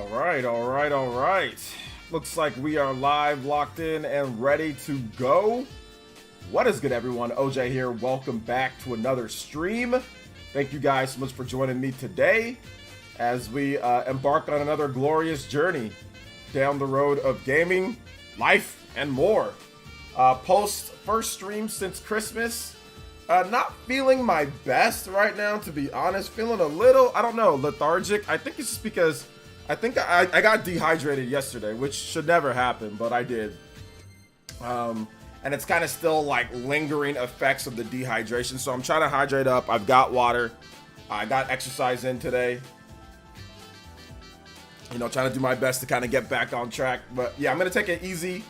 All right. Looks like we are live, locked in, and ready to go. What is good, everyone? OJ here. Welcome back to another stream. Thank you guys so much for joining me today as we embark on another glorious journey down the road of gaming, life, and more. Post first stream since Christmas. Not feeling my best right now, to be honest. Feeling a little, I don't know, lethargic. I think it's just because I think I got dehydrated yesterday, which should never happen, but I did. And it's kind of still like lingering effects of the dehydration. So I'm trying to hydrate up. I've got water. I got exercise in today. You know, trying to do my best to kind of get back on track. But yeah, I'm going to take it easy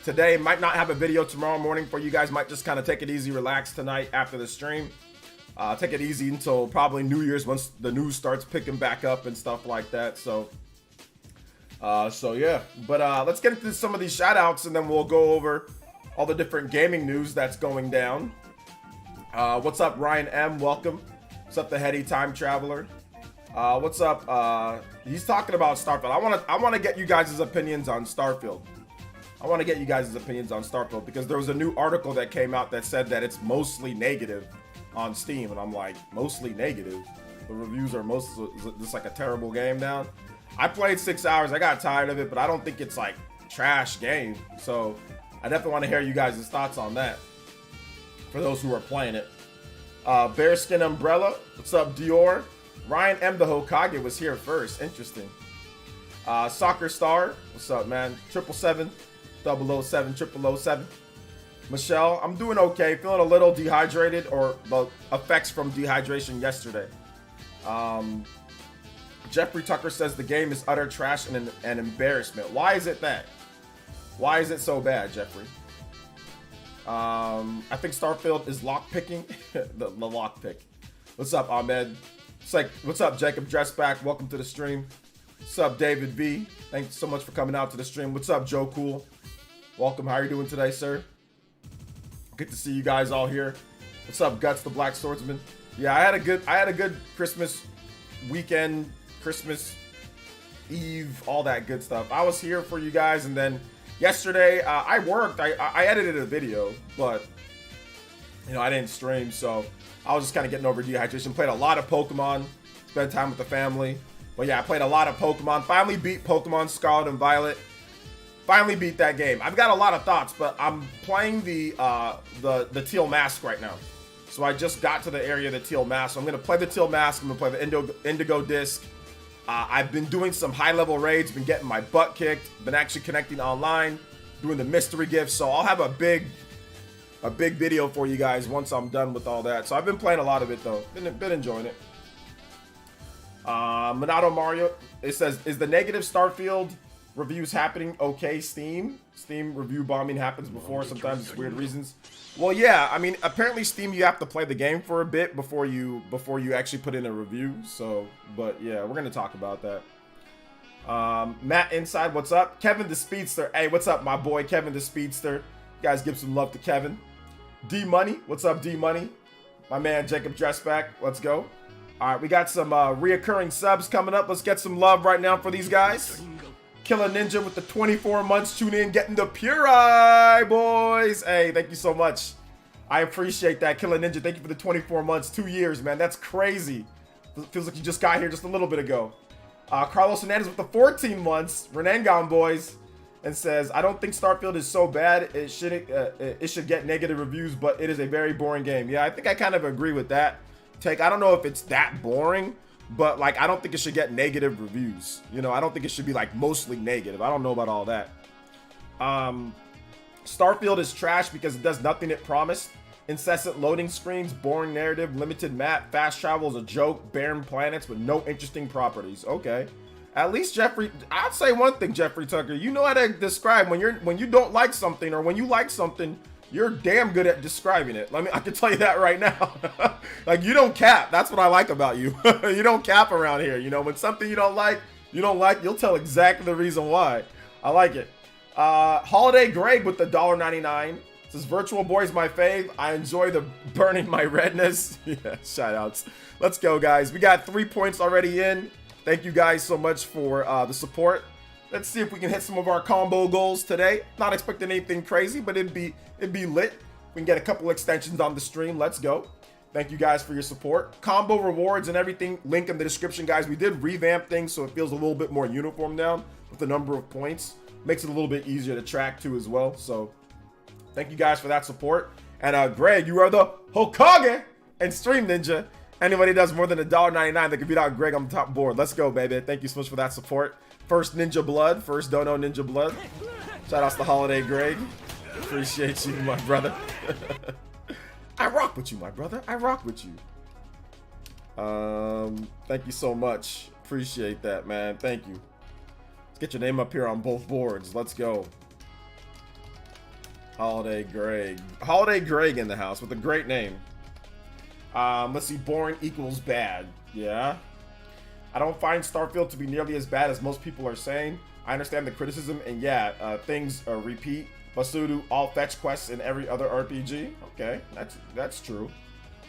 today. Might not have a video tomorrow morning for you guys. Might just kind of take it easy, relax tonight after the stream. Take it easy until probably New Year's once the news starts picking back up and stuff like that. So yeah. But let's get into some of these shout outs and then we'll go over all the different gaming news that's going down. What's up, Ryan M? Welcome. What's up, the Heady Time Traveler? What's up? He's talking about Starfield. I want to get you guys' opinions on Starfield. Because there was a new article that came out that said that it's mostly negative on Steam, and I'm like, mostly negative? The reviews are just like a terrible game now. I played 6 hours. I got tired of it, but I don't think it's like trash game. So I definitely want to hear you guys' thoughts on that for those who are playing it. Bearskin Umbrella, what's up, Dior? Ryan M. the Hokage was here first. Interesting. Soccer Star, what's up, man? 777, 007, 0007. Michelle, I'm doing okay. Feeling a little dehydrated, or the effects from dehydration yesterday. Jeffrey Tucker says the game is utter trash and an embarrassment. Why is it that? Why is it so bad, Jeffrey? I think Starfield is lockpicking. the lockpick. What's up, Ahmed? It's like, what's up, Jacob Dressback? Welcome to the stream. What's up, David V? Thanks so much for coming out to the stream. What's up, Joe Cool? Welcome. How are you doing today, sir? Good to see you guys all here. What's up, Guts the Black Swordsman? Yeah, I had a good Christmas weekend, Christmas Eve, all that good stuff. I was here for you guys, and then yesterday I worked. I edited a video, but you know, I didn't stream, so I was just kind of getting over dehydration. Played a lot of Pokemon, spent time with the family. But yeah, I played a lot of Pokemon. Finally beat Pokemon Scarlet and Violet. Finally beat that game. I've got a lot of thoughts, but I'm playing the Teal Mask right now. So I just got to the area of the Teal Mask. So I'm gonna play the Teal Mask. I'm gonna play the Indigo Disc. I've been doing some high-level raids. Been getting my butt kicked. Been actually connecting online, doing the mystery gifts. So I'll have a big video for you guys once I'm done with all that. So I've been playing a lot of it though. Been enjoying it. Minato Mario, it says, is the negative Starfield reviews happening? Okay, Steam review bombing happens before, sometimes it's weird reasons. Well, yeah, I mean, apparently Steam, you have to play the game for a bit before you actually put in a review. So, but yeah, we're gonna talk about that. Matt Inside, what's up? Kevin the Speedster, hey, what's up, my boy Kevin the Speedster? You guys give some love to Kevin. D Money, what's up, D Money? My man Jacob Dressback, let's go. All right, we got some reoccurring subs coming up. Let's get some love right now for these guys. Killer Ninja with the 24 months. Tune in, getting the pure eye, boys. Hey, thank you so much. I appreciate that, Killer Ninja. Thank you for the 24 months, 2 years, man. That's crazy. Feels like you just got here just a little bit ago. Carlos Hernandez with the 14 months. Renangon, boys. And says, I don't think Starfield is so bad. It should get negative reviews, but it is a very boring game. Yeah, I think I kind of agree with that take. I don't know if it's that boring, but like, I don't think it should get negative reviews. You know, I don't think it should be like mostly negative. I don't know about all that. Starfield is trash because it does nothing it promised. Incessant loading screens, boring narrative, limited map, fast travel is a joke, barren planets with no interesting properties. Okay. At least Jeffrey, I'd say one thing, Jeffrey Tucker, you know how to describe when you don't like something, or when you like something, you're damn good at describing it. I can tell you that right now. Like, you don't cap. That's what I like about you. You don't cap around here. You know, when something you don't like, you'll tell exactly the reason why. I like it. Holiday Greg with the $1.99 says, Virtual Boy's my fave. I enjoy the burning my redness. Yeah, shout outs. Let's go, guys. We got 3 points already in. Thank you guys so much for the support. Let's see if we can hit some of our combo goals today. Not expecting anything crazy, but it'd be lit. We can get a couple extensions on the stream. Let's go. Thank you guys for your support. Combo rewards and everything, link in the description, guys. We did revamp things so it feels a little bit more uniform now with the number of points. Makes it a little bit easier to track too as well. So thank you guys for that support. And Greg, you are the Hokage and Stream Ninja. Anybody does more than $1.99 that can beat out Greg on the top board. Let's go, baby. Thank you so much for that support. First Ninja Blood. First Dono Ninja Blood. Shout outs to Holiday Greg. Appreciate you, my brother. I rock with you, my brother. I rock with you. Thank you so much. Appreciate that, man. Thank you. Let's get your name up here on both boards. Let's go. Holiday Greg. Holiday Greg in the house with a great name. Let's see. Boring equals bad. Yeah. I don't find Starfield to be nearly as bad as most people are saying. I understand the criticism, and yeah, things repeat. But so do all fetch quests in every other RPG. Okay, that's true.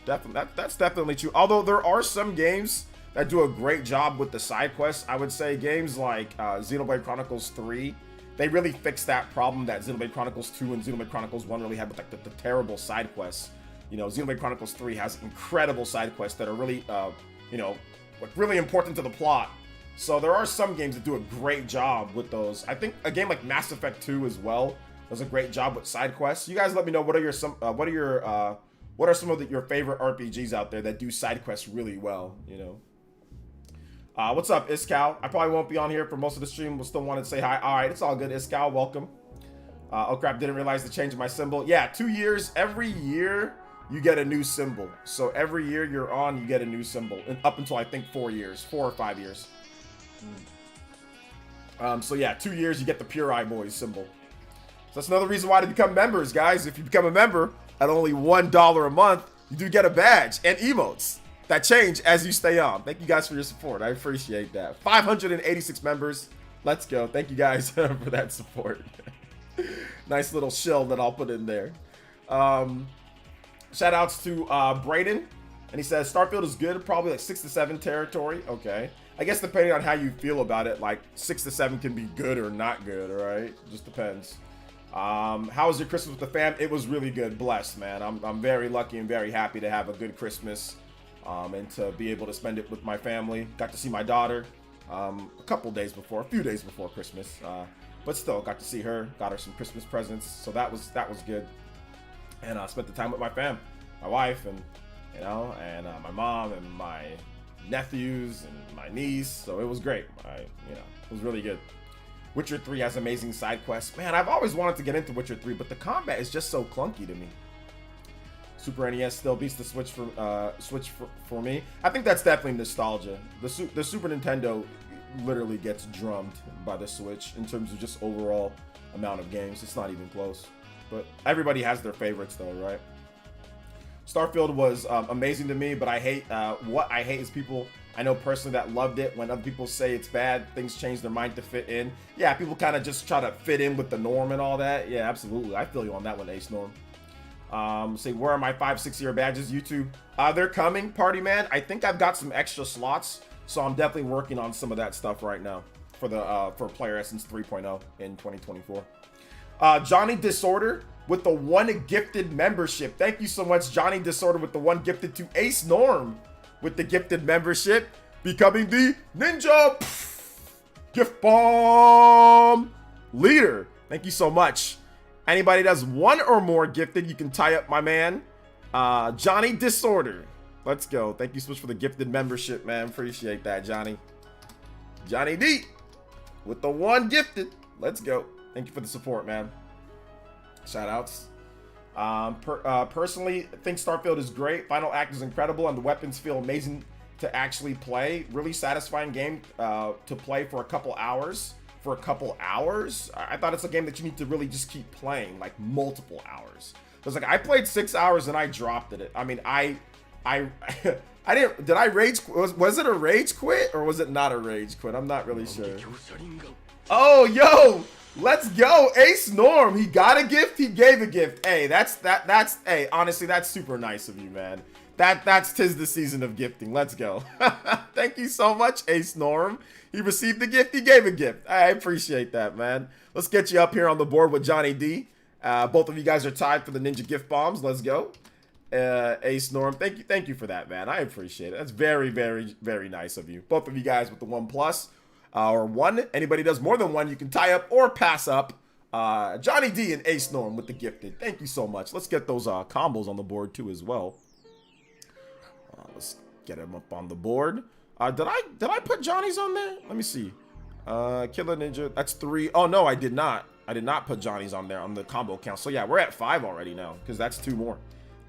That's definitely true. Although there are some games that do a great job with the side quests. I would say games like Xenoblade Chronicles 3, they really fixed that problem that Xenoblade Chronicles 2 and Xenoblade Chronicles 1 really had with like the terrible side quests. You know, Xenoblade Chronicles 3 has incredible side quests that are really, you know, like really important to the plot. So there are some games that do a great job with those. I think a game like Mass Effect 2 as well does a great job with side quests. You guys let me know what are some of your favorite RPGs out there that do side quests really well, you know. What's up, Iskal? I probably won't be on here for most of the stream. We'll still want to say hi. All right, it's all good. Iskal, welcome. Oh crap, didn't realize the change in my symbol. Yeah, 2 years. Every year you get a new symbol. So every year you're on, you get a new symbol. And up until I think 4 years, 4 or 5 years. So yeah, 2 years you get the Pure Eye Boys symbol. So that's another reason why to become members, guys. If you become a member at only $1 a month, you do get a badge and emotes that change as you stay on. Thank you guys for your support. I appreciate that. 586 members. Let's go. Thank you guys for that support. Nice little shill that I'll put in there. Shout outs to Brayden. And he says, Starfield is good. Probably like 6 to 7 territory. Okay. I guess depending on how you feel about it, like 6 to 7 can be good or not good, all right? Just depends. How was your Christmas with the fam? It was really good. Blessed, man. I'm very lucky and very happy to have a good Christmas and to be able to spend it with my family. Got to see my daughter a few days before Christmas, but still got to see her. Got her some Christmas presents, so that was good. And I spent the time with my fam, my wife, and you know, and my mom and my nephews and my niece. So it was great. You know, it was really good. Witcher 3 has amazing side quests. Man, I've always wanted to get into Witcher 3, but the combat is just so clunky to me. Super NES still beats the Switch for me. I think that's definitely nostalgia. The Super Nintendo literally gets drummed by the Switch in terms of just overall amount of games. It's not even close. But everybody has their favorites though, right? Starfield was amazing to me, but I hate what I hate is people I know personally that loved it. When other people say it's bad, things change their mind to fit in. Yeah, people kind of just try to fit in with the norm and all that. Yeah, absolutely. I feel you on that one, Ace Norm. Say, where are my 5-6 year badges? YouTube. They're coming, Party Man. I think I've got some extra slots, so I'm definitely working on some of that stuff right now for the for PlayerEssence 3.0 in 2024. Johnny Disorder with the 1 gifted membership. Thank you so much, Johnny Disorder, with the 1 gifted to Ace Norm with the gifted membership, becoming the Ninja Gift Bomb leader. Thank you so much. Anybody does 1 or more gifted, you can tie up my man, Johnny Disorder. Let's go. Thank you so much for the gifted membership, man. Appreciate that, Johnny. Johnny D with the 1 gifted. Let's go. Thank you for the support, man. Shout outs. Personally, I think Starfield is great. Final Act is incredible, and the weapons feel amazing to actually play. Really satisfying game to play for a couple hours. I thought it's a game that you need to really just keep playing, like multiple hours. Because like I played 6 hours and I dropped it. I mean, I didn't. Did I rage? Was it a rage quit or was it not a rage quit? I'm not really sure. Oh, yo. Let's go, Ace Norm. He got a gift. He gave a gift. Hey, that's hey, honestly, that's super nice of you, man. That's tis the season of gifting. Let's go. Thank you so much, Ace Norm. He received a gift. He gave a gift. I appreciate that, man. Let's get you up here on the board with Johnny D. Both of you guys are tied for the Ninja Gift Bombs. Let's go. Ace Norm, thank you for that, man. I appreciate it. That's very, very, very nice of you. Both of you guys with the 1+ or 1. Anybody does more than 1, you can tie up or pass up. Johnny D and Ace Norm with the gifted. Thank you so much. Let's get those combos on the board too as well. Let's get them up on the board. Did I put Johnny's on there? Let me see. Killer Ninja. That's 3. Oh no, I did not. I did not put Johnny's on there on the combo count. So yeah, we're at 5 already now because that's 2 more.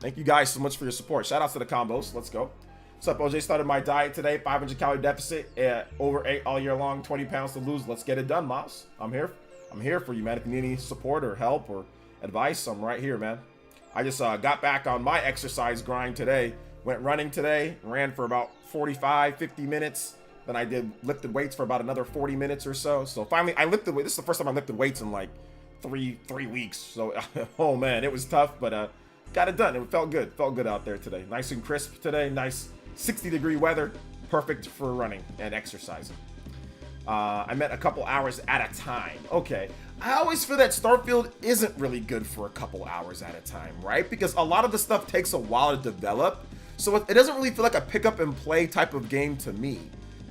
Thank you guys so much for your support. Shout outs to the combos. Let's go. What's up, OJ? Started my diet today. 500 calorie deficit. Over 8 all year long. 20 pounds to lose. Let's get it done, Miles. I'm here. I'm here for you, man. If you need any support or help or advice, I'm right here, man. I just got back on my exercise grind today. Went running today. Ran for about 45, 50 minutes. Then I did lifted weights for about another 40 minutes or so. So finally, I lifted weights. This is the first time I lifted weights in like three weeks. So, oh man, it was tough, but got it done. It felt good. Felt good out there today. Nice and crisp today. Nice 60-degree weather. Perfect for running and exercising. I met a couple hours at a time. Okay. I always feel that Starfield isn't really good for a couple hours at a time, right? Because a lot of the stuff takes a while to develop. So it doesn't really feel like a pick up and play type of game to me.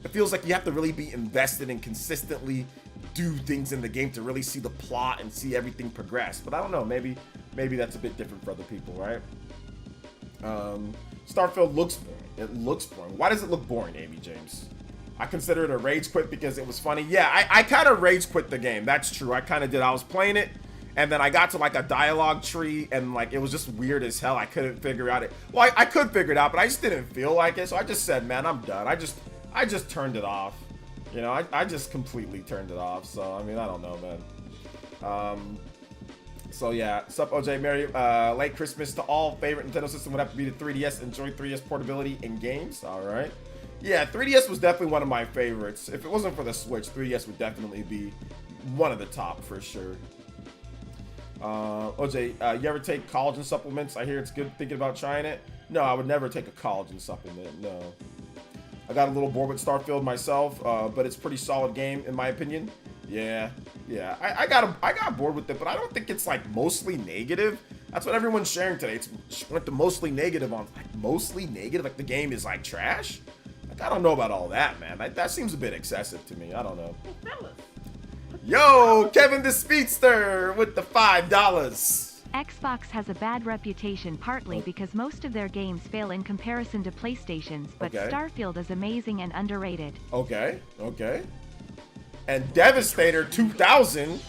It feels like you have to really be invested and consistently do things in the game to really see the plot and see everything progress. But I don't know, maybe that's a bit different for other people, right? Starfield looks boring. It looks boring. Why does it look boring, Amy James? I consider it a rage quit because it was funny. Yeah, I kind of rage quit the game. That's true. I kind of did. I was playing it, and then I got to like a dialogue tree, and like it was just weird as hell. I couldn't figure out it. Well, I could figure it out, but I just didn't feel like it. So I just said, man, I'm done. I just turned it off. You know, I just completely turned it off. So I mean, I don't know, man. So yeah, sup OJ, Merry late Christmas to all. Favorite Nintendo system would have to be the 3DS. Enjoy 3DS portability in games. All right. Yeah, 3DS was definitely one of my favorites. If it wasn't for the Switch, 3DS would definitely be one of the top for sure. OJ, you ever take collagen supplements? I hear it's good. Thinking about trying it? No, I would never take a collagen supplement. No. I got a little bored with Starfield myself, but it's a pretty solid game in my opinion. Yeah. I got bored with it, but I don't think it's like mostly negative. That's what everyone's sharing today. It's went to mostly negative on like mostly negative. Like the game is like trash. Like I don't know about all that, man. That seems a bit excessive to me. I don't know. Yo, Kevin the Speedster with the $5. Xbox has a bad reputation partly because most of their games fail in comparison to PlayStation's, but Starfield is amazing and underrated. Okay. And Devastator 2000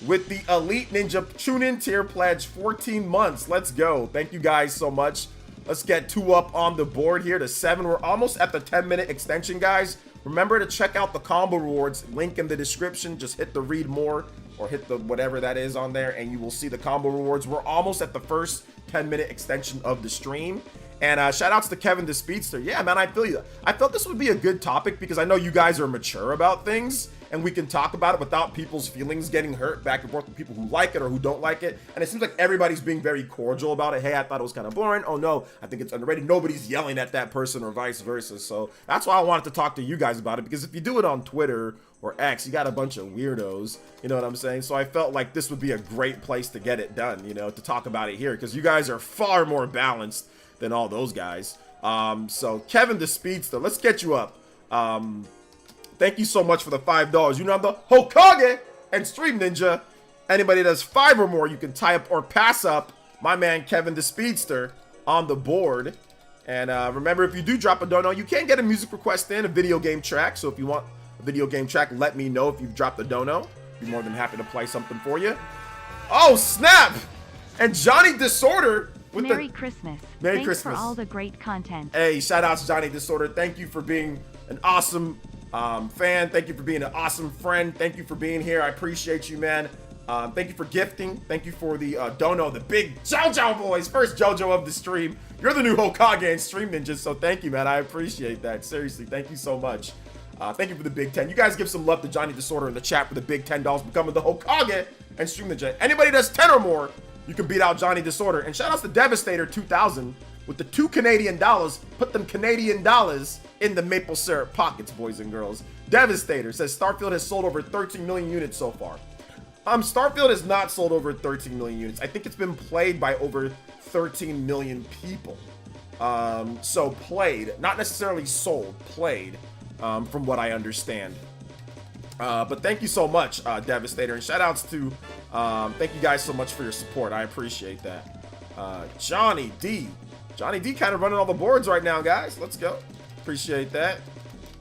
with the Elite Ninja Tune-In tier pledge 14 months. Let's go. Thank you guys so much. Let's get 2 up on the board here to 7. We're almost at the 10-minute extension, guys. Remember to check out the combo rewards. Link in the description. Just hit the read more or hit the whatever that is on there and you will see the combo rewards. We're almost at the first 10-minute extension of the stream. And shout outs to Kevin the Speedster. Yeah, man, I feel you. I felt this would be a good topic because I know you guys are mature about things and we can talk about it without people's feelings getting hurt back and forth with people who like it or who don't like it. And it seems like everybody's being very cordial about it. Hey, I thought it was kind of boring. Oh no, I think it's underrated. Nobody's yelling at that person or vice versa. So that's why I wanted to talk to you guys about it, because if you do it on Twitter or X, you got a bunch of weirdos, you know what I'm saying? So I felt like this would be a great place to get it done, you know, to talk about it here, because you guys are far more balanced than all those guys. So Kevin the Speedster, let's get you up. Thank you so much for the $5. You know I'm the Hokage and Stream Ninja. Anybody that's 5 or more, you can tie up or pass up my man Kevin the Speedster on the board. And remember, if you do drop a dono, you can get a music request in, a video game track. So if you want a video game track, let me know if you've dropped a dono. Be more than happy to play something for you. Oh, snap! And Johnny Disorder with Merry Christmas. Merry Thanks Christmas. for all the great content. Hey, shout out to Johnny Disorder. Thank you for being an awesome fan. Thank you for being an awesome friend. Thank you for being here. I appreciate you, man. Thank you for gifting. Thank you for the dono, the big JoJo boys. First JoJo of the stream. You're the new Hokage and Stream Ninja, so thank you, man. I appreciate that. Seriously, thank you so much. Thank you for the big 10. You guys give some love to Johnny Disorder in the chat for the big $10 becoming the Hokage and Stream Ninja. Anybody that's 10 or more, you can beat out Johnny Disorder. And shout outs to Devastator 2000 with the 2 Canadian dollars. Put them Canadian dollars in the maple syrup pockets, boys and girls. Devastator says Starfield has sold over 13 million units so far. Starfield has not sold over 13 million units. I think it's been played by over 13 million people. So played, not necessarily sold, played, from what I understand. But thank you so much, Devastator, and shout outs to, thank you guys so much for your support. I appreciate that. Johnny D kind of running all the boards right now, guys. Let's go. Appreciate that.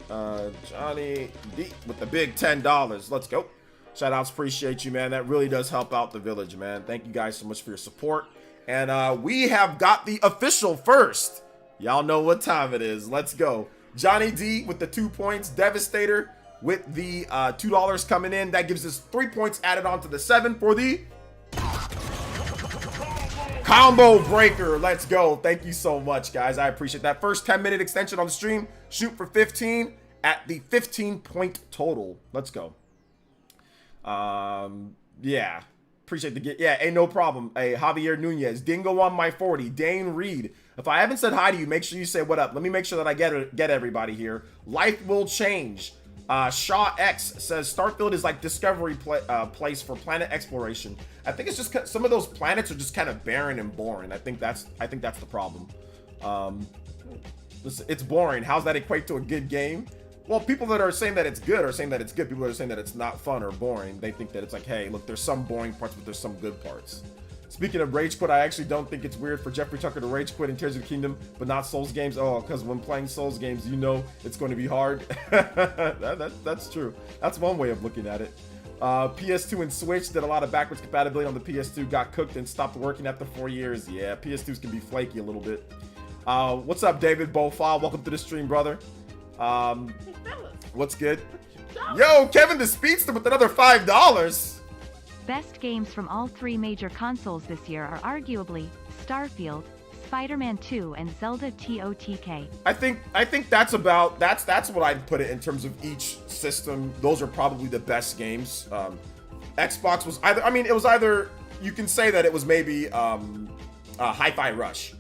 Johnny D with the big $10. Let's go. Shout outs, appreciate you, man. That really does help out the village, man. Thank you guys so much for your support. And we have got the official first. Y'all know what time it is. Let's go. Johnny D with the 2 points. Devastator with the $2 coming in. That gives us 3 points added on to the 7 for the combo breaker. Let's go. Thank you so much, guys. I appreciate that. First 10-minute extension on the stream. Shoot for 15 at the 15-point total. Let's go. Yeah. Appreciate the get. Yeah, ain't no problem. Hey, Javier Nunez, Dingo on my 40, Dane Reed. If I haven't said hi to you, make sure you say what up. Let me make sure that I get everybody here. Life will change. Shaw X says Starfield is like discovery place for planet exploration. I think it's just some of those planets are just kind of barren and boring. I think that's the problem. It's boring. How's that equate to a good game? Well, people that are saying that it's good are saying that it's good. People that are saying that it's not fun or boring, they think that it's like, hey, look, there's some boring parts, but there's some good parts. Speaking of rage quit, I actually don't think it's weird for Jeffrey Tucker to rage quit in Tears of the Kingdom, but not Souls games. Oh, because when playing Souls games, you know it's going to be hard. That's true. That's one way of looking at it. PS2 and Switch did a lot of backwards compatibility on the PS2, got cooked and stopped working after 4 years. Yeah, PS2s can be flaky a little bit. What's up, David Bofile? Welcome to the stream, brother. What's good? Yo, Kevin the Speedster with another $5. Best games from all 3 major consoles this year are arguably Starfield, Spider-Man 2, and Zelda TOTK. I think that's what I'd put it in terms of each system. Those are probably the best games. Xbox was either you can say that it was maybe Hi-Fi Rush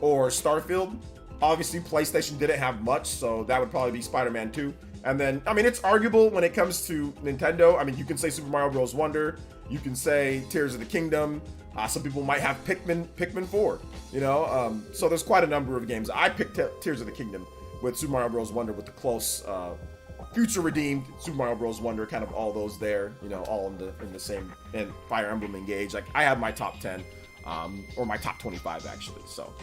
or Starfield. Obviously, PlayStation didn't have much, so that would probably be Spider-Man 2. And then, I mean, it's arguable when it comes to Nintendo. I mean, you can say Super Mario Bros. Wonder. You can say Tears of the Kingdom. Some people might have Pikmin 4, you know? So there's quite a number of games. I picked Tears of the Kingdom with Super Mario Bros. Wonder with the close Future Redeemed, Super Mario Bros. Wonder, kind of all those there, you know, all in the same, and Fire Emblem Engage. Like, I have my top 10, or my top 25, actually, so...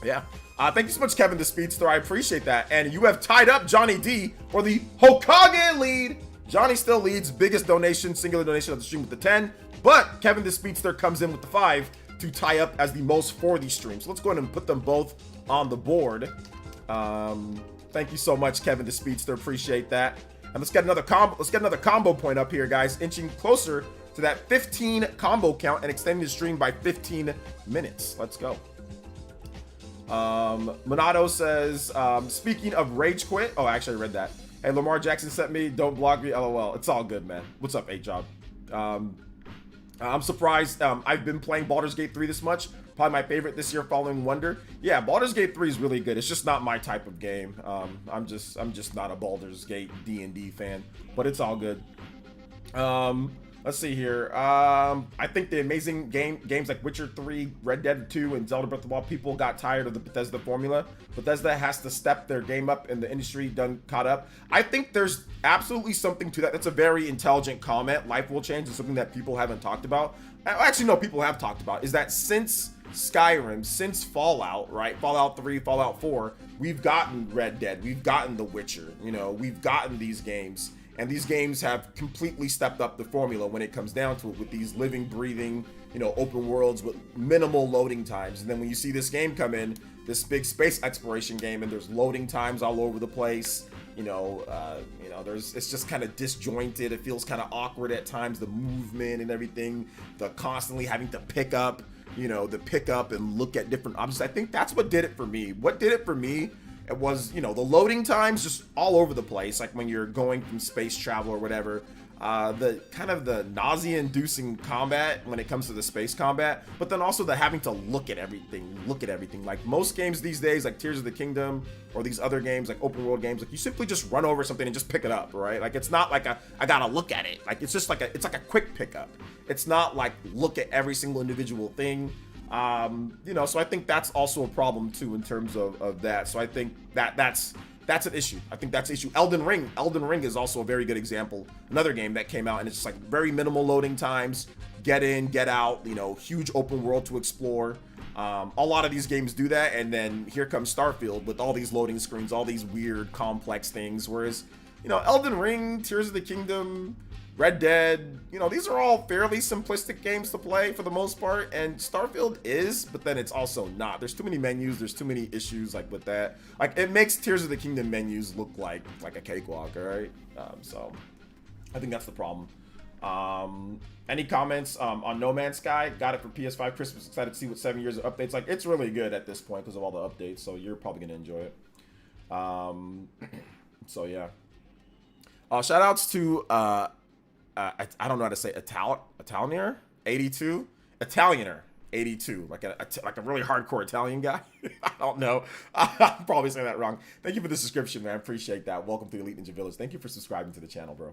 Yeah. Thank you so much, Kevin the Speedster. I appreciate that. And you have tied up Johnny D for the Hokage lead. Johnny still leads. Biggest donation, singular donation of the stream with the 10. But Kevin the Speedster comes in with the 5 to tie up as the most for the stream. So let's go ahead and put them both on the board. Thank you so much, Kevin the Speedster. Appreciate that. And let's get another combo point up here, guys. Inching closer to that 15 combo count and extending the stream by 15 minutes. Let's go. Monado says, speaking of rage quit. Oh, actually I read that. Hey, Lamar Jackson sent me, don't block me, LOL. It's all good, man. What's up, A-Job? I'm surprised. I've been playing Baldur's Gate 3 this much. Probably my favorite this year following Wonder. Yeah, Baldur's Gate 3 is really good. It's just not my type of game. I'm just not a Baldur's Gate D&D fan, but it's all good. Let's see here. I think the amazing games like Witcher 3, Red Dead 2, and Zelda Breath of the Wild, people got tired of the Bethesda formula. Bethesda has to step their game up, and the industry caught up. I think there's absolutely something to that. That's a very intelligent comment. Life will change is something that people haven't talked about. Actually, no, people have talked about. Is that since Skyrim, since Fallout, right? Fallout 3, Fallout 4, we've gotten Red Dead, we've gotten The Witcher, you know, we've gotten these games. And these games have completely stepped up the formula when it comes down to it, with these living, breathing, you know, open worlds with minimal loading times. And then when you see this game come in, this big space exploration game, and there's loading times all over the place, it's just kind of disjointed. It feels kind of awkward at times, the movement and everything, the constantly having to pick up and look at different objects. I think that's what did it for me. What did it for me? It was, you know, the loading times just all over the place, like when you're going from space travel or whatever. the kind of the nausea-inducing combat when it comes to the space combat, but then also the having to look at everything. Like most games these days, like Tears of the Kingdom or these other games, like open world games, like you simply just run over something and just pick it up, right? Like it's not like I gotta look at it. Like it's just like it's like a quick pickup. It's not like look at every single individual thing. You know, so I think that's also a problem too in terms of that. So I think that's an issue. I think that's an issue. Elden Ring is also a very good example. Another game that came out and it's just like very minimal loading times, get in, get out, you know, huge open world to explore. A lot of these games do that, and then here comes Starfield with all these loading screens, all these weird complex things. Whereas, you know, Elden Ring, Tears of the Kingdom, Red Dead, you know, these are all fairly simplistic games to play for the most part, and Starfield is, but then it's also not. There's too many menus, there's too many issues like with that. Like it makes Tears of the Kingdom menus look like a cakewalk, all right? So I think that's the problem. Any comments on No Man's Sky? Got it for PS5 Christmas. Excited to see what 7 years of updates like. It's really good at this point because of all the updates, so you're probably gonna enjoy it. So yeah. Shout outs to I don't know how to say Italianer 82, like a really hardcore Italian guy. I don't know. I'm probably saying that wrong. Thank you for the subscription, man. Appreciate that. Welcome to the Elite Ninja Village. Thank you for subscribing to the channel, bro.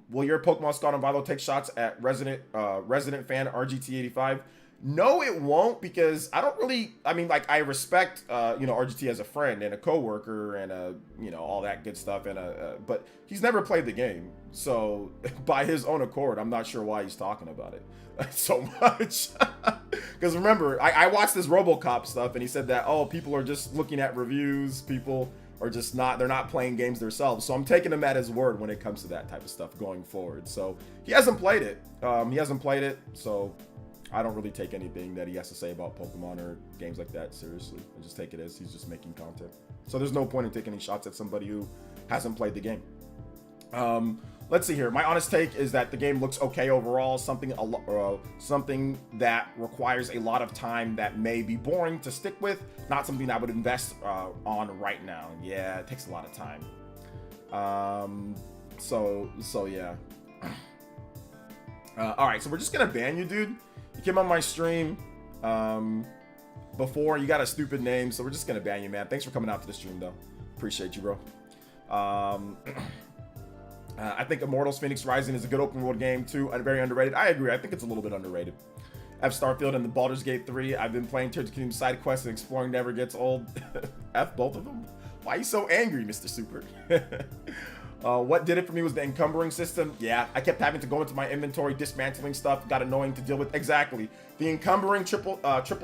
Will your Pokemon Scarlet and Violet take shots at resident fan RGT85? No, it won't, because I don't really, I mean, like, I respect, you know, RGT as a friend and a coworker and you know, all that good stuff, and but he's never played the game, so by his own accord, I'm not sure why he's talking about it so much. Because remember, I watched this RoboCop stuff, and he said that, oh, people are just looking at reviews, people are just they're not playing games themselves, so I'm taking him at his word when it comes to that type of stuff going forward. So he hasn't played it, so I don't really take anything that he has to say about Pokemon or games like that seriously. I just take it as he's just making content. So there's no point in taking any shots at somebody who hasn't played the game. Let's see here. My honest take is that the game looks okay overall. Something that requires a lot of time that may be boring to stick with. Not something I would invest on right now. Yeah, it takes a lot of time. So yeah. All right, so we're just gonna ban you, dude. You came on my stream before. You got a stupid name, so we're just gonna ban you, man. Thanks for coming out to the stream, though. Appreciate you, bro. I think Immortals Phoenix Rising is a good open world game too, and very underrated. I agree. I think it's a little bit underrated. F Starfield and the Baldur's Gate 3. I've been playing Tears of the Kingdom side quests and exploring never gets old. F both of them. Why are you so angry, Mr. Super? What did it for me was the encumbering system. Yeah, I kept having to go into my inventory, dismantling stuff. Got annoying to deal with. Exactly. The encumbering triple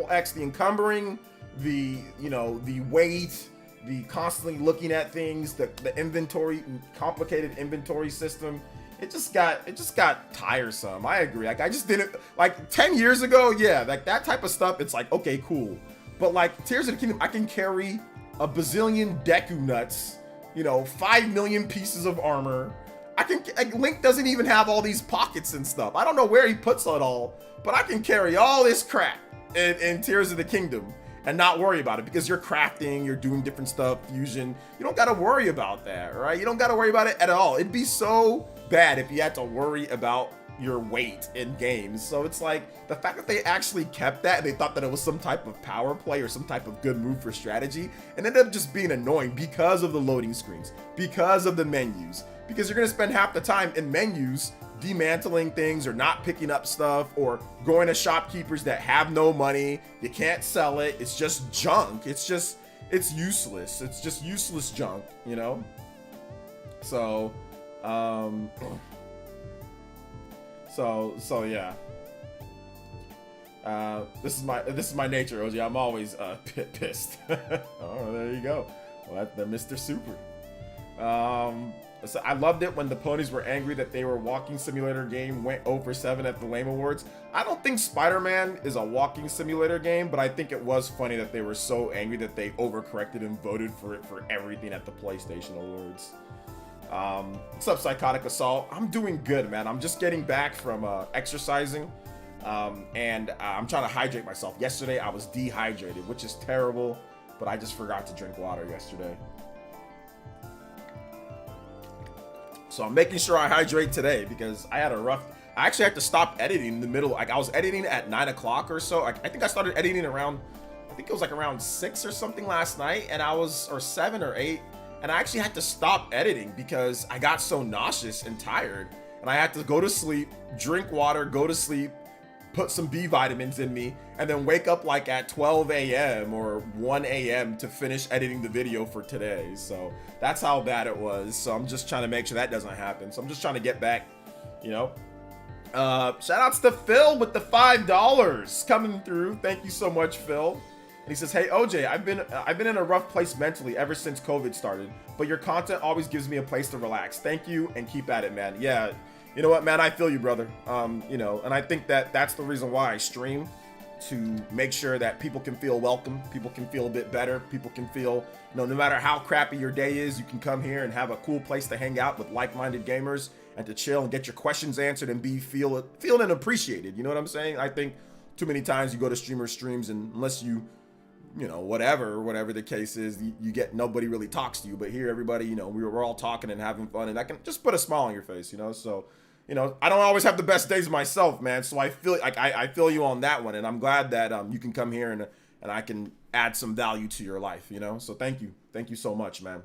X, the encumbering, the, you know, the weight, the constantly looking at things, the inventory, complicated inventory system. It just got tiresome. I agree. Like, I just didn't, like 10 years ago, yeah, like that type of stuff, it's like, okay, cool. But like Tears of the Kingdom, I can carry a bazillion Deku nuts, you know, 5 million pieces of armor. Link doesn't even have all these pockets and stuff. I don't know where he puts it all, but I can carry all this crap in Tears of the Kingdom and not worry about it, because you're crafting, you're doing different stuff, fusion. You don't gotta worry about that, right? You don't gotta worry about it at all. It'd be so bad if you had to worry about your weight in games. So it's like, the fact that they actually kept that, and they thought that it was some type of power play or some type of good move for strategy, and ended up just being annoying because of the loading screens, because of the menus, because you're gonna spend half the time in menus demantling things or not picking up stuff or going to shopkeepers that have no money. You can't sell it. It's just junk. It's useless. It's just useless junk, you know? So, so yeah. This is my nature, OG. I'm always pissed. Oh, there you go. Well, that's the Mr. Super. So I loved it when the ponies were angry that they were walking simulator game went 0-7 at the Lame Awards. I don't think Spider-Man is a walking simulator game, but I think it was funny that they were so angry that they overcorrected and voted for it for everything at the PlayStation Awards. What's up, Psychotic Assault? I'm doing good, man. I'm just getting back from exercising, and I'm trying to hydrate myself. Yesterday I was dehydrated, which is terrible, but I just forgot to drink water yesterday. So I'm making sure I hydrate today because I actually had to stop editing in the middle. Like I was editing at 9 o'clock or so. I think I started editing around, I think it was like around 6 or something last night, and or 7 or 8. And I actually had to stop editing because I got so nauseous and tired. And I had to go to sleep, drink water, go to sleep, put some B vitamins in me, and then wake up like at 12 a.m. or 1 a.m. to finish editing the video for today. So that's how bad it was. So I'm just trying to make sure that doesn't happen. So I'm just trying to get back, you know. Shout outs to Phil with the $5 coming through. Thank you so much, Phil. And he says, hey OJ, I've been in a rough place mentally ever since COVID started, but your content always gives me a place to relax. Thank you and keep at it, man. Yeah, you know what, man, I feel you, brother. You know, and I think that's the reason why I stream, to make sure that people can feel welcome, people can feel a bit better, people can feel, you know, no matter how crappy your day is, you can come here and have a cool place to hang out with like-minded gamers and to chill and get your questions answered and be feeling and appreciated. You know what I'm saying? I think too many times you go to streamers' streams and unless you know, whatever the case is, you get, nobody really talks to you. But here, everybody, you know, we're all talking and having fun, and that can just put a smile on your face, you know. So, you know, I don't always have the best days myself, man. So I feel like I feel you on that one, and I'm glad that you can come here and I can add some value to your life, you know. So thank you so much, man.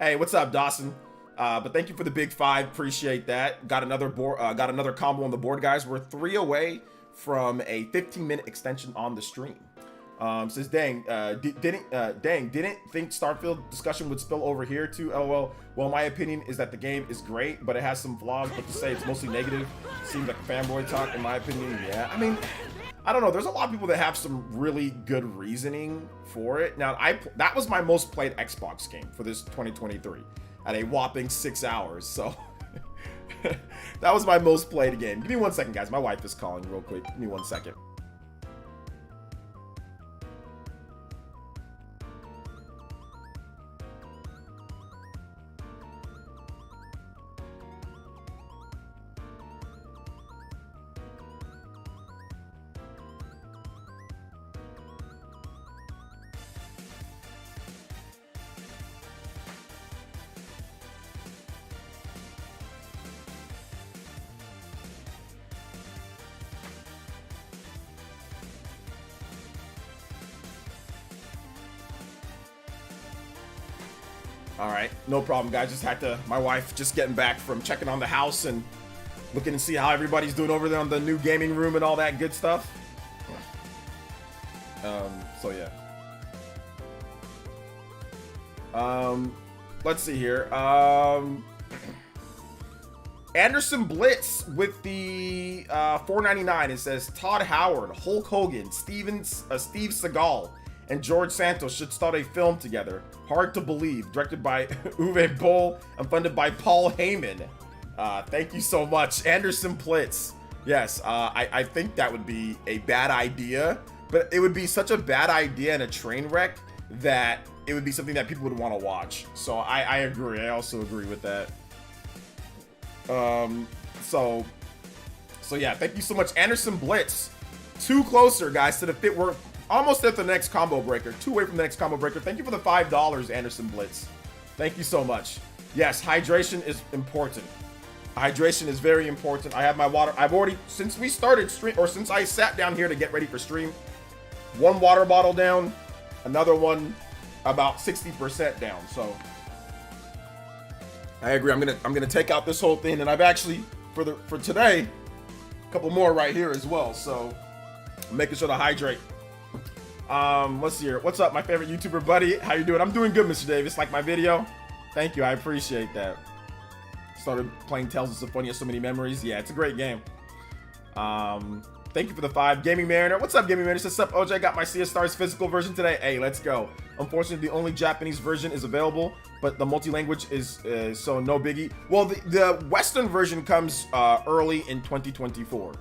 Hey, what's up, Dawson? But thank you for the big 5. Appreciate that. Got another combo on the board, guys. We're 3 away from a 15-minute extension on the stream. Says didn't think Starfield discussion would spill over here too. LOL. Well, my opinion is that the game is great, but it has some flaws. But to say it's mostly negative seems like fanboy talk, in my opinion. Yeah, I mean, I don't know. There's a lot of people that have some really good reasoning for it. Now, that was my most played Xbox game for this 2023 at a whopping 6 hours. So that was my most played game. Give me 1 second, guys. My wife is calling real quick. Give me 1 second. All right, no problem, guys. Just had to, my wife just getting back from checking on the house and looking to see how everybody's doing over there on the new gaming room and all that good stuff. So yeah. Let's see here. Anderson Blitz with the $4.99. It says Todd Howard, Hulk Hogan, Steve Seagal, and George Santos should start a film together. Hard to believe. Directed by Uwe Boll and funded by Paul Heyman. Thank you so much, Anderson Blitz. Yes, I think that would be a bad idea, but it would be such a bad idea and a train wreck that it would be something that people would want to watch. So I agree. I also agree with that. So yeah, thank you so much, Anderson Blitz. 2 closer, guys, to the fit. We're almost at the next combo breaker. 2 away from the next combo breaker. Thank you for the $5, Anderson Blitz. Thank you so much. Yes, hydration is important. Hydration is very important. I have my water. I've already, since we started stream, or since I sat down here to get ready for stream, 1 water bottle down, another one about 60% down. So I agree. I'm gonna take out this whole thing, and I've actually for today, a couple more right here as well. So I'm making sure to hydrate. Let's see here. What's up, my favorite YouTuber buddy? How you doing? I'm doing good, Mr. Davis. Like my video? Thank you. I appreciate that. Started playing Tales of Symphonia, so many memories. Yeah, it's a great game. Thank you for the 5. Gaming Mariner. What's up, Gaming Mariner? What's up, OJ? Got my CS Stars physical version today. Hey, let's go. Unfortunately, the only Japanese version is available, but the multi-language is so no biggie. Well, the Western version comes early in 2024.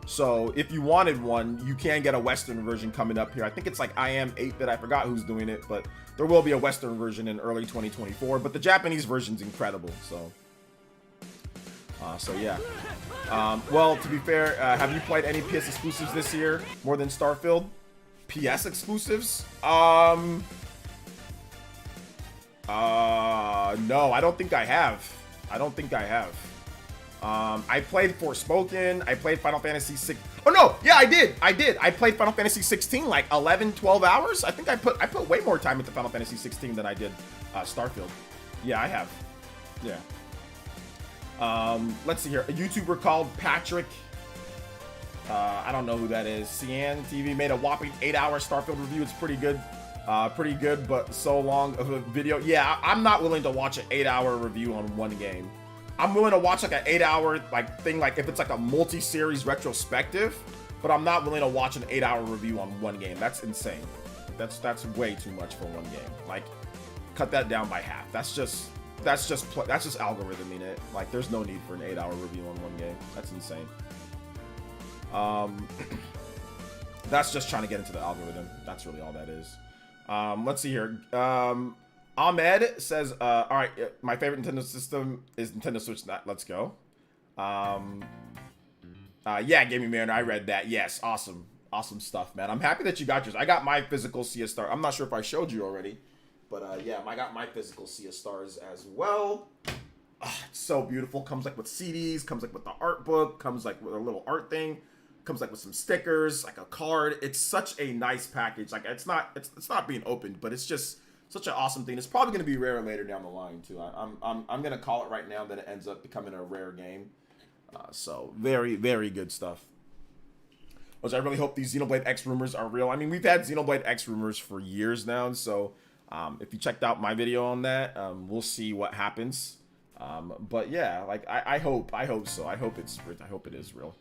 So if you wanted one, you can get a Western version coming up here. I think it's like I Am 8-bit. I forgot who's doing it, but there will be a Western version in early 2024. But the Japanese version's incredible. So yeah. Well, to be fair, have you played any PS exclusives this year more than Starfield? PS exclusives? No, I don't think I have. I don't think I have. I played Forspoken. I played Final Fantasy 6. Oh no, yeah, I did. I played Final Fantasy 16 like 11, 12 hours. I think I put way more time into Final Fantasy 16 than I did Starfield. Yeah, I have. Yeah. Let's see here. A YouTuber called Patrick. I don't know who that is. Cian TV made a whopping 8-hour Starfield review. It's pretty good. Pretty good, but so long of a video. Yeah, I'm not willing to watch an 8-hour review on one game. I'm willing to watch like an 8-hour like thing, like if it's like a multi-series retrospective, but I'm not willing to watch an 8-hour review on one game. That's insane. That's way too much for one game. Like, cut that down by half. That's just algorithming it. Like, there's no need for an 8-hour review on one game. That's insane. That's just trying to get into the algorithm. That's really all that is. Let's see here. Ahmed says, all right, my favorite Nintendo system is Nintendo Switch. Let's go. Yeah, Gaming Mariner, I read that. Yes, awesome. Awesome stuff, man. I'm happy that you got yours. I got my physical Sea of Stars. I'm not sure if I showed you already, but yeah, I got my physical Sea of Stars as well. It's so beautiful. Comes like with CDs, comes like with the art book, comes like with a little art thing, comes like with some stickers, like a card. It's such a nice package. Like it's not being opened, but it's just such an awesome thing. It's probably going to be rare later down the line too. I'm going to call it right now that it ends up becoming a rare game. So very, very good stuff. Which I really hope these Xenoblade X rumors are real. I mean, we've had Xenoblade X rumors for years now, so if you checked out my video on that, we'll see what happens. But yeah, like I hope so. I hope it is real.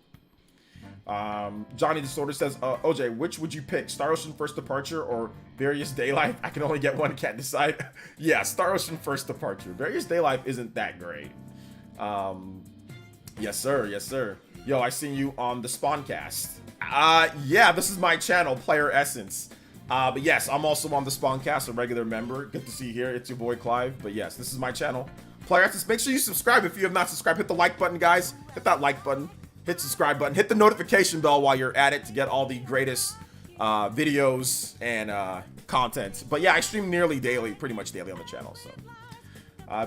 Johnny Disorder says, OJ, which would you pick? Star Ocean First Departure or Various Daylife? I can only get one, can't decide. Yeah, Star Ocean First Departure. Various Daylife isn't that great. Yes sir. Yo, I seen you on the Spawncast. Yeah, this is my channel, PlayerEssence. But yes, I'm also on the Spawncast, a regular member. Good to see you here. It's your boy Clive. But yes, this is my channel, PlayerEssence. Make sure you subscribe if you have not subscribed. Hit the like button, guys. Hit that like button. Hit subscribe button. Hit the notification bell while you're at it to get all the greatest videos and content. But yeah, I stream nearly daily, pretty much daily on the channel. So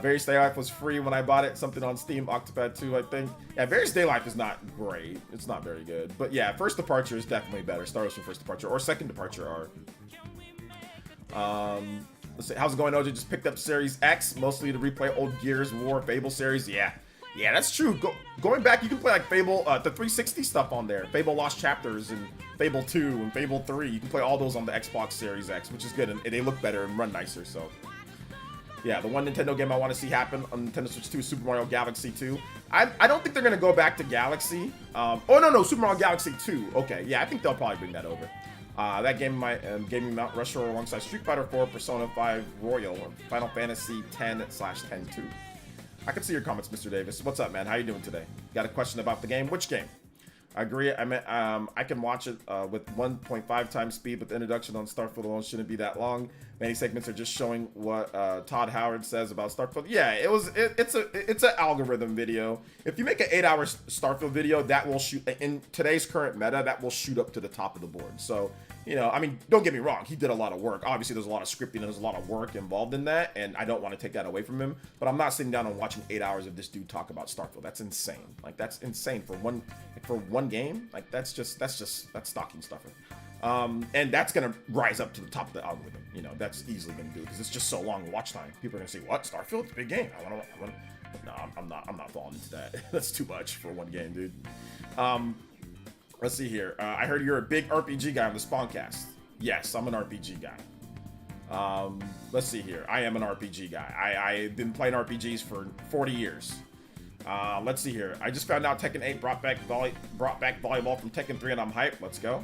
Various Daylife was free when I bought it. Something on Steam, Octopad 2, I think. Yeah, Various Daylife is not great. It's not very good. But yeah, First Departure is definitely better. Star Ocean First Departure or Second Departure are. Let's see, how's it going, OJ? Just picked up Series X, mostly to replay old Gears of War, Fable series. Yeah, that's true. Going back, you can play like Fable, the 360 stuff on there. Fable Lost Chapters and Fable 2 and Fable 3. You can play all those on the Xbox Series X, which is good, and they look better and run nicer, so. Yeah, the one Nintendo game I want to see happen on Nintendo Switch 2 is Super Mario Galaxy 2. I don't think they're going to go back to Galaxy. Oh, no, Super Mario Galaxy 2. Okay, yeah, I think they'll probably bring that over. That game might gave me Mount Rushmore alongside Street Fighter 4, Persona 5 Royal, or Final Fantasy 10/10-2. I can see your comments, Mr. Davis. What's up, man? How you doing today? Got a question about the game? Which game? I agree. I mean, I can watch it with 1.5 times speed, but the introduction on Starfield alone shouldn't be that long. Many segments are just showing what Todd Howard says about Starfield. Yeah, it's an algorithm video. If you make an 8-hour Starfield video, that will shoot in today's current meta. That will shoot up to the top of the board. So, you know, I mean, don't get me wrong. He did a lot of work. Obviously, there's a lot of scripting and there's a lot of work involved in that, and I don't want to take that away from him. But I'm not sitting down and watching 8 hours of this dude talk about Starfield. That's insane. Like, that's insane for one game. Like, that's stocking stuffer. And that's gonna rise up to the top of the algorithm. You know, that's easily gonna do because it's just so long watch time. People are gonna say, "What? Starfield? It's a big game. I want." No, I'm not falling into that. That's too much for one game, dude. Let's see here. I heard you're a big RPG guy on the Spawncast. Yes, I'm an RPG guy. Let's see here. I am an RPG guy. I've been playing RPGs for 40 years. Let's see here. I just found out Tekken 8 brought back volleyball from Tekken 3, and I'm hyped. Let's go.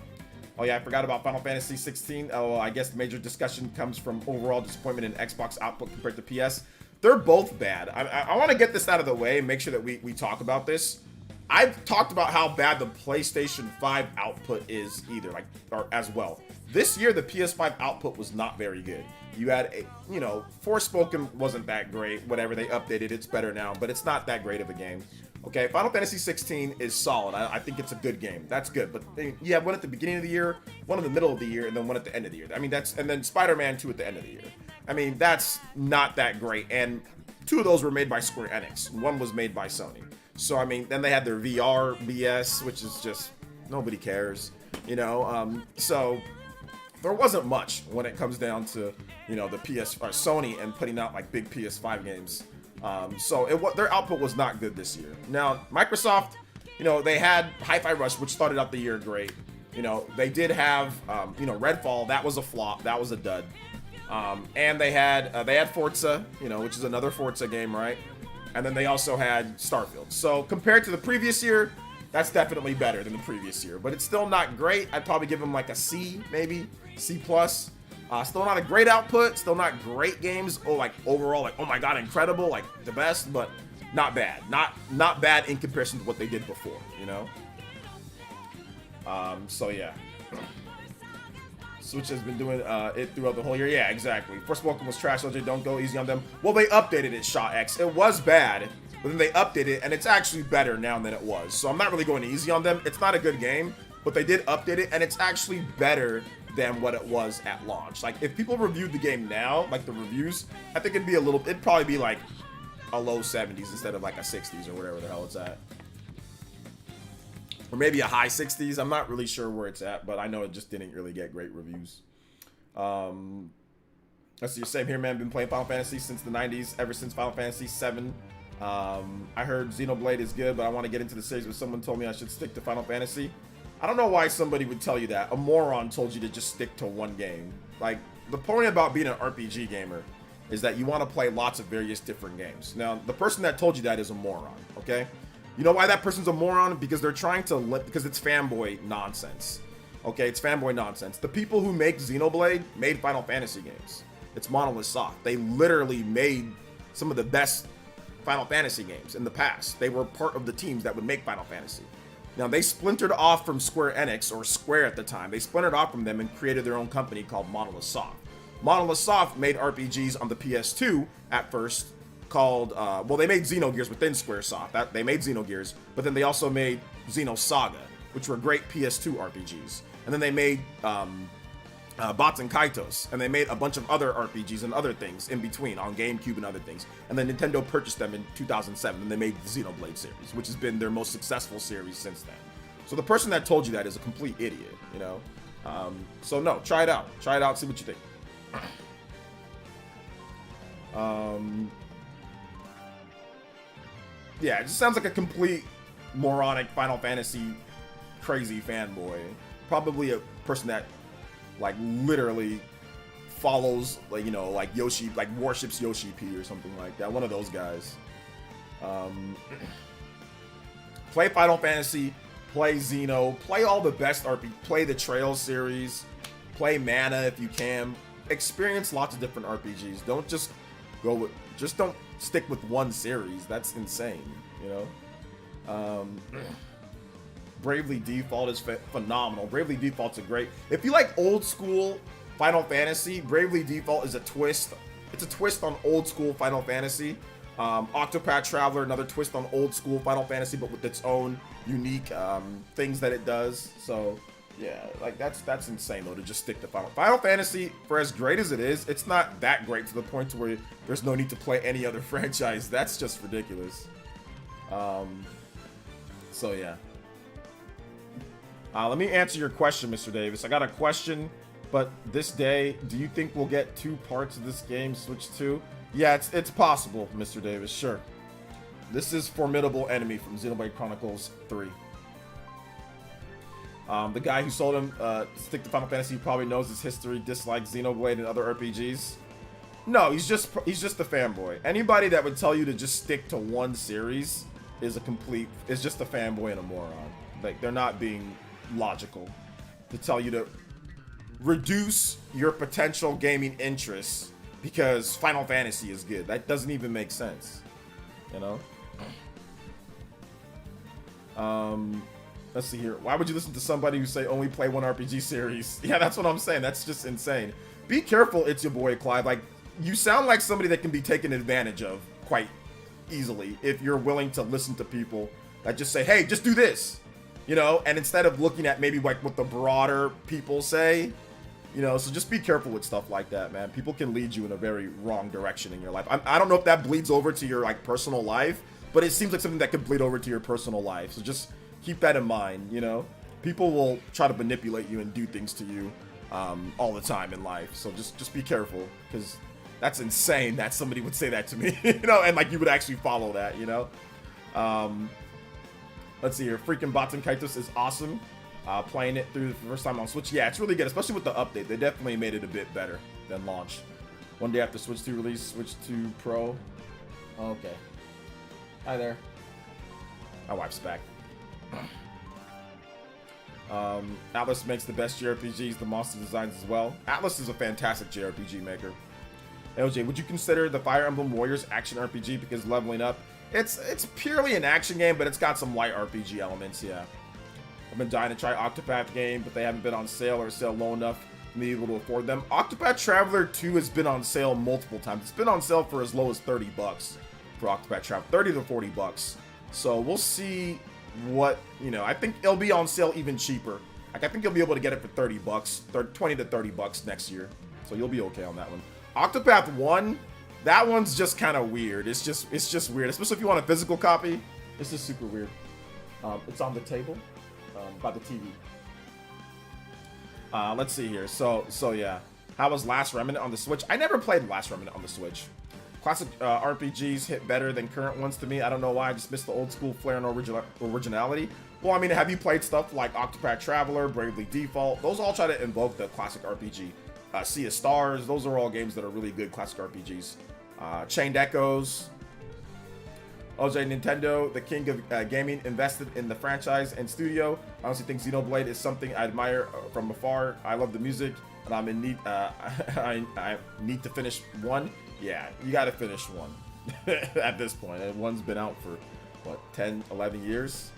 Oh yeah, I forgot about Final Fantasy 16. Oh, I guess the major discussion comes from overall disappointment in Xbox output compared to PS. They're both bad. I want to get this out of the way and make sure that we talk about this. I've talked about how bad the PlayStation 5 output is or as well. This year, the PS5 output was not very good. You had Forspoken wasn't that great. Whatever, they updated, it's better now, but it's not that great of a game. Okay, Final Fantasy 16 is solid. I think it's a good game. That's good. But you have one at the beginning of the year, one in the middle of the year, and then one at the end of the year. I mean, and then Spider-Man 2 at the end of the year. I mean, that's not that great. And 2 of those were made by Square Enix. 1 was made by Sony. So, I mean, then they had their VR BS, which is just, nobody cares, you know? So, there wasn't much when it comes down to, you know, the Sony and putting out, like, big PS5 games. So, their output was not good this year. Now, Microsoft, you know, they had Hi-Fi Rush, which started out the year great. You know, they did have, you know, Redfall. That was a flop. That was a dud. And they had Forza, you know, which is another Forza game, right? And then they also had Starfield. So compared to the previous year, that's definitely better than the previous year. But it's still not great. I'd probably give them like a C, maybe C+. Still not a great output. Still not great games. Oh, like overall, like, oh my God, incredible, like the best, but not bad. Not bad in comparison to what they did before, you know? So yeah. Switch has been doing it throughout the whole year. Yeah, exactly. First Welcome was trash, OJ. Don't go easy on them. Well, they updated it, Shot X. It was bad, but then they updated it, and it's actually better now than it was. So I'm not really going easy on them. It's not a good game, but they did update it, and it's actually better than what it was at launch. Like, if people reviewed the game now, like the reviews, I think it'd probably be like a low 70s instead of like a 60s or whatever the hell it's at. Or maybe a high 60s. I'm not really sure where it's at, but I know it just didn't really get great reviews. Let's see, same here, man. Been playing Final Fantasy since the 90s, ever since Final Fantasy 7. I heard Xenoblade is good, but I want to get into the series, but someone told me I should stick to Final Fantasy. I don't know why somebody would tell you that. A moron told you to just stick to one game. Like, the point about being an RPG gamer is that you want to play lots of various different games. Now, the person that told you that is a moron, okay? You know why that person's a moron? Because they're trying to because it's fanboy nonsense. Okay, it's fanboy nonsense. The people who make Xenoblade made Final Fantasy games. It's Monolith Soft. They literally made some of the best Final Fantasy games in the past. They were part of the teams that would make Final Fantasy. Now, they splintered off from Square Enix, or Square at the time. They splintered off from them and created their own company called Monolith Soft. Monolith Soft made RPGs on the PS2 at first, called, well, they made Xenogears within Squaresoft. They made Xenogears, but then they also made Xenosaga, which were great PS2 RPGs. And then they made Bots and Kaitos, and they made a bunch of other RPGs and other things in between on GameCube and other things. And then Nintendo purchased them in 2007, and they made the Xenoblade series, which has been their most successful series since then. So the person that told you that is a complete idiot, you know? So no, try it out. Try it out, see what you think. Yeah, it just sounds like a complete moronic Final Fantasy crazy fanboy. Probably a person that, like, literally follows, like, you know, like Yoshi, like worships Yoshi P or something like that. One of those guys. Play Final Fantasy, play Xeno, play all the best RPG, play the Trail series, play Mana if you can. Experience lots of different RPGs. Don't just go with, just don't stick with one series. That's insane, you know? Bravely Default is phenomenal. Bravely Default's a great, if you like old school Final Fantasy, Bravely Default is a twist. It's a twist on old school Final Fantasy. Octopath Traveler, another twist on old school Final Fantasy, but with its own unique things that it does. So yeah, like that's insane though, to just stick to Final Fantasy. For as great as it is, it's not that great to the point to where there's no need to play any other franchise. That's just ridiculous. So yeah. Let me answer your question, Mr. Davis. I got a question, but this day, do you think we'll get 2 parts of this game switched to? Yeah, it's possible, Mr. Davis, sure. This is Formidable Enemy from Xenoblade Chronicles 3. The guy who sold him stick to Final Fantasy probably knows his history, dislikes Xenoblade and other RPGs. No, he's just a fanboy. Anybody that would tell you to just stick to one series is just a fanboy and a moron. Like, they're not being logical to tell you to reduce your potential gaming interests because Final Fantasy is good. That doesn't even make sense, you know? Let's see here. Why would you listen to somebody who say only play one RPG series? Yeah, that's what I'm saying. That's just insane. Be careful, it's your boy Clive. Like, you sound like somebody that can be taken advantage of quite easily if you're willing to listen to people that just say, hey, just do this, you know? And instead of looking at maybe like what the broader people say, You know, so just be careful with stuff like that, man. People can lead you in a very wrong direction in your life. I don't know if that bleeds over to your like personal life, but it seems like something that could bleed over to your personal life. So just keep that in mind, you know. People will try to manipulate you and do things to you all the time in life. So just be careful, because that's insane that somebody would say that to me, you know, and like you would actually follow that, you know. Let's see here. Freaking Baten Kaitos is awesome. Playing it through the first time on Switch. Yeah, it's really good, especially with the update. They definitely made it a bit better than launch. One day after Switch 2 release, Switch 2 Pro. Okay. Hi there. My wife's back. Atlas makes the best JRPGs, the monster designs as well. Atlas is a fantastic JRPG maker. LJ, would you consider the Fire Emblem Warriors action RPG because leveling up? It's purely an action game, but it's got some light RPG elements, yeah. I've been dying to try Octopath game, but they haven't been on sale or sale low enough for me to be able to afford them. Octopath Traveler 2 has been on sale multiple times. It's been on sale for as low as 30 bucks for Octopath Traveler, 30 to 40 bucks. So we'll see what, you know, I think it'll be on sale even cheaper. Like I think you'll be able to get it for 30 bucks, 20 to 30 bucks next year. So you'll be okay on that one. Octopath 1, that one's just kind of weird. It's just weird, especially if you want a physical copy. It's just super weird. It's on the table. By the TV. Let's see here. So yeah. How was Last Remnant on the Switch? I never played Last Remnant on the Switch. Classic RPGs hit better than current ones to me. I don't know why. I just miss the old school flair and originality. Well, I mean, have you played stuff like Octopath Traveler, Bravely Default? Those all try to invoke the classic RPG. Sea of Stars. Those are all games that are really good classic RPGs. Chained Echoes. OJ, Nintendo, the king of gaming, invested in the franchise and studio. I honestly think Xenoblade is something I admire from afar. I love the music, and I'm in need. I need to finish one. Yeah, you got to finish one at this point. And one's been out for what, 10, 11 years.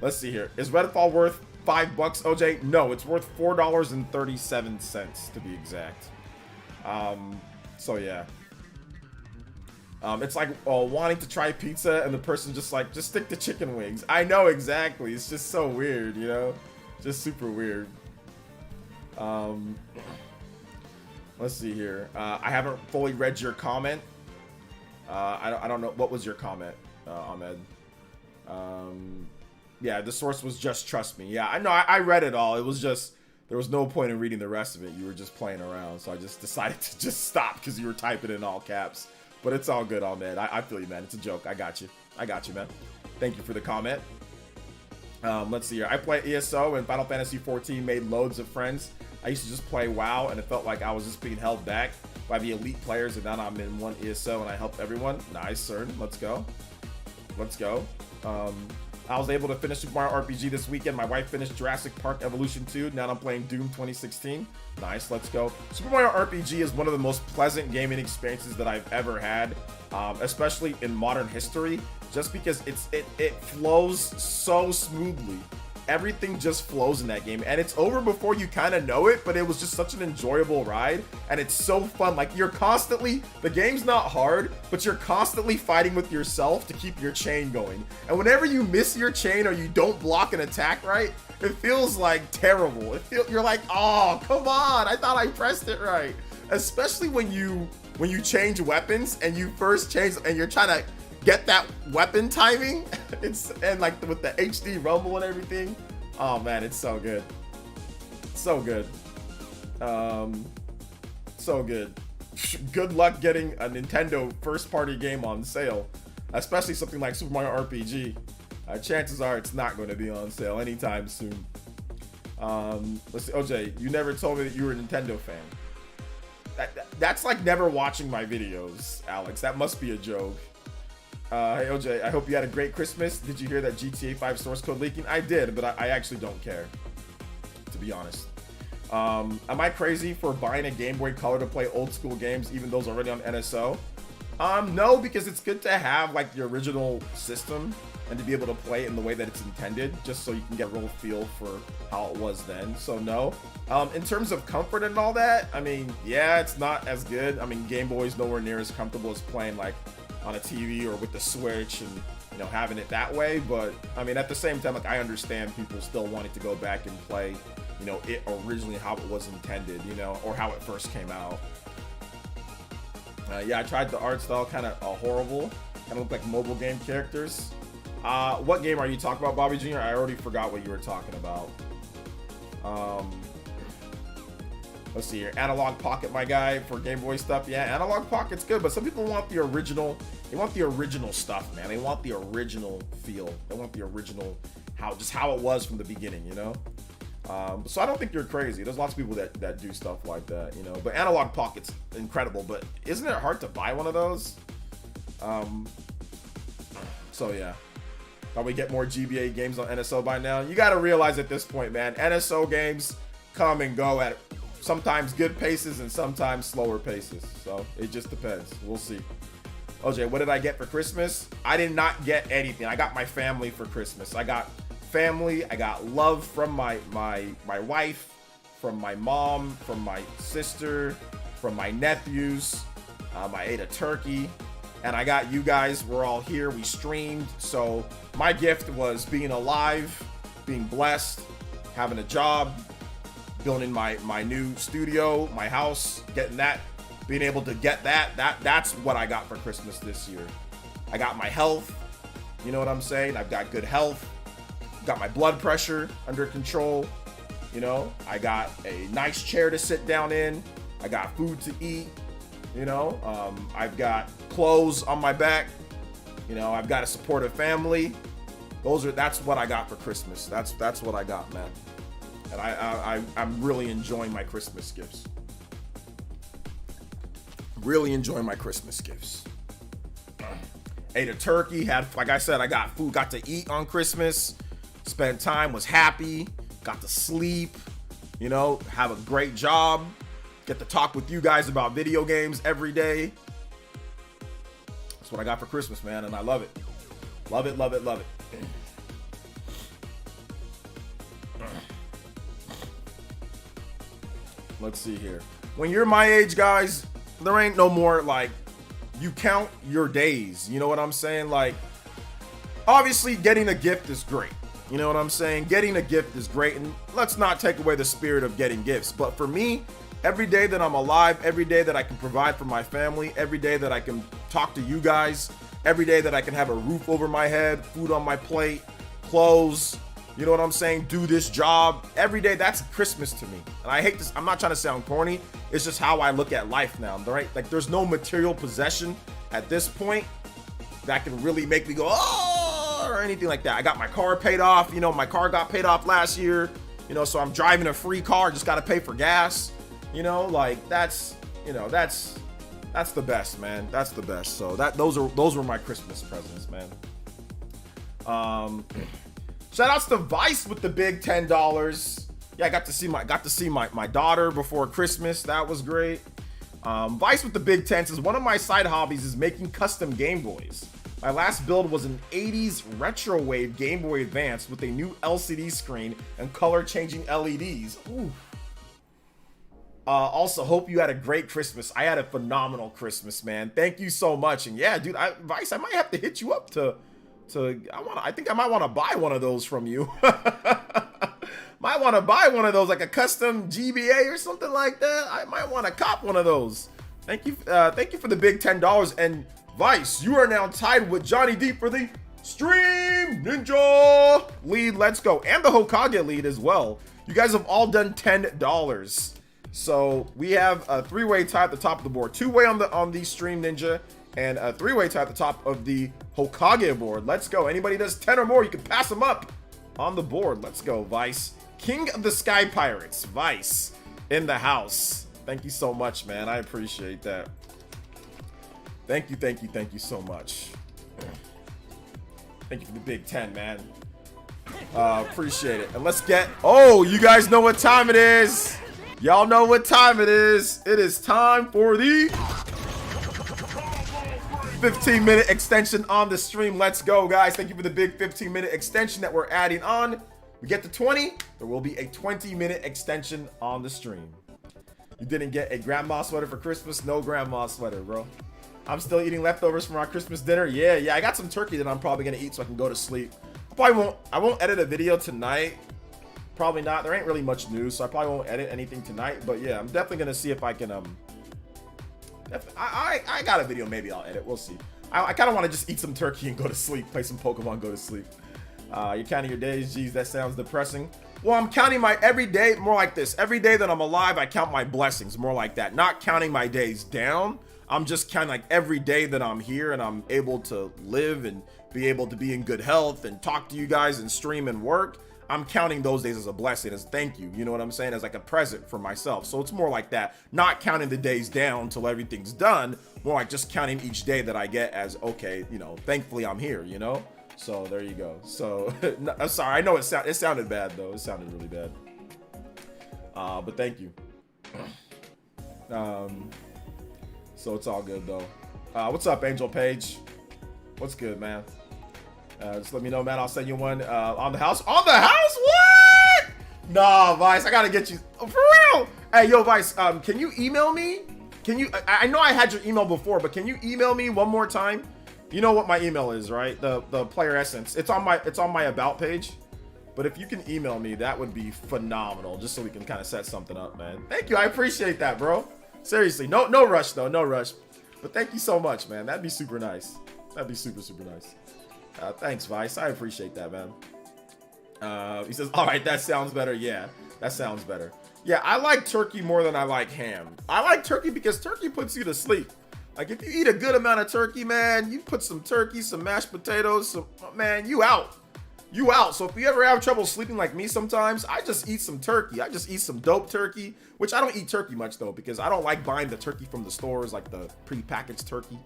Let's see here. Is Redfall worth $5, OJ? No, it's worth $4.37 to be exact. So yeah. It's like wanting to try pizza and the person just like, just stick to chicken wings. I know exactly. It's just so weird, you know? Just super weird. Let's see here. I haven't fully read your comment. I don't know. What was your comment, Ahmed? Yeah, the source was just trust me. Yeah, I know. I read it all. It was just, there was no point in reading the rest of it. You were just playing around. So I just decided to just stop because you were typing in all caps. But it's all good, Ahmed. I feel you, man. It's a joke. I got you. I got you, man. Thank you for the comment. Let's see here. I play ESO and Final Fantasy 14 made loads of friends. I used to just play WoW, and it felt like I was just being held back by the elite players, and now I'm in one ESO, and I help everyone. Nice, sir. Let's go. Let's go. I was able to finish Super Mario RPG this weekend. My wife finished Jurassic Park Evolution 2. Now I'm playing Doom 2016. Nice, let's go. Super Mario RPG is one of the most pleasant gaming experiences that I've ever had, especially in modern history, just because it flows so smoothly. Everything just flows in that game, and it's over before you kind of know it, but it was just such an enjoyable ride, and it's so fun. Like, you're constantly, the game's not hard, but you're constantly fighting with yourself to keep your chain going, and whenever you miss your chain or you don't block an attack right, it feels like terrible. You're like, oh, come on, I thought I pressed it right. Especially when you change weapons and you first change and you're trying to get that weapon timing. And like with the HD rumble and everything. Oh man, it's so good. So good. So good. Good luck getting a Nintendo first party game on sale, especially something like Super Mario RPG. Chances are it's not going to be on sale anytime soon. Let's see. OJ, you never told me that you were a Nintendo fan. That's like never watching my videos, Alex. That must be a joke. Hey OJ, I hope you had a great Christmas. Did you hear that GTA 5 source code leaking? I did, but I actually don't care, to be honest. Am I crazy for buying a Game Boy Color to play old school games, even those already on NSO? No, because it's good to have like the original system and to be able to play it in the way that it's intended, just so you can get a real feel for how it was then. So no. In terms of comfort and all that, I mean, yeah, it's not as good. I mean, Game Boy's nowhere near as comfortable as playing like on a TV or with the Switch and, you know, having it that way. But I mean, at the same time, like, I understand people still wanting to go back and play you know, it originally how it was intended, you know, or how it first came out. Yeah, I tried the art style, kind of horrible. Kind of look like mobile game characters. What game are you talking about, Bobby Jr.? I already forgot what you were talking about. Let's see here. Analog Pocket, my guy, for Game Boy stuff. Yeah, Analog Pocket's good, but some people want the original. They want the original stuff, man. They want the original feel. They want the original, how it was from the beginning, you know? So I don't think you're crazy. There's lots of people that do stuff like that, you know? But Analog Pocket's incredible, but isn't it hard to buy one of those? So yeah. Probably get more GBA games on NSO by now. You got to realize at this point, man, NSO games come and go at sometimes good paces and sometimes slower paces. So it just depends. We'll see. OJ, what did I get for Christmas? I did not get anything. I got my family for Christmas. I got family. I got love from my wife, from my mom, from my sister, from my nephews. I ate a turkey. And I got you guys. We're all here. We streamed. So my gift was being alive, being blessed, having a job, building my new studio, my house, getting that, being able to get that's what I got for Christmas this year. I got my health. You know what I'm saying? I've got good health. Got my blood pressure under control. You know, I got a nice chair to sit down in. I got food to eat. You know, I've got clothes on my back. You know, I've got a supportive family. That's what I got for Christmas. That's what I got, man. And I'm really enjoying my Christmas gifts. Really enjoying my Christmas gifts. Ate a turkey, like I said, I got food, got to eat on Christmas, spent time, was happy, got to sleep, you know, have a great job. Get to talk with you guys about video games every day. That's what I got for Christmas, man, and I love it. Love it, love it, love it. Let's see here. When you're my age, guys, there ain't no more, like, you count your days. You know what I'm saying? Like, obviously, getting a gift is great. You know what I'm saying? Getting a gift is great, and let's not take away the spirit of getting gifts. But for me, every day that I'm alive, every day that I can provide for my family, every day that I can talk to you guys, every day that I can have a roof over my head, food on my plate, clothes, you know what I'm saying? Do this job every day. That's Christmas to me. And I hate this. I'm not trying to sound corny. It's just how I look at life now, right? Like, there's no material possession at this point that can really make me go, oh, or anything like that. I got my car paid off. You know, my car got paid off last year, you know, so I'm driving a free car. Just got to pay for gas. You know, like, that's the best, man. That's the best. So those were my Christmas presents, man. Shout outs to Vice with the big $10. Yeah, I got to see my daughter before Christmas. That was great. Vice with the big 10 says, one of my side hobbies is making custom Game Boys. My last build was an 80s retro wave Game Boy Advance with a new LCD screen and color changing LEDs. Ooh. Also, hope you had a great Christmas. I had a phenomenal Christmas, man. Thank you so much. And yeah, dude, Vice, I might have to hit you up I think I might want to buy one of those from you. Might want to buy one of those, like a custom GBA or something like that. I might want to cop one of those. Thank you for the big $10. And Vice, you are now tied with Johnny D for the Stream Ninja lead. Let's go. And the Hokage lead as well. You guys have all done $10. So we have a three-way tie at the top of the board. Two-way on the Stream Ninja, and a three-way tie at the top of the Hokage board. Let's go. Anybody does 10 or more, you can pass them up on the board. Let's go, Vice. King of the Sky Pirates, Vice, in the house. Thank you so much, man. I appreciate that. Thank you so much. Thank you for the big 10, man. Appreciate it. And let's get... Oh, you guys know what time it is. Y'all know what time it is. It is time for the 15-minute extension on the stream. Let's go, guys. Thank you for the big 15-minute extension that we're adding on. We get to 20, there will be a 20-minute extension on the stream. You didn't get a grandma sweater for Christmas? No grandma sweater, bro. I'm still eating leftovers from our Christmas dinner. Yeah, I got some turkey that I'm probably gonna eat so I can go to sleep. I won't edit a video tonight Probably not. There ain't really much news, so I probably won't edit anything tonight. But yeah, I'm definitely gonna see if I can I got a video maybe I'll edit. We'll see. I kind of want to just eat some turkey and go to sleep, play some Pokemon, go to sleep. You're counting your days. Geez, that sounds depressing. Well, I'm counting my every day, more like this. Every day that I'm alive, I count my blessings, more like that. Not counting my days down. I'm just counting like every day that I'm here and I'm able to live and be able to be in good health and talk to you guys and stream and work. I'm counting those days as a blessing, as thank you. You know what I'm saying? As like a present for myself. So it's more like that. Not counting the days down until everything's done. More like just counting each day that I get as, okay, you know, thankfully I'm here, you know? So there you go. So I'm sorry. I know it sounded bad though. It sounded really bad. But thank you. So it's all good though. What's up, Angel Page? What's good, man? Just let me know, man. I'll send you one on the house. On the house? What? Nah, Vice. I gotta get you for real. Hey, yo, Vice. Can you email me? Can you? I know I had your email before, but can you email me one more time? You know what my email is, right? The PlayerEssence. It's on my about page. But if you can email me, that would be phenomenal. Just so we can kind of set something up, man. Thank you. I appreciate that, bro. Seriously. No rush though. No rush. But thank you so much, man. That'd be super nice. That'd be super nice. Thanks, Vice. I appreciate that, man. He says, all right, that sounds better. Yeah, that sounds better. Yeah, I like turkey more than I like ham. I like turkey because turkey puts you to sleep. Like, if you eat a good amount of turkey, man, you put some turkey, some mashed potatoes, man, you out. You out. So if you ever have trouble sleeping like me sometimes, I just eat some turkey. I just eat some dope turkey, which I don't eat turkey much, though, because I don't like buying the turkey from the stores, like the pre-packaged turkey.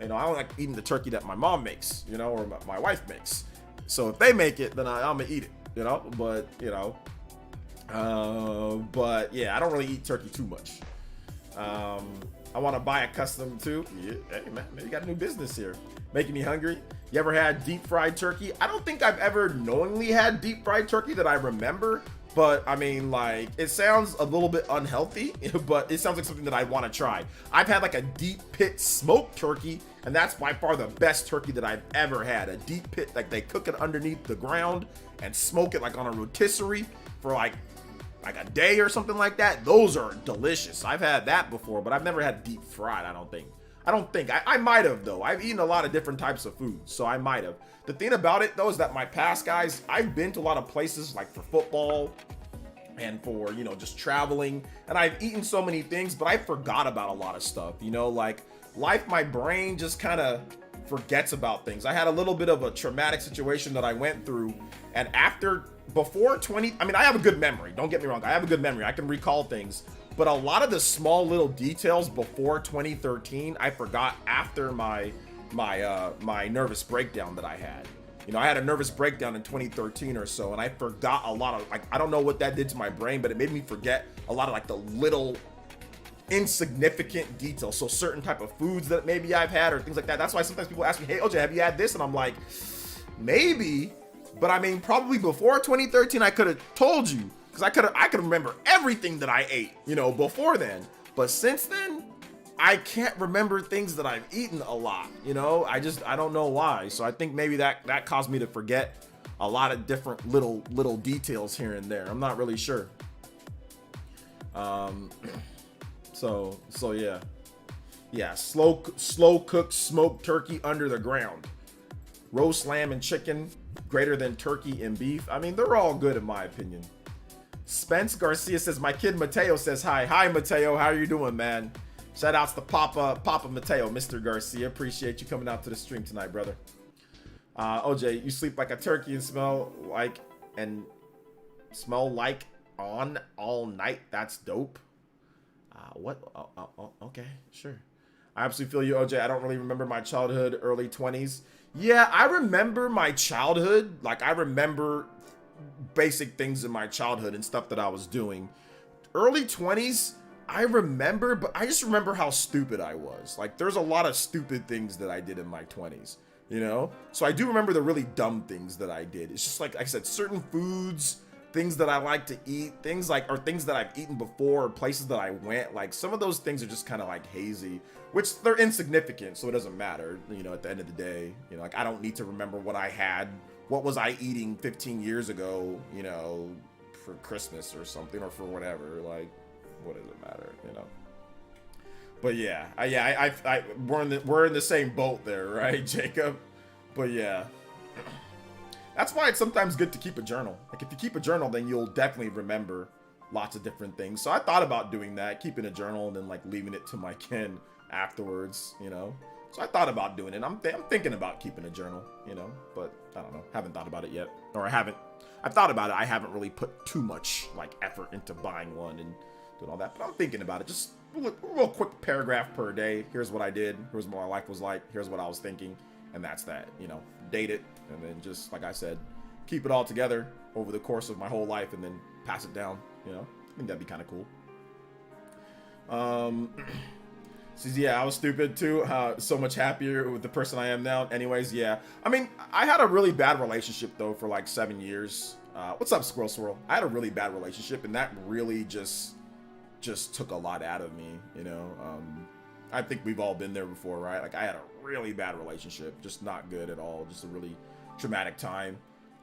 You know, I don't like eating the turkey that my mom makes, you know, or my wife makes. So if they make it, then I'm gonna eat it, you know. But you know, but yeah, I don't really eat turkey too much. I want to buy a custom too. Yeah, hey man, maybe you got a new business here. Making me hungry. You ever had deep fried turkey? I don't think I've ever knowingly had deep fried turkey that I remember. But I mean, like, it sounds a little bit unhealthy, but it sounds like something that I want to try. I've had like a deep pit smoked turkey, and that's by far the best turkey that I've ever had. A deep pit, like they cook it underneath the ground and smoke it like on a rotisserie for like a day or something like that. Those are delicious. I've had that before, but I've never had deep fried, I don't think. I might have though. I've eaten a lot of different types of food, so I might have. The thing about it though is that my past, guys, I've been to a lot of places like for football and for, you know, just traveling, and I've eaten so many things, but I forgot about a lot of stuff, you know, like life, my brain just kind of forgets about things. I had a little bit of a traumatic situation that I went through, and before 20, I mean, I have a good memory. Don't get me wrong. I have a good memory. I can recall things. But a lot of the small little details before 2013, I forgot after my nervous breakdown that I had. You know, I had a nervous breakdown in 2013 or so, and I forgot a lot of, like, I don't know what that did to my brain, but it made me forget a lot of like the little insignificant details. So certain type of foods that maybe I've had or things like that. That's why sometimes people ask me, hey, OJ, have you had this? And I'm like, maybe. But I mean, probably before 2013, I could have told you. Because I could remember everything that I ate, you know, before then. But since then, I can't remember things that I've eaten a lot, you know. I don't know why. So I think maybe that caused me to forget a lot of different little details here and there. I'm not really sure. So yeah. Yeah, slow cooked smoked turkey under the ground. Roast lamb and chicken, greater than turkey and beef. I mean, they're all good in my opinion. Spence Garcia says, my kid Mateo says hi. Hi, Mateo. How are you doing, man? Shout outs to Papa Mateo, Mr. Garcia. Appreciate you coming out to the stream tonight, brother. OJ, you sleep like a turkey and smell like on all night. That's dope. What? Okay, sure. I absolutely feel you, OJ. I don't really remember my childhood, early 20s. Yeah, I remember my childhood. Like, I remember basic things in my childhood and stuff that I was doing. Early 20s, I remember, but I just remember how stupid I was. Like, there's a lot of stupid things that I did in my 20s, you know? So I do remember the really dumb things that I did. It's just like I said, certain foods, things that I like to eat, things that I've eaten before, or places that I went. Like, some of those things are just kind of like hazy, which they're insignificant, so it doesn't matter, you know, at the end of the day. You know, like, I don't need to remember what I had. What was I eating 15 years ago? You know, Christmas or something, or for whatever. Like, what does it matter, you know? But yeah, we're in the same boat there, right, Jacob? But yeah, that's why it's sometimes good to keep a journal. Like, if you keep a journal, then you'll definitely remember lots of different things. So I thought about doing that, keeping a journal and then like leaving it to my kin afterwards, you know? So I thought about doing it. I'm thinking about keeping a journal, you know, but I don't know. Haven't thought about it yet. Or I've thought about it. I haven't really put too much like effort into buying one and doing all that, but I'm thinking about it. Just a real quick paragraph per day. Here's what I did. Here's what my life was like. Here's what I was thinking. And that's that, you know, date it. And then just, like I said, keep it all together over the course of my whole life and then pass it down, you know. I think that'd be kind of cool. Says, yeah, I was stupid too. So much happier with the person I am now. Anyways, yeah. I mean, I had a really bad relationship though for like 7 years. What's up, Squirrel Swirl? I had a really bad relationship, and that really just took a lot out of me, you know. I think we've all been there before, right? Like, I had a really bad relationship, just not good at all, just a really traumatic time.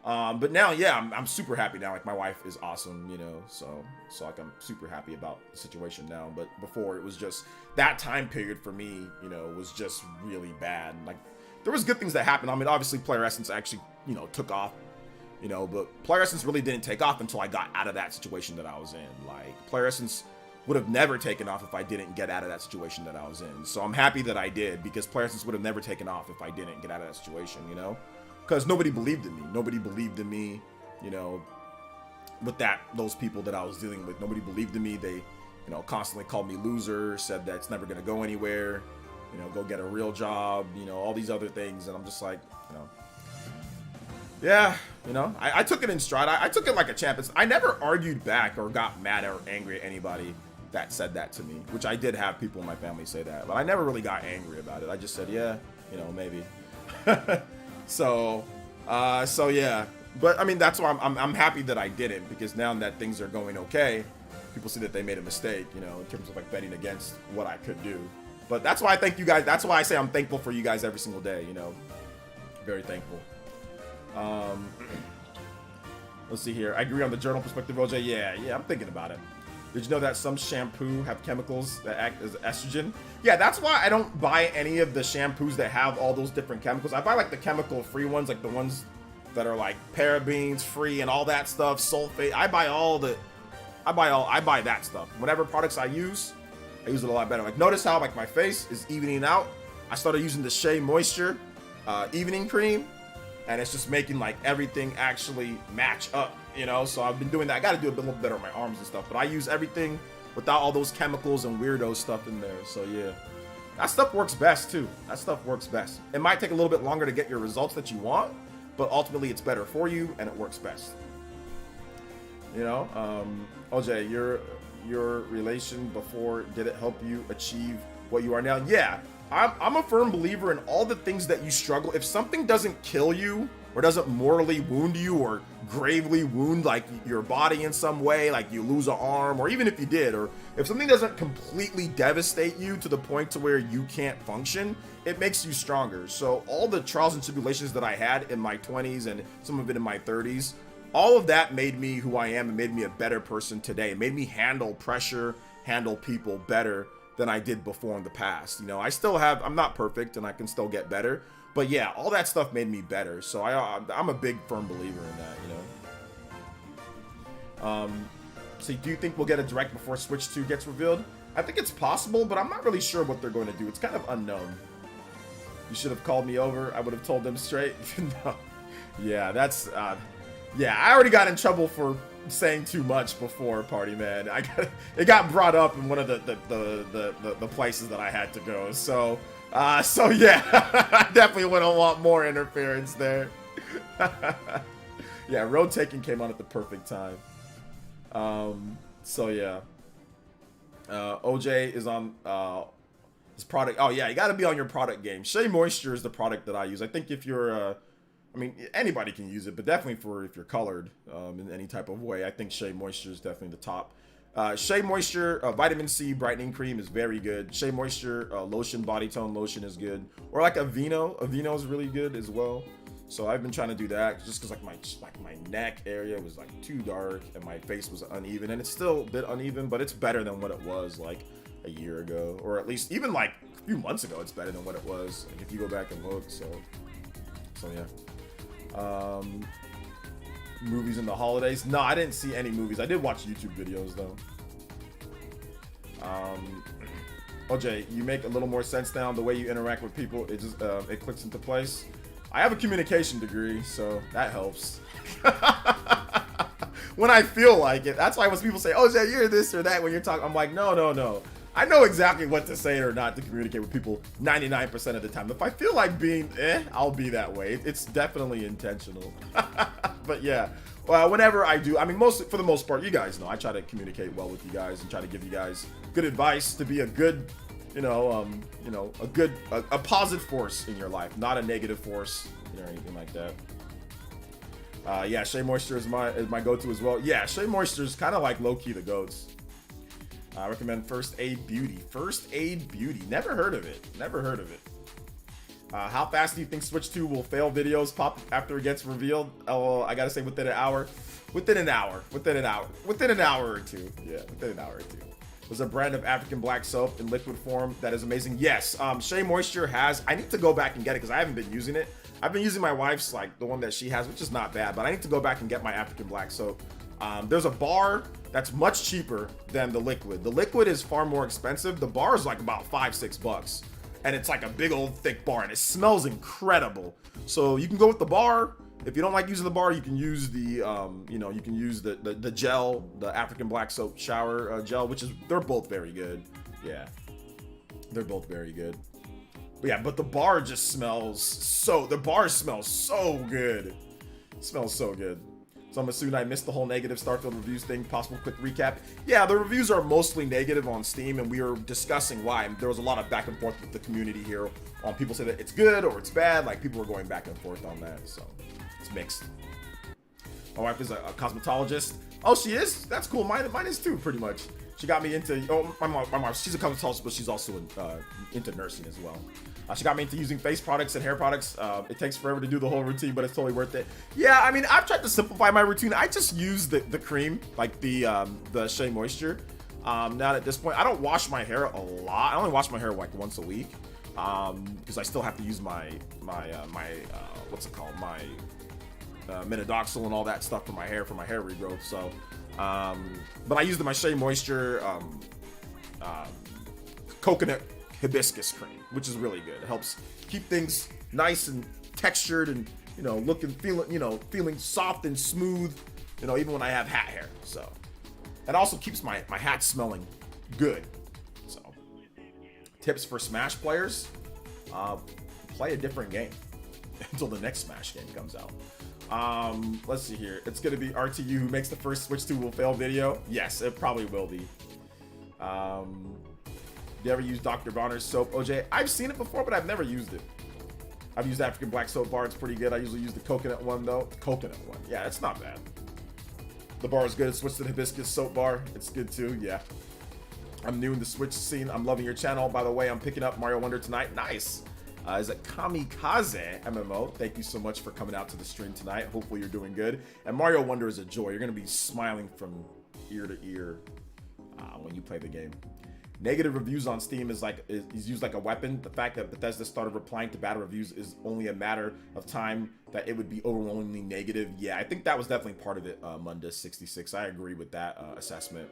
But now, yeah, I'm super happy now. Like, my wife is awesome, you know, so like, I'm super happy about the situation now. But before, it was just, that time period for me, you know, was just really bad. Like, there was good things that happened. I mean, obviously, PlayerEssence actually, you know, took off, you know, but PlayerEssence really didn't take off until I got out of that situation that I was in. Like, PlayerEssence would have never taken off if I didn't get out of that situation that I was in. So I'm happy that I did, because PlayerEssence would have never taken off if I didn't get out of that situation, you know? Because nobody believed in me. Nobody believed in me, you know, with those people that I was dealing with. Nobody believed in me. They, you know, constantly called me loser, said that it's never going to go anywhere, you know, go get a real job, you know, all these other things. And I'm just like, you know, yeah, you know, I took it in stride. I took it like a champ. I never argued back or got mad or angry at anybody that said that to me, which I did have people in my family say that, but I never really got angry about it. I just said, yeah, you know, maybe. So yeah, but I mean, that's why I'm happy that I did it, because now that things are going okay, people see that they made a mistake, you know, in terms of like betting against what I could do. But that's why I thank you guys. That's why I say I'm thankful for you guys every single day, you know, very thankful. Let's see here. I agree on the journal perspective, OJ. Yeah, I'm thinking about it. Did you know that some shampoo have chemicals that act as estrogen? Yeah, that's why I don't buy any of the shampoos that have all those different chemicals. I buy like the chemical-free ones, like the ones that are like parabens free and all that stuff, sulfate. I buy that stuff. Whatever products I use it a lot better. Like, notice how like my face is evening out. I started using the Shea Moisture evening cream, and it's just making like everything actually match up, you know. So I've been doing that. I got to do a little better on my arms and stuff, but I use everything without all those chemicals and weirdo stuff in there. So yeah, that stuff works best too. That stuff works best. It might take a little bit longer to get your results that you want, but ultimately it's better for you and it works best. You know, OJ, your relation before, did it help you achieve what you are now? Yeah, I'm a firm believer in all the things that you struggle. If something doesn't kill you or doesn't mortally wound you or gravely wound like your body in some way, like you lose an arm, or even if you did, or if something doesn't completely devastate you to the point to where you can't function, it makes you stronger. So all the trials and tribulations that I had in my 20s and some of it in my 30s, all of that made me who I am and made me a better person today. It made me handle pressure, handle people better than I did before in the past. You know, I'm not perfect and I can still get better, but yeah, all that stuff made me better. So I'm a big firm believer in that, you know. So do you think we'll get a direct before Switch 2 gets revealed? I think it's possible, but I'm not really sure what they're going to do. It's kind of unknown. You should have called me over. I would have told them straight. No. Yeah, that's yeah, I already got in trouble for saying too much before, Party Man. It got brought up in one of the places that I had to go. So yeah, I definitely wouldn't want more interference there. Yeah, Road Taking came on at the perfect time. So yeah, OJ is on his product. Oh yeah, you got to be on your product game. Shea Moisture is the product that I use. I think if you're I mean, anybody can use it, but definitely if you're colored in any type of way, I think Shea Moisture is definitely the top. Shea Moisture Vitamin C Brightening Cream is very good. Shea Moisture Lotion Body Tone Lotion is good. Or like Aveeno. Aveeno is really good as well. So I've been trying to do that just because like my neck area was like too dark and my face was uneven, and it's still a bit uneven, but it's better than what it was like a year ago, or at least even like a few months ago. It's better than what it was, like, if you go back and look. So yeah. Movies in the holidays? No, I didn't see any movies. I did watch YouTube videos though. OJ, you make a little more sense now. The way you interact with people, it just it clicks into place. I have a communication degree, so that helps. When I feel like it. That's why when people say, OJ, you're this or that when you're talking, I'm like, no. I know exactly what to say or not to communicate with people 99% of the time. If I feel like being I'll be that way. It's definitely intentional. But yeah, whenever I do, I mean, for the most part, you guys know, I try to communicate well with you guys and try to give you guys good advice to be a good, a positive force in your life, not a negative force, or anything like that. Yeah, Shea Moisture is my go-to as well. Yeah, Shea Moisture is kind of like low-key the goats. I recommend First Aid Beauty. First Aid Beauty. Never heard of it. How fast do you think Switch 2 will fail videos pop after it gets revealed? Oh, I gotta say within an hour. Within an hour or two. Yeah, within an hour or two. Was a brand of African black soap in liquid form that is amazing. Yes, Shea Moisture has. I need to go back and get it because I haven't been using it. I've been using my wife's, like the one that she has, which is not bad, but I need to go back and get my African black soap. There's a bar that's much cheaper than the liquid. The liquid is far more expensive. The bar is like about $5-6. And it's like a big old thick bar, and it smells incredible. So you can go with the bar. If you don't like using the bar, you can use the, the gel, the African black soap shower gel, they're both very good. Yeah, they're both very good. But yeah, but the bar just smells so good. It smells so good. So I'm assuming I missed the whole negative Starfield reviews thing. Possible quick recap. Yeah, the reviews are mostly negative on Steam, and we were discussing why. There was a lot of back and forth with the community here on people say that it's good or it's bad. Like, people were going back and forth on that, so it's mixed. My wife is a cosmetologist. Oh, she is? That's cool. Mine is too, pretty much. She got me into, my mom, she's a cosmetologist, but she's also into nursing as well. She got me into using face products and hair products. It takes forever to do the whole routine, but it's totally worth it. Yeah, I mean, I've tried to simplify my routine. I just use the cream, like the Shea Moisture. Now at this point, I don't wash my hair a lot. I only wash my hair like once a week, because I still have to use my what's it called, my minoxidil and all that stuff for my hair regrowth. So, but I use my Shea Moisture coconut hibiscus cream, which is really good. It helps keep things nice and textured and, feeling soft and smooth, even when I have hat hair. So it also keeps my hat smelling good. So tips for Smash players, play a different game until the next Smash game comes out. Let's see here. It's gonna be RTU who makes the first Switch 2 will fail video. Yes, it probably will be. Do you ever use Dr. Bonner's soap, OJ? I've seen it before, but I've never used it. I've used African black soap bar. It's pretty good. I usually use the coconut one, though. Coconut one. Yeah, it's not bad. The bar is good. Switch to the hibiscus soap bar. It's good, too. Yeah. I'm new in the Switch scene. I'm loving your channel. By the way, I'm picking up Mario Wonder tonight. Nice. Is it Kamikaze MMO? Thank you so much for coming out to the stream tonight. Hopefully you're doing good. And Mario Wonder is a joy. You're going to be smiling from ear to ear when you play the game. Negative reviews on Steam is used like a weapon. The fact that Bethesda started replying to bad reviews is only a matter of time that it would be overwhelmingly negative. Yeah, I think that was definitely part of it, Mundus66. I agree with that assessment.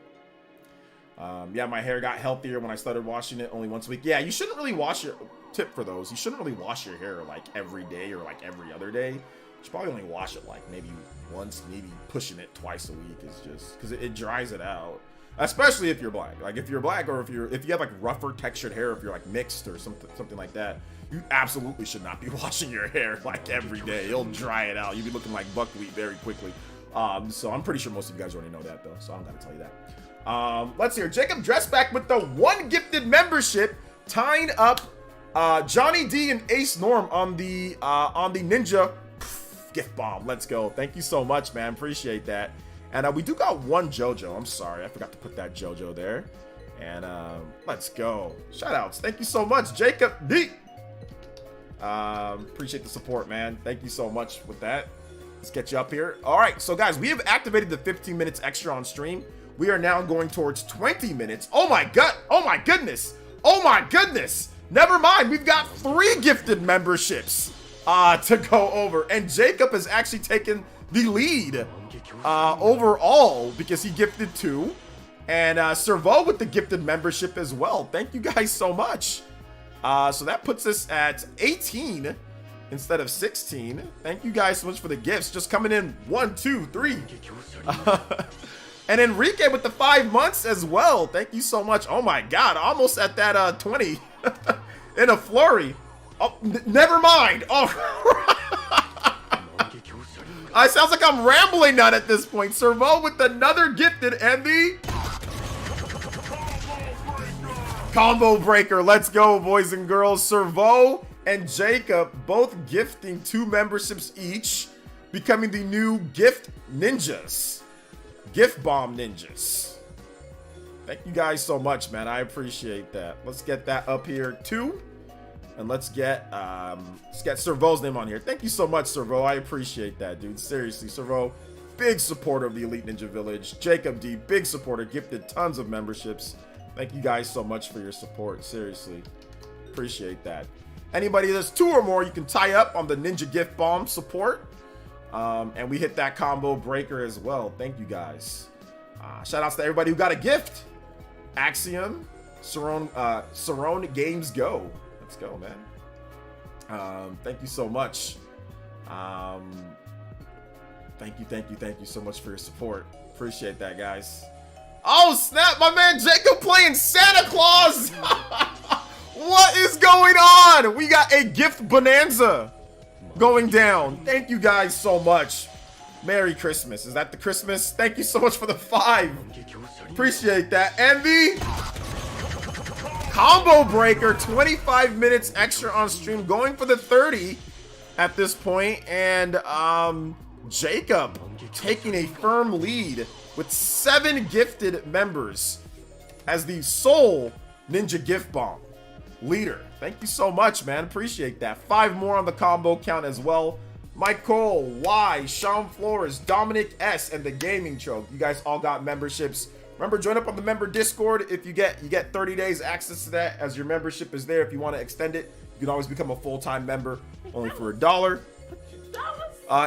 Yeah, my hair got healthier when I started washing it only once a week. Yeah, you shouldn't really wash your... Tip for those, you shouldn't really wash your hair like every day or like every other day. You should probably only wash it like maybe once, maybe pushing it twice a week is just... Because it dries it out. Especially if you're black. Like if you're black or if you have like rougher textured hair, if you're like mixed or something like that, you absolutely should not be washing your hair like every day. It'll dry it out. You'll be looking like buckwheat very quickly. So I'm pretty sure most of you guys already know that though, so I'm gonna tell you that. Let's hear Jacob Dressback with the 1 gifted membership, tying up Johnny D and Ace Norm on the Ninja gift bomb. Let's go. Thank you so much, man. Appreciate that. And we do got 1 JoJo. I'm sorry, I forgot to put that JoJo there. And let's go. Shout outs. Thank you so much, Jacob D. Appreciate the support, man. Thank you so much with that. Let's get you up here. All right, so guys, we have activated the 15 minutes extra on stream. We are now going towards 20 minutes. Oh my god. Oh my goodness. Oh my goodness. Never mind. We've got 3 gifted memberships to go over. And Jacob has actually taken the lead overall because he gifted 2. And Servo with the gifted membership as well. Thank you guys so much. So that puts us at 18 instead of 16. Thank you guys so much for the gifts. Just coming in 1, 2, 3. And Enrique with the 5 months as well. Thank you so much. Oh my god, almost at that 20 in a flurry. Oh, never mind. Oh, it sounds like I'm rambling on at this point. Servo with another gifted and the combo breaker. Let's go, boys and girls. Servo and Jacob both gifting 2 memberships each, becoming the new gift ninjas. Gift bomb ninjas. Thank you guys so much, man. I appreciate that. Let's get that up here too. And let's get Servo's name on here. Thank you so much, Servo. I appreciate that, dude. Seriously, Servo, big supporter of the Elite Ninja Village. Jacob D, big supporter, gifted tons of memberships. Thank you guys so much for your support. Seriously, appreciate that. Anybody that's 2 or more, you can tie up on the Ninja Gift Bomb support. And we hit that combo breaker as well. Thank you guys. Shout outs to everybody who got a gift. Axiom, Cerrone Games Go. Let's go, man. Thank you so much. Thank you so much for your support. Appreciate that, guys. Oh, snap, my man Jacob playing Santa Claus. What is going on? We got a gift bonanza going down. Thank you guys so much. Merry Christmas. Is that the Christmas? Thank you so much for the 5. Appreciate that. And the combo breaker, 25 minutes extra on stream, going for the 30 at this point. And Jacob taking a firm lead with 7 gifted members as the sole Ninja Gift Bomb leader. Thank you so much, man. Appreciate that. 5 more on the combo count as well. Mike Cole, Y, Sean Flores, Dominic S, and the Gaming Choke. You guys all got memberships. Remember, join up on the member Discord. If you get 30 days access to that, as your membership is there. If you want to extend it, you can always become a full-time member, only for $1.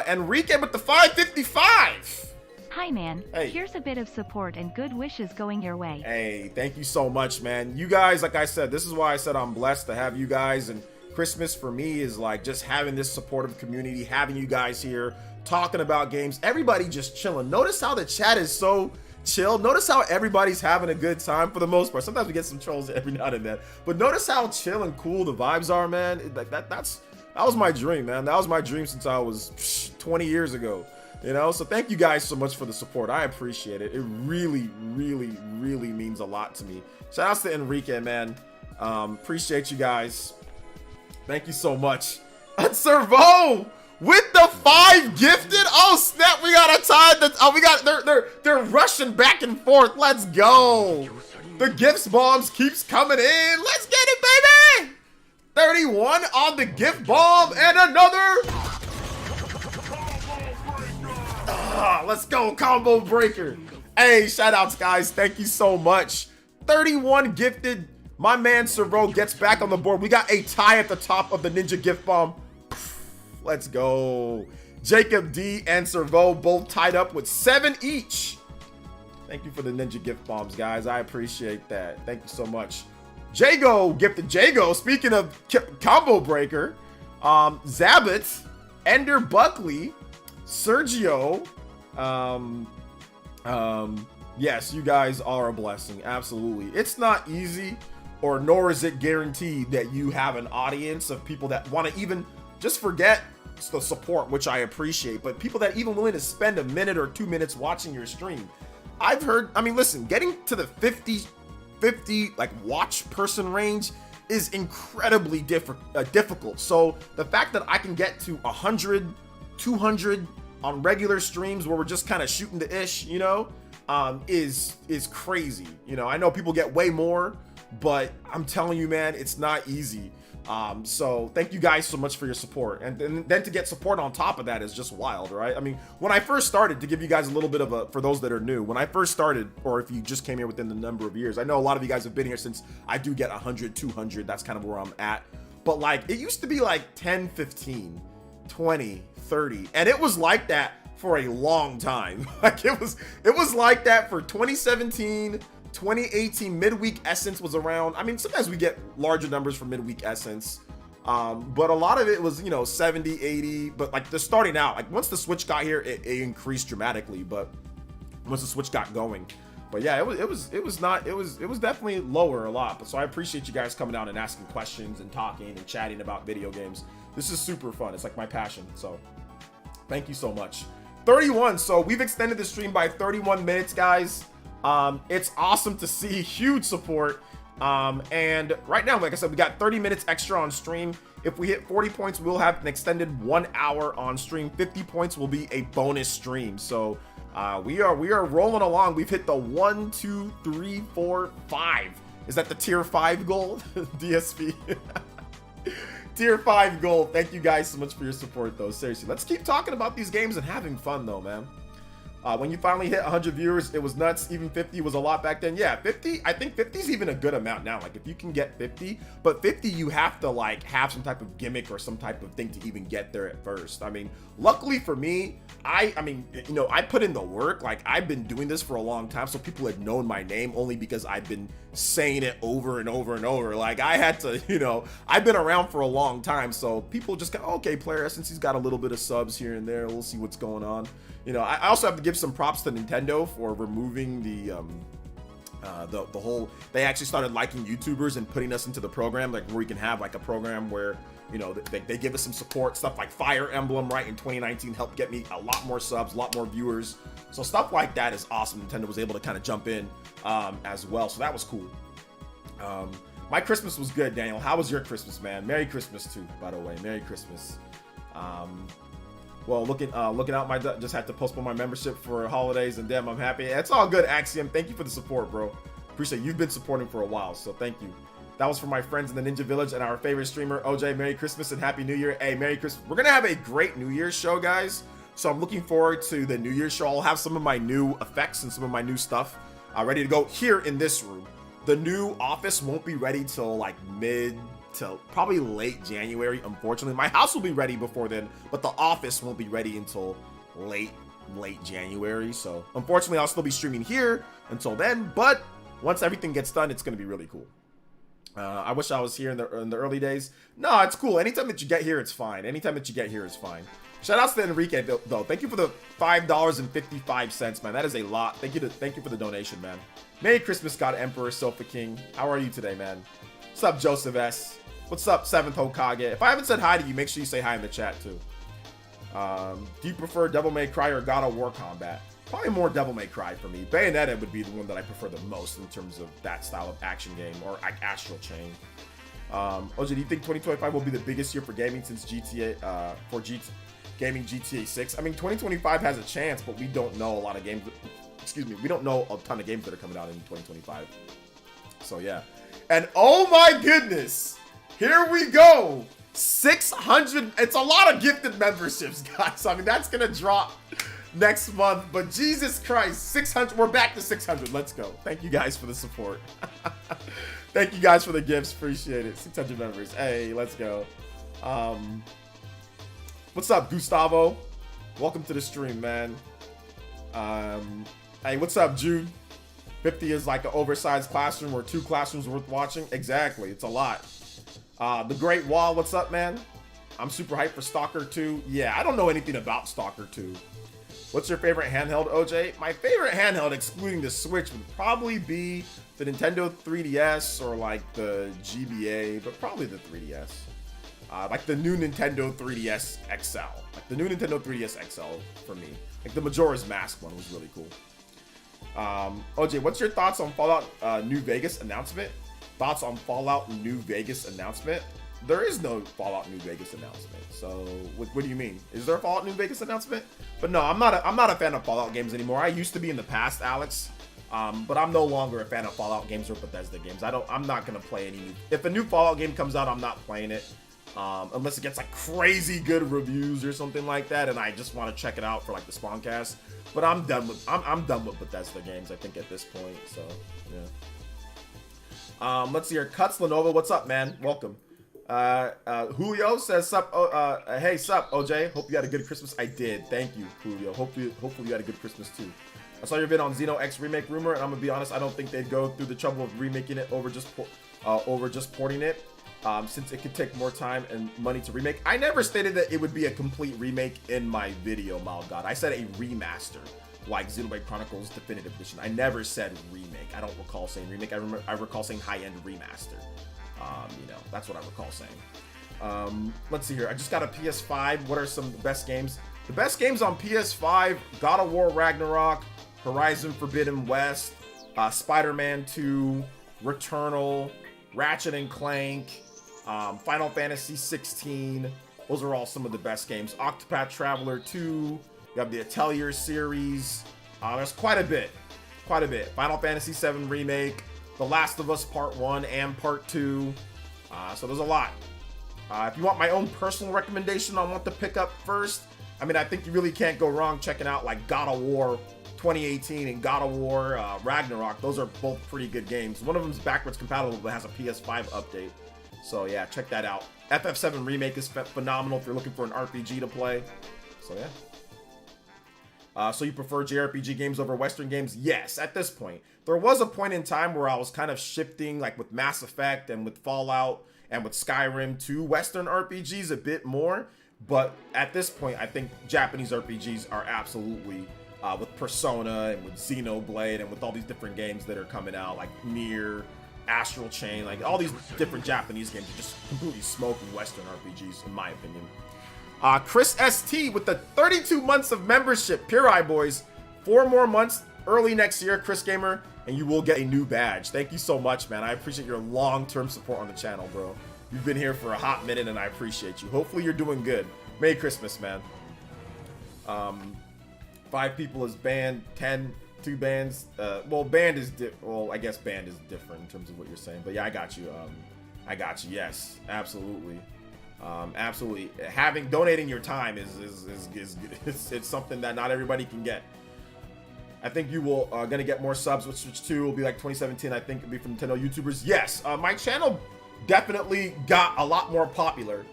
Enrique with the 555. Hi, man. Hey. Here's a bit of support and good wishes going your way. Hey, thank you so much, man. You guys, like I said, this is why I said I'm blessed to have you guys. And Christmas for me is like just having this supportive community, having you guys here, talking about games, everybody just chilling. Notice how the chat is so chill. Notice how everybody's having a good time for the most part. Sometimes we get some trolls every now and then, but notice how chill and cool the vibes are, man. Like that was my dream, man. That was my dream since I was 20 years ago. You know, so thank you guys so much for the support. I appreciate it. It really, really, really means a lot to me. Shout outs to Enrique, man. Appreciate you guys. Thank you so much. And Servo with the 5 gifted. Oh snap! We got a tie. They're rushing back and forth. Let's go. The gifts bombs keeps coming in. Let's get it, baby. 31 on the gift bomb and another. Let's go, combo breaker. Hey, shout outs, guys. Thank you so much. 31 gifted. My man Servo gets back on the board. We got a tie at the top of the Ninja Gift Bomb. Let's go. Jacob D and Servo both tied up with 7 each. Thank you for the Ninja Gift Bombs, guys. I appreciate that. Thank you so much. Jago gifted Jago. Speaking of combo breaker, Zabit, Ender Buckley, Sergio. Yes, you guys are a blessing. Absolutely. It's not easy, or nor is it guaranteed that you have an audience of people that want to even just forget the support, which I appreciate, but people that even willing to spend a minute or 2 minutes watching your stream. I've heard, I mean, listen, getting to the 50 like watch person range is incredibly difficult. So the fact that I can get to 100, 200 on regular streams where we're just kind of shooting the ish, you know, is crazy. You know, I know people get way more, but I'm telling you, man, it's not easy. So thank you guys so much for your support. And then to get support on top of that is just wild, right? I mean, when I first started, to give you guys a little bit of a, for those that are new, when I first started, or if you just came here within the number of years, I know a lot of you guys have been here since I do get 100, 200. That's kind of where I'm at. But like, it used to be like 10, 15, 20, 30. And it was like that for a long time. Like it was like that for 2017, 2018. Midweek Essence was around. I mean, sometimes we get larger numbers for midweek Essence, but a lot of it was, you know, 70, 80. But like the starting out, like once the Switch got here, it increased dramatically. But once the Switch got going, but yeah, it was definitely lower a lot. But so I appreciate you guys coming out and asking questions and talking and chatting about video games. This is super fun. It's like my passion. So thank you so much. 31. So we've extended the stream by 31 minutes, guys. It's awesome to see huge support. And right now, like I said, we got 30 minutes extra on stream. If we hit 40 points, we'll have an extended 1 hour on stream. 50 points will be a bonus stream. So we are rolling along. We've hit the 1, 2, 3, 4, 5. Is that the tier 5 goal? DSP. Tier 5 goal. Thank you guys so much for your support, though. Seriously, let's keep talking about these games and having fun, though, man. When you finally hit 100 viewers, it was nuts. Even 50 was a lot back then. Yeah, 50, I think 50 is even a good amount now. Like if you can get 50, but 50, you have to like have some type of gimmick or some type of thing to even get there at first. I mean, luckily for me, I mean, you know, I put in the work. Like I've been doing this for a long time, so people had known my name only because I've been saying it over and over and over. Like I had to, you know, I've been around for a long time, so people just go, okay, PlayerEssence, he's got a little bit of subs here and there. We'll see what's going on. You know, I also have to give some props to Nintendo for removing the whole, they actually started liking YouTubers and putting us into the program, like where we can have like a program where, you know, they give us some support. Stuff like Fire Emblem, right, in 2019 helped get me a lot more subs, a lot more viewers. So stuff like that is awesome. Nintendo was able to kind of jump in as well. So that was cool. My Christmas was good, Daniel. How was your Christmas, man? Merry Christmas too, by the way. Merry Christmas. Well, looking out, just had to postpone my membership for holidays, and damn, I'm happy. It's all good, Axiom. Thank you for the support, bro. Appreciate it. You've been supporting for a while, so thank you. That was for my friends in the Ninja Village and our favorite streamer, OJ. Merry Christmas and Happy New Year. Hey, Merry Christmas. We're gonna have a great New Year's show, guys. So I'm looking forward to the New Year's show. I'll have some of my new effects and some of my new stuff ready to go here in this room. The new office won't be ready till like mid to probably late January, unfortunately. My house will be ready before then, but the office won't be ready until late January. So unfortunately, I'll still be streaming here until then, but once everything gets done, it's going to be really cool. I wish I was here in the early days. No, it's cool. Anytime that you get here, it's fine. Anytime that you get here is fine. Shout outs to Enrique though. Thank you for the $5.55, man. That is a lot. Thank you for the donation, man. Merry Christmas, God Emperor Sofa King. How are you today, man? What's up, Joseph S? What's up, 7th Hokage? If I haven't said hi to you, make sure you say hi in the chat too. Do you prefer Devil May Cry or God of War combat? Probably more Devil May Cry for me. Bayonetta would be the one that I prefer the most in terms of that style of action game, or like Astral Chain. OJ, do you think 2025 will be the biggest year for gaming since GTA, gaming GTA 6? I mean, 2025 has a chance, but we don't know a lot of games. Excuse me, we don't know a ton of games that are coming out in 2025. So yeah. And oh my goodness, here we go. 600. It's a lot of gifted memberships, guys. I mean, that's gonna drop next month, but Jesus Christ, 600. We're back to 600. Let's go. Thank you guys for the support. Thank you guys for the gifts. Appreciate it. 600 members. Hey, let's go. What's up, Gustavo? Welcome to the stream, man. Hey, what's up, Jude? 50 is like an oversized classroom or 2 classrooms worth watching. Exactly. It's a lot. The Great Wall, what's up, man? I'm super hyped for Stalker 2. Yeah, I don't know anything about Stalker 2. What's your favorite handheld, OJ? My favorite handheld, excluding the Switch, would probably be the Nintendo 3DS or like the GBA, but probably the 3DS. Like the new Nintendo 3DS XL. Like the new Nintendo 3DS XL for me. Like the Majora's Mask one was really cool. OJ, what's your thoughts on Fallout New Vegas announcement? Thoughts on Fallout New Vegas announcement? There is no Fallout New Vegas announcement. So what do you mean? Is there a Fallout New Vegas announcement? But no, I'm not a fan of Fallout games anymore. I used to be in the past, Alex. But I'm no longer a fan of Fallout games or Bethesda games. I'm not gonna play any new. If a new Fallout game comes out, I'm not playing it. Unless it gets like crazy good reviews or something like that, and I just want to check it out for like the Spawncast. But I'm done with Bethesda games, I think, at this point. So yeah. Let's see here. Cuts Lenovo, what's up, man? Welcome. Julio says, "Sup? Hey, sup, OJ? Hope you had a good Christmas." I did. Thank you, Julio. Hopefully you had a good Christmas too. I saw your vid on Xeno X remake rumor, and I'm gonna be honest. I don't think they'd go through the trouble of remaking it over just porting it. Since it could take more time and money to remake. I never stated that it would be a complete remake in my video, Mild God. I said a remaster, like Xenoblade Chronicles Definitive Edition. I never said remake. I don't recall saying remake. I recall saying high-end remaster. That's what I recall saying. Let's see here. I just got a PS5. What are some best games? The best games on PS5, God of War Ragnarok, Horizon Forbidden West, Spider-Man 2, Returnal, Ratchet and Clank, Final Fantasy 16. Those are all some of the best games. Octopath Traveler 2. You have the Atelier series. There's quite a bit. Final Fantasy 7 Remake. The Last of Us Part 1 and Part 2. So there's a lot. If you want my own personal recommendation on what to pick up first, I mean, I think you really can't go wrong checking out like God of War 2018 and God of War Ragnarok. Those are both pretty good games. One of them's backwards compatible but has a PS5 update. So yeah, check that out. FF7 Remake is phenomenal if you're looking for an RPG to play. So yeah. So you prefer JRPG games over Western games? Yes, at this point. There was a point in time where I was kind of shifting, like with Mass Effect and with Fallout and with Skyrim, to Western RPGs a bit more. But at this point, I think Japanese RPGs are absolutely, with Persona and with Xenoblade and with all these different games that are coming out, like Nier, Astral Chain, like all these different Japanese games are just completely smoking Western RPGs, in my opinion. Chris ST with the 32 months of membership. Pure Eye Boys. 4 more months early next year, Chris Gamer, and you will get a new badge. Thank you so much, man. I appreciate your long-term support on the channel, bro. You've been here for a hot minute, and I appreciate you. Hopefully you're doing good. Merry Christmas, man. 5 people is banned. 10, 2 bands. Banned is I guess banned is different in terms of what you're saying. But yeah, I got you. Yes, absolutely. Absolutely. Donating your time is it's something that not everybody can get. I think you will gonna get more subs with Switch 2. Will be like 2017. I think it'll be from Nintendo YouTubers. Yes, my channel definitely got a lot more popular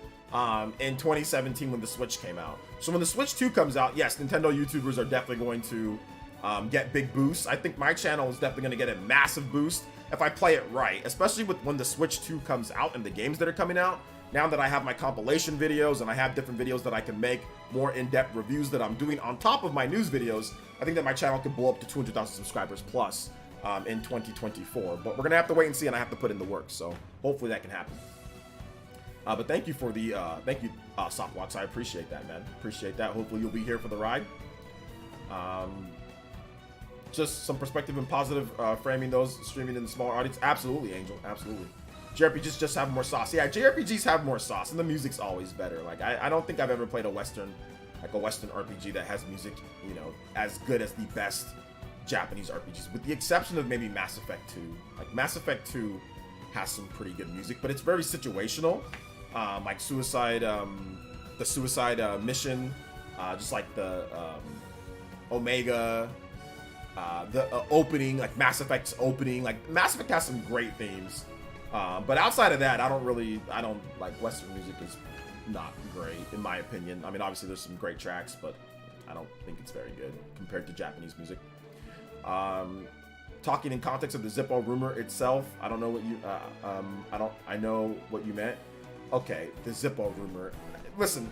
in 2017 when the Switch came out. So when the Switch 2 comes out, yes, Nintendo YouTubers are definitely going to get big boosts. I think my channel is definitely going to get a massive boost if I play it right, especially with when the Switch 2 comes out and the games that are coming out. Now that I have my compilation videos and I have different videos that I can make, more in-depth reviews that I'm doing on top of my news videos, I think that my channel could blow up to 200,000 subscribers plus in 2024. But we're gonna have to wait and see, and I have to put in the work. So hopefully that can happen. But thank you for the Softbox. I appreciate that, man. Appreciate that. Hopefully you'll be here for the ride. Just some perspective and positive framing those streaming in the smaller audience. Absolutely, Angel. Absolutely. JRPGs just have more sauce. Yeah, JRPGs have more sauce, and the music's always better. Like I don't think I've ever played a Western RPG that has music, as good as the best Japanese RPGs, with the exception of maybe Mass Effect 2. Like Mass Effect 2 has some pretty good music, but it's very situational. Like the Suicide Mission, just like the Omega, the opening, like Mass Effect's opening. Like Mass Effect has some great themes. But outside of that, I don't like Western music is not great, in my opinion. I mean, obviously there's some great tracks, but I don't think it's very good compared to Japanese music. Talking in context of the Zippo rumor itself, I don't know what you, I know what you meant. Okay, the Zippo rumor. Listen,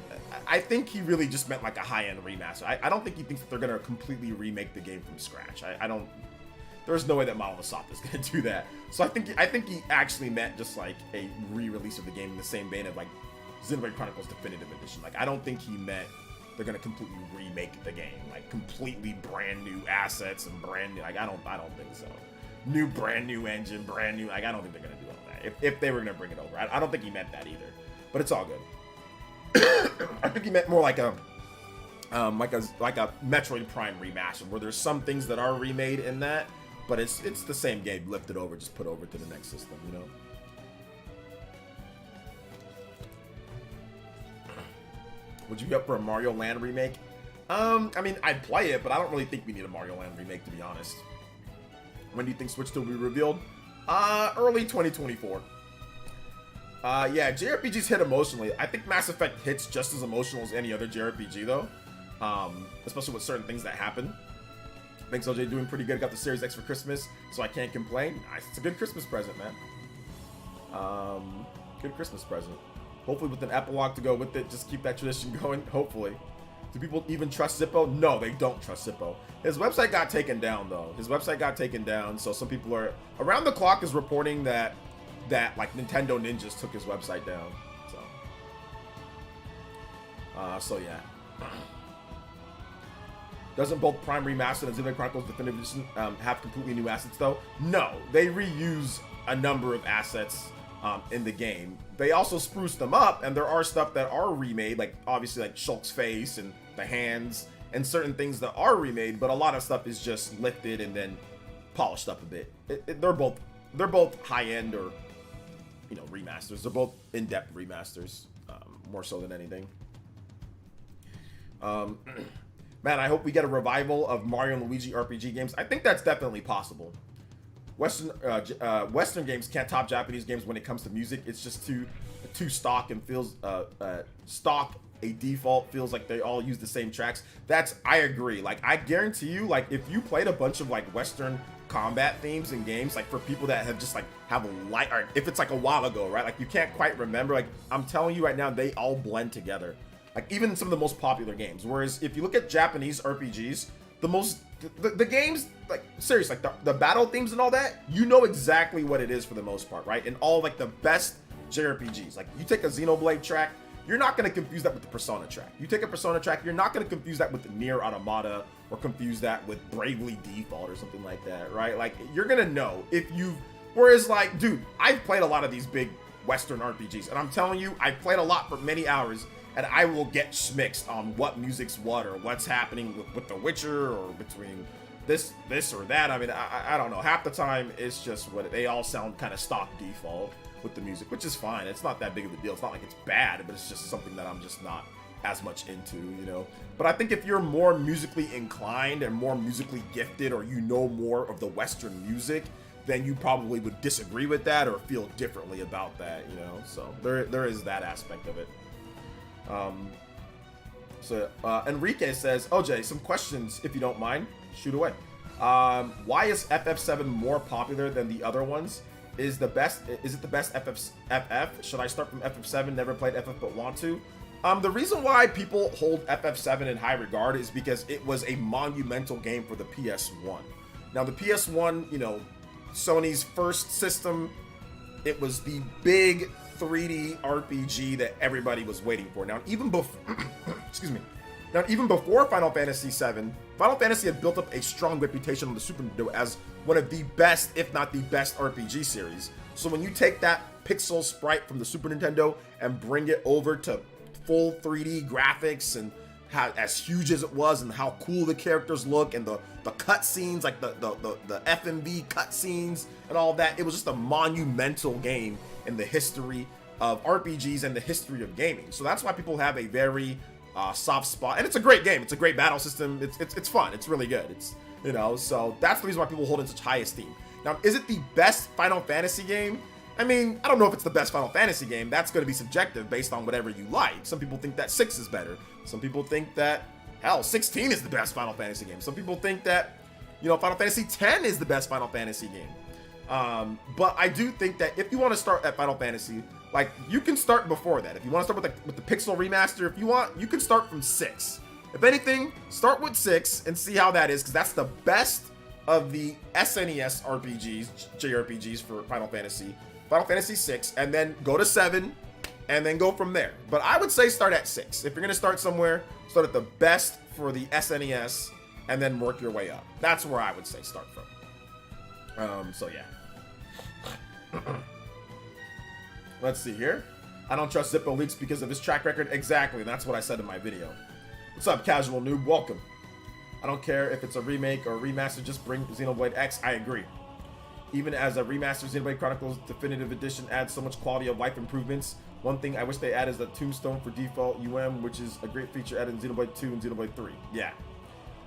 I think he really just meant like a high-end remaster. I don't think he thinks that they're gonna completely remake the game from scratch. There's no way that Microsoft is gonna do that. So I think he actually meant just like a re-release of the game in the same vein of like Xenoblade Chronicles Definitive Edition. Like I don't think he meant they're gonna completely remake the game, like completely brand new assets and brand new. Like I don't think so. Brand new engine, brand new. Like I don't think they're gonna do all that. If they were gonna bring it over, I don't think he meant that either. But it's all good. I think he meant more like a Metroid Prime remaster, where there's some things that are remade in that. but it's the same game lifted over, just put over to the next system, you know. Would you be up for a Mario Land remake? I mean, I'd play it, but I don't really think we need a Mario Land remake, to be honest. When do you think Switch 2 will be revealed? Early 2024. Yeah, JRPGs hit emotionally. I think Mass Effect hits just as emotional as any other JRPG, though. Especially with certain things that happen. Thanks, OJ, doing pretty good. Got the Series X for Christmas, so I can't complain. Nice. It's a good Christmas present, man. Good Christmas present. Hopefully with an epilogue to go with it, just keep that tradition going, hopefully. Do people even trust Zippo? No, they don't trust Zippo. His website got taken down, though. His website got taken down, so some people are... Around the Clock is reporting that like, Nintendo ninjas took his website down, so yeah. Doesn't both Prime Remastered and Xenoblade Chronicles Definitive Edition have completely new assets, though? No, they reuse a number of assets in the game. They also spruce them up, and there are stuff that are remade, like obviously like Shulk's face and the hands and certain things that are remade, but a lot of stuff is just lifted and then polished up a bit. They're both high-end or, you know, remasters. They're both in-depth remasters, more so than anything. Man, I hope we get a revival of Mario and Luigi RPG games. I think that's definitely possible. Western games can't top Japanese games when it comes to music. It's just too stock and feels stock a default, feels like they all use the same tracks. I agree. Like, I guarantee you, like, if you played a bunch of like Western combat themes in games, like for people that have just like have a light, or if it's like a while ago, right? Like you can't quite remember. Like I'm telling you right now, they all blend together. Like even some of the most popular games. Whereas if you look at Japanese RPGs, the games, like seriously, like the battle themes and all that, you know exactly what it is for the most part, right? And all like the best JRPGs, like you take a Xenoblade track, you're not going to confuse that with the Persona track. You take a Persona track, you're not going to confuse that with the Nier Automata or confuse that with Bravely Default or something like that, right? Like you're going to know if you. Whereas like, dude, I've played a lot of these big Western RPGs, and I'm telling you, I've played a lot for many hours, and I will get schmixed on what music's what or what's happening with The Witcher or between this or that. I mean, I don't know. Half the time, it's just what they all sound kind of stock default with the music, which is fine. It's not that big of a deal. It's not like it's bad, but it's just something that I'm just not as much into, you know. But I think if you're more musically inclined and more musically gifted, or you know more of the Western music, then you probably would disagree with that or feel differently about that, you know. So there is that aspect of it. Enrique says, OJ, some questions if you don't mind. Shoot away. Why is FF7 more popular than the other ones? Is it the best FF? Should I start from FF7? Never played FF but want to. The reason why people hold FF7 in high regard is because it was a monumental game for the PS1. Now the PS1, you know, Sony's first system, it was the big 3D RPG that everybody was waiting for. Now even before excuse me. Now, even before Final Fantasy VII, Final Fantasy had built up a strong reputation on the Super Nintendo as one of the best, if not the best, RPG series. So when you take that pixel sprite from the Super Nintendo and bring it over to full 3D graphics and how as huge as it was and how cool the characters look and the cutscenes, like the FMV cutscenes and all that, it was just a monumental game in the history of RPGs and the history of gaming. So that's why people have a very soft spot, and it's a great game. It's a great battle system. It's fun. It's really good. It's, you know, so that's the reason why people hold in such high esteem. Now, is it the best Final Fantasy game? I mean, I don't know if it's the best Final Fantasy game. That's going to be subjective based on whatever you like. Some people think that 6 is better. Some people think that, hell, 16 is the best Final Fantasy game. Some people think that, you know, Final Fantasy 10 is the best Final Fantasy game. But I do think that if you want to start at Final Fantasy, like, you can start before that. If you want to start with the Pixel Remaster, if you want, you can start from 6. If anything, start with 6 and see how that is, because that's the best of the SNES RPGs, JRPGs for Final Fantasy 6, and then go to 7, and then go from there. But I would say start at 6. If you're going to start somewhere, start at the best for the SNES, and then work your way up. That's where I would say start from. So yeah. Let's see here. I don't trust Zippo leaks because of his track record. Exactly, that's what I said in my video. What's up, Casual Noob? Welcome. I don't care if it's a remake or a remaster, just bring Xenoblade X. I agree. Even as a remastered Xenoblade Chronicles Definitive Edition adds so much quality of life improvements. One thing I wish they add is the tombstone for default UM, which is a great feature added in Xenoblade 2 and Xenoblade 3. Yeah.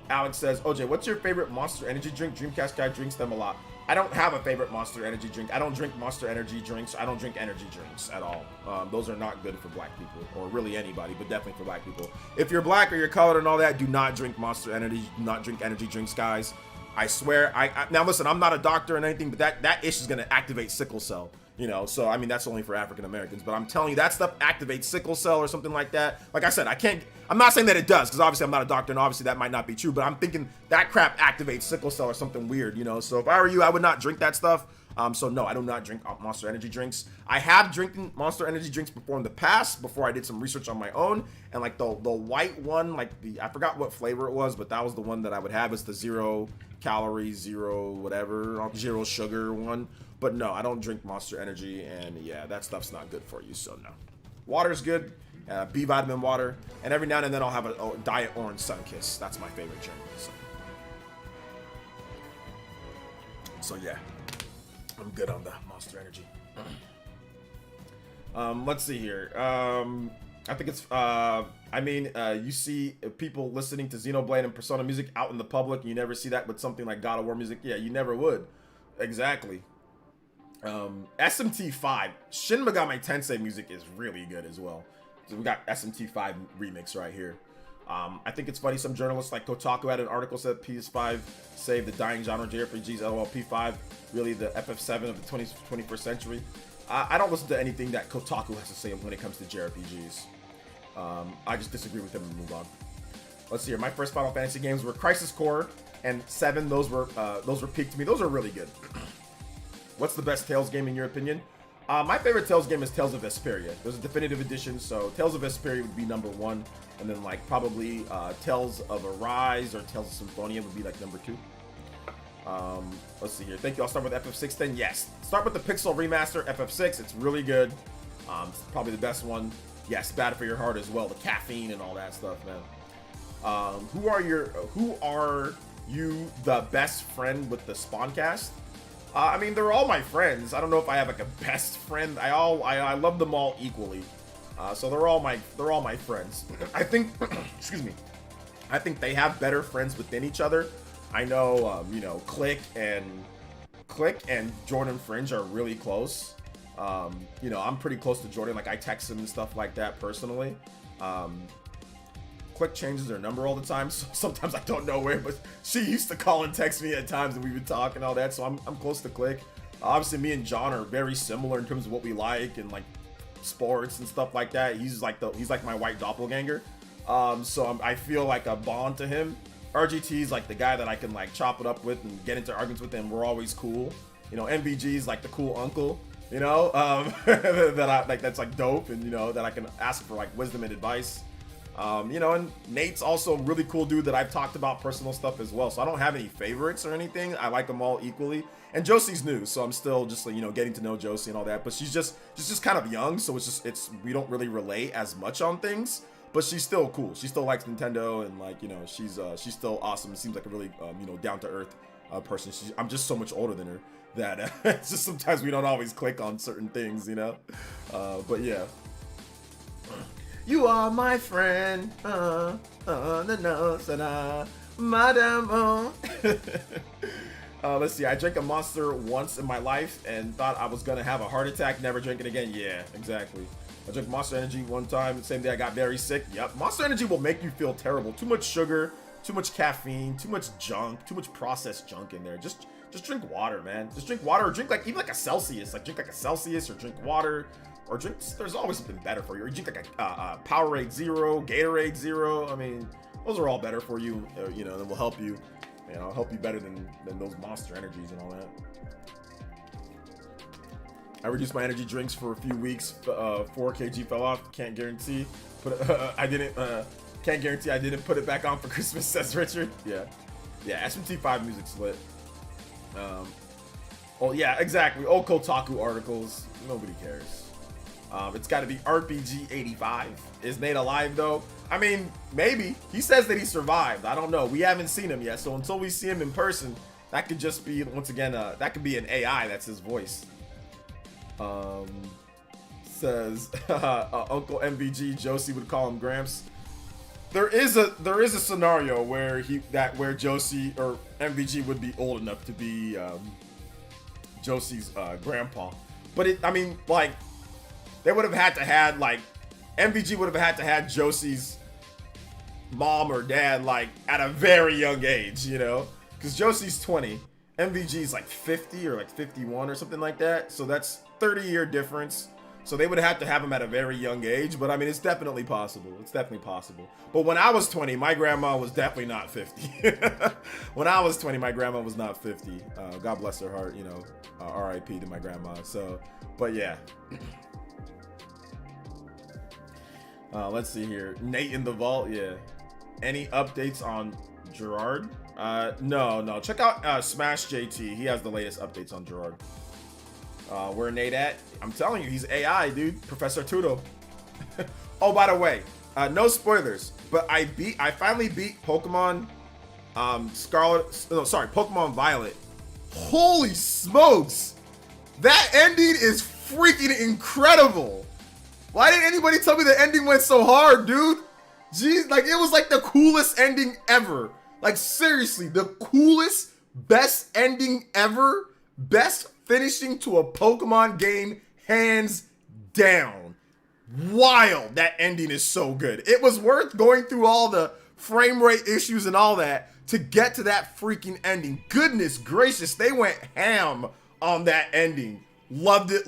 Alex says, OJ, what's your favorite Monster Energy drink? Dreamcast guy drinks them a lot. I don't have a favorite Monster Energy drink. I don't drink Monster Energy drinks. I don't drink energy drinks at all. Those are not good for black people, or really anybody, but definitely for black people. If you're black or you're colored and all that, do not drink Monster Energy. Do not drink energy drinks, guys. I swear. Now listen, I'm not a doctor or anything, but that ish is gonna activate sickle cell. You know, so I mean that's only for African Americans, but I'm telling you that stuff activates sickle cell or something like that. Like I said, I'm not saying that it does, because obviously I'm not a doctor and obviously that might not be true, but I'm thinking that crap activates sickle cell or something weird, you know. So if I were you, I would not drink that stuff. So no, I do not drink Monster Energy drinks. I have drinking Monster Energy drinks before in the past, before I did some research on my own, and like the white one, like I forgot what flavor it was, but that was the one that I would have. It's the 0 calories, 0 whatever, 0 sugar one. But no, I don't drink Monster Energy, and yeah, that stuff's not good for you, so no. Water's good, B vitamin water, and every now and then I'll have a Diet Orange Sunkiss. That's my favorite drink. So yeah, I'm good on the Monster Energy. Let's see here. I think it's, you see people listening to Xenoblade and Persona music out in the public, and you never see that with something like God of War music. Yeah, you never would. Exactly. SMT5 Shin Megami Tensei music is really good as well. So we got SMT5 remix right here. I think it's funny, some journalists like Kotaku had an article said PS5 saved the dying genre JRPGs. LOL, P5 really the FF7 of the 21st century. I don't listen to anything that Kotaku has to say when it comes to JRPGs. I just disagree with him and move on. Let's see here. My first Final Fantasy games were Crisis Core and 7. Those were peak to me. Those are really good. What's the best Tales game in your opinion? My favorite Tales game is Tales of Vesperia. There's a definitive edition, so Tales of Vesperia would be number 1, and then like probably Tales of Arise or Tales of Symphonia would be like number 2. Let's see here. Thank you. I'll start with FF6 then. Yes, start with the Pixel Remaster FF6. It's really good. It's probably the best one. Yes, bad for your heart as well. The caffeine and all that stuff, man. Who are you the best friend with the Spawncast? I mean, they're all my friends. I don't know if I have like a best friend. I love them all equally. So they're all my friends. I think, excuse me. I think they have better friends within each other. I know, Click and Jordan Fringe are really close. I'm pretty close to Jordan. Like I text him and stuff like that personally. Click changes her number all the time, so sometimes I don't know where, but she used to call and text me at times and we would talk and all that, so I'm close to Click. Obviously me and John are very similar in terms of what we like and like sports and stuff like that. He's like my white doppelganger. So I feel like a bond to him. RGT's like the guy that I can like chop it up with and get into arguments with, and we're always cool. MVG's like the cool uncle, that I like, that's like dope, and that I can ask for like wisdom and advice. And Nate's also a really cool dude that I've talked about personal stuff as well. So I don't have any favorites or anything. I like them all equally. And Josie's new, so I'm still just getting to know Josie and all that. But she's just kind of young, so we don't really relate as much on things. But she's still cool. She still likes Nintendo, and she's still awesome. It seems like a really down to earth person. I'm just so much older than her that it's just sometimes we don't always click on certain things, But yeah. You are my friend, madame. Let's see. I drank a Monster once in my life and thought I was gonna have a heart attack. Never drink it again. Yeah, exactly. I drank Monster Energy one time. The same day I got very sick. Yep. Monster Energy will make you feel terrible. Too much sugar, too much caffeine, too much junk, too much processed junk in there. Just drink water, man. Just drink water, or drink even like a Celsius. Like drink like a Celsius, or drink water. Or drink, there's always something better for you. Or drink like a Powerade Zero, Gatorade Zero. I mean, those are all better for you, that will help you, help you better than those Monster Energies and all that. I reduced my energy drinks for a few weeks. 4 kg fell off. Can't guarantee. Can't guarantee I didn't put it back on for Christmas, says Richard. Yeah, SMT5 music's lit. Oh yeah, exactly. Old Kotaku articles. Nobody cares. It's got to be RPG85. Is Nate alive though? I mean, maybe. He says that he survived. I don't know. We haven't seen him yet, so until we see him in person, that could just be, once again, that could be an AI. That's his voice. Says Uncle MVG, Josie would call him Gramps. There is a scenario where Josie or MVG would be old enough to be Josie's grandpa. But I mean, like, they would have had to had, like, MVG would have had to had Josie's mom or dad, like, at a very young age, you know? Because Josie's 20, MVG's like 50 or like 51 or something like that. So that's 30-year difference. So they would have to have him at a very young age. But I mean, it's definitely possible. It's definitely possible. But when I was 20, my grandma was definitely not 50. When I was 20, my grandma was not 50. God bless her heart, you know, RIP to my grandma. So, but yeah. Let's see here. Nate in the vault. Yeah. Any updates on Gerard? No. Check out Smash JT. He has the latest updates on Gerard. Where Nate at? I'm telling you, he's AI, dude. Professor Tudo. Oh, by the way, no spoilers, but I finally beat Pokemon Pokemon Violet. Holy smokes! That ending is freaking incredible. Why didn't anybody tell me the ending went so hard, dude? Jeez, like, it was like the coolest ending ever. Like, seriously, the coolest, best ending ever. Best finishing to a Pokemon game, hands down. Wild. That ending is so good. It was worth going through all the frame rate issues and all that to get to that freaking ending. Goodness gracious, they went ham on that ending. Loved it.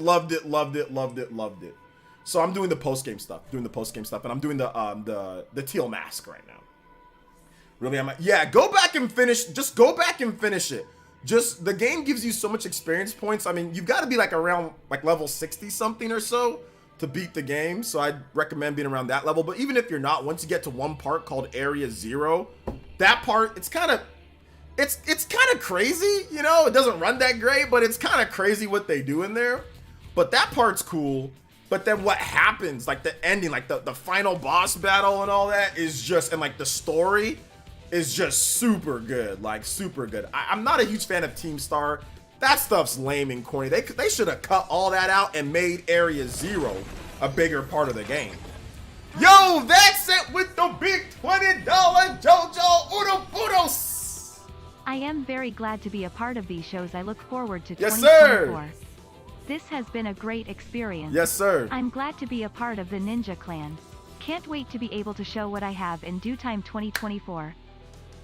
So I'm doing the post-game stuff, and I'm doing the teal mask right now. Really, go back and finish. Just go back and finish it. Just, the game gives you so much experience points. I mean, you've got to be like around like level 60 something or so to beat the game. So I'd recommend being around that level. But even if you're not, once you get to one part called Area 0, that part, it's kind of crazy, you know? It doesn't run that great, but it's kind of crazy what they do in there. But that part's cool. But then what happens, like the ending, like the final boss battle and all that is just, and like the story is just super good, like super good. I'm not a huge fan of Team Star. That stuff's lame and corny. They should have cut all that out and made Area 0 a bigger part of the game. Yo, that's it with the big $20 JoJo Uroburos. I am very glad to be a part of these shows. I look forward to yes, 2024. Sir. This has been a great experience. Yes, sir. I'm glad to be a part of the Ninja Clan. Can't wait to be able to show what I have in due time 2024.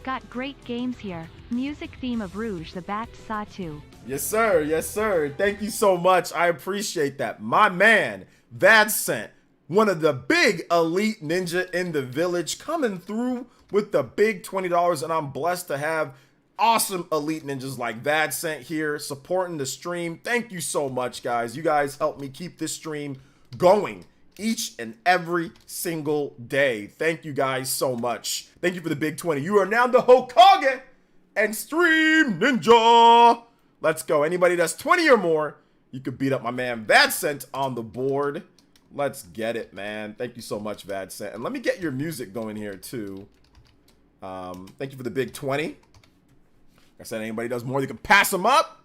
Got great games here. Music theme of Rouge the Bat Saw 2. Yes, sir. Yes, sir. Thank you so much. I appreciate that. My man, Vadscent, one of the big elite ninja in the village, coming through with the big $20, and I'm blessed to have awesome elite ninjas like Vadscent here supporting the stream. Thank you so much, guys. You guys help me keep this stream going each and every single day. Thank you guys so much. Thank you for the big 20. You are now the Hokage and Stream Ninja. Let's go. Anybody that's 20 or more, you could beat up my man Vadscent on the board. Let's get it, man. Thank you so much, Vadscent. And let me get your music going here too. Thank you for the big 20. Like I said, anybody does more, you can pass them up.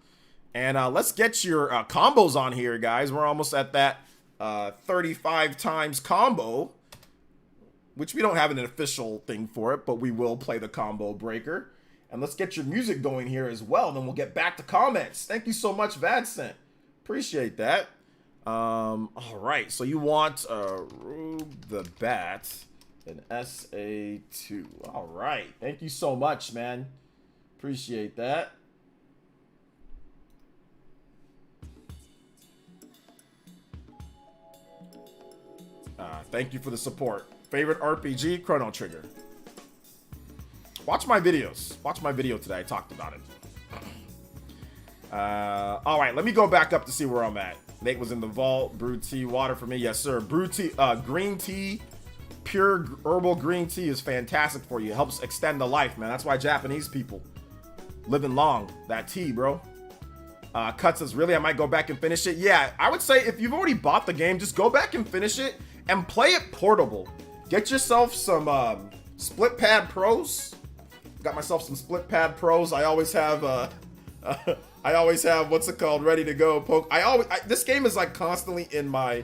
And let's get your combos on here, guys. We're almost at that 35 times combo, which we don't have an official thing for it, but we will play the combo breaker. And let's get your music going here as well. Then we'll get back to comments. Thank you so much, Vadscent. Appreciate that. All right, so you want Rube the Bat, an SA2. All right, thank you so much, man. Appreciate that. Thank you for the support. Favorite RPG? Chrono Trigger. Watch my videos. Watch my video today. I talked about it. All right, let me go back up to see where I'm at. Nate was in the vault. Brew tea, water for me. Yes, sir. Brew tea, green tea, pure herbal green tea is fantastic for you. It helps extend the life, man. That's why Japanese people living long. That tea, bro. Cut says, really, I might go back and finish it. Yeah, I would say if you've already bought the game, just go back and finish it and play it portable. Get yourself some Split Pad Pros. Got myself some Split Pad Pros. I always have what's it called, ready to go. This game is like constantly in my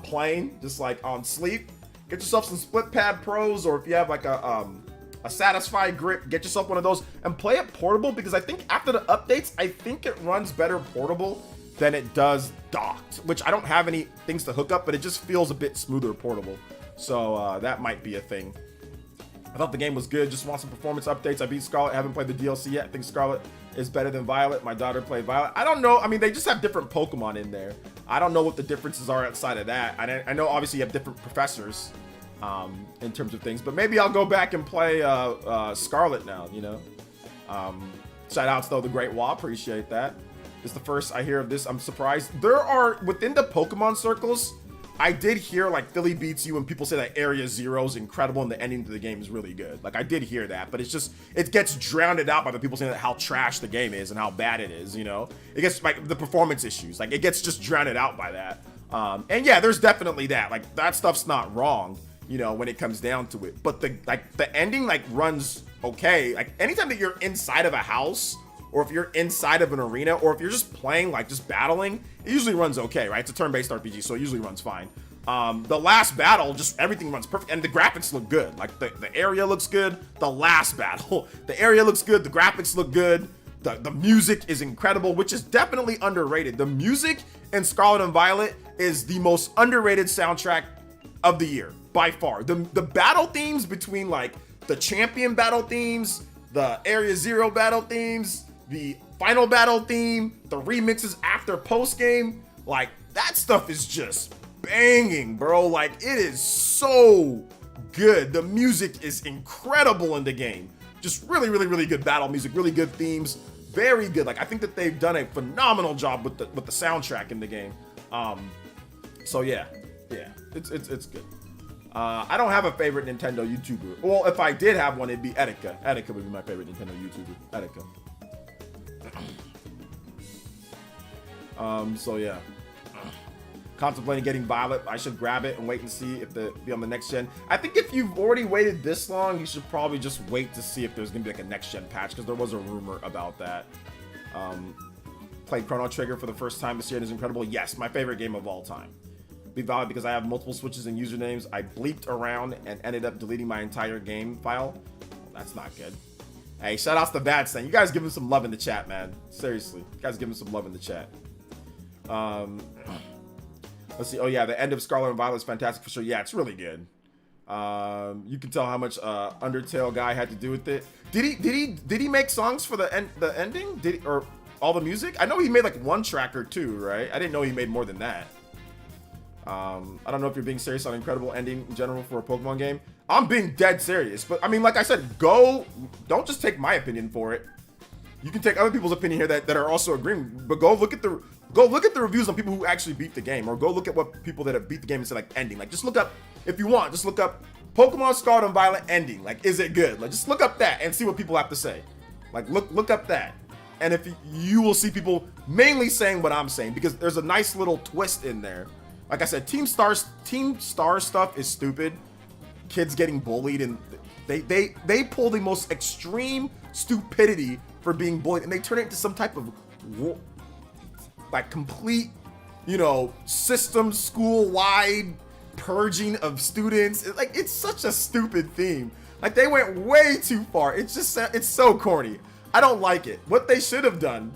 plane, just like on sleep. Get yourself some Split Pad Pros, or if you have like a Satisfy grip, get yourself one of those and play it portable, because I think after the updates, I think it runs better portable than it does docked, which I don't have any things to hook up, but it just feels a bit smoother portable. So that might be a thing. I thought the game was good. Just want some performance updates. I beat Scarlet. I haven't played the DLC yet. I think Scarlet is better than Violet. My daughter played Violet. I don't know. I mean, they just have different Pokemon in there. I don't know what the differences are outside of that. I know obviously you have different professors in terms of things, but maybe I'll go back and play Scarlet now, you know. Shout outs though, the Great Wall. Appreciate that. It's the first I hear of this. I'm surprised. There are, within the Pokemon circles, I did hear like Philly Beats You and people say that Area Zero is incredible and the ending to the game is really good. Like I did hear that, but it's just, it gets drowned out by the people saying that how trash the game is and how bad it is, you know? It gets like the performance issues, like it gets just drowned out by that. And yeah, there's definitely that, like that stuff's not wrong, you know, when it comes down to it. But the ending like runs okay. Like anytime that you're inside of a house, or if you're inside of an arena, or if you're just playing, like just battling, it usually runs okay, right? It's a turn-based RPG, so it usually runs fine. The last battle, just everything runs perfect, and the graphics look good. Like the area looks good. The last battle, the area looks good. The graphics look good. The music is incredible, which is definitely underrated. The music in Scarlet and Violet is the most underrated soundtrack of the year by far. The battle themes between like the champion battle themes, the Area Zero battle themes, the final battle theme, the remixes after post game, like that stuff is just banging, bro. Like it is so good. The music is incredible in the game. Just really, really, really good battle music, really good themes, very good. Like I think that they've done a phenomenal job with the soundtrack in the game. So yeah, it's good. I don't have a favorite Nintendo YouTuber. Well, if I did have one, it'd be Etika. Etika would be my favorite Nintendo YouTuber. Etika. So yeah. Contemplating getting Violet. I should grab it and wait and see if be on the next gen. I think if you've already waited this long, you should probably just wait to see if there's gonna be like a next gen patch, because there was a rumor about that. Played Chrono Trigger for the first time this year and is incredible. Yes, my favorite game of all time. Be Violet because I have multiple switches and usernames. I bleeped around and ended up deleting my entire game file. Well, that's not good. Hey, shout outs to Vadstein. You guys give him some love in the chat, man. Seriously, you guys give him some love in the chat. Let's see. Oh yeah, the end of Scarlet and Violet is fantastic for sure. Yeah, it's really good. You can tell how much Undertale guy had to do with it. Did he make songs for the ending? Or all the music? I know he made like one track or two, right? I didn't know he made more than that. I don't know if you're being serious on incredible ending in general for a Pokemon game. I'm being dead serious, but I mean, like I said, don't just take my opinion for it. You can take other people's opinion here that are also agreeing, but go look at the reviews on people who actually beat the game, or go look at what people that have beat the game and say like ending. Like just look up, if you want, just look up Pokemon Scarlet and Violet ending. Like, is it good? Like just look up that and see what people have to say. Like look up that. And if you will see people mainly saying what I'm saying, because there's a nice little twist in there. Like I said, Team Star stuff is stupid. Kids getting bullied, and they pull the most extreme stupidity for being bullied, and they turn it into some type of like complete, you know, system school-wide purging of students. It's such a stupid theme. Like they went way too far. It's so corny. I don't like it. What they should have done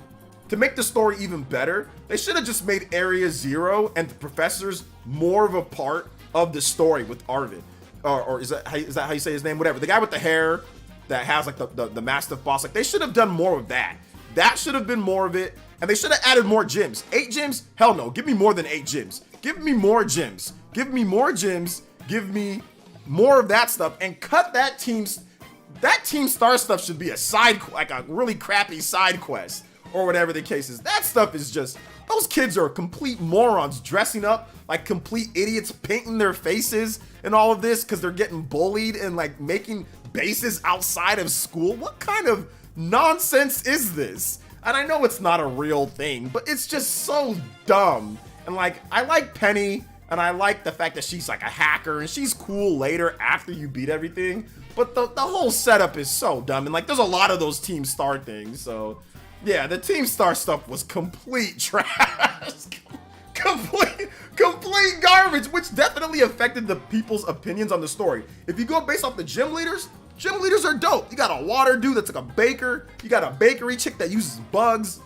to make the story even better, they should have just made Area Zero and the professors more of a part of the story with Arvid. Or is that how you say his name? Whatever. The guy with the hair that has like the Mastiff boss. Like they should have done more of that. That should have been more of it. And they should have added more gyms. 8 gyms? Hell no. Give me more than 8 gyms. Give me more gyms. Give me more gyms. Give me more of that stuff. And cut that Team Star stuff should be a like a really crappy side quest. Or whatever the case is. That stuff is just, those kids are complete morons dressing up like complete idiots, painting their faces and all of this because they're getting bullied and like making bases outside of school. What kind of nonsense is this? And I know it's not a real thing, but it's just so dumb. And like, I like Penny, and I like the fact that she's like a hacker, and she's cool later after you beat everything. But the whole setup is so dumb, and like, there's a lot of those Team Star things. So yeah, the Team Star stuff was complete trash. Complete garbage, which definitely affected the people's opinions on the story. If you go based off the gym leaders are dope. You got a water dude that's like a baker. You got a bakery chick that uses bugs.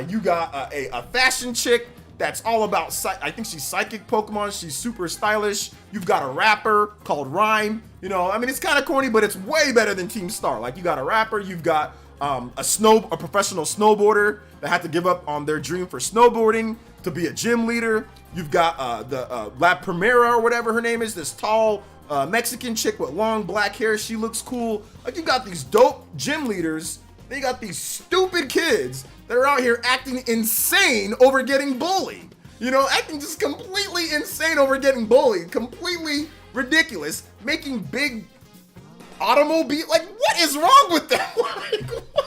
You got a fashion chick that's all about, I think she's psychic Pokemon. She's super stylish. You've got a rapper called Rhyme. You know, I mean, it's kind of corny, but it's way better than Team Star. Like, you got a rapper, you've got a professional snowboarder that had to give up on their dream for snowboarding to be a gym leader. You've got the La Primera or whatever her name is, this tall Mexican chick with long black hair. She looks cool. Like, you got these dope gym leaders. They got these stupid kids that are out here acting insane over getting bullied. You know, acting just completely insane over getting bullied. Completely ridiculous. Making big automobile, like, what is wrong with them? Like, what?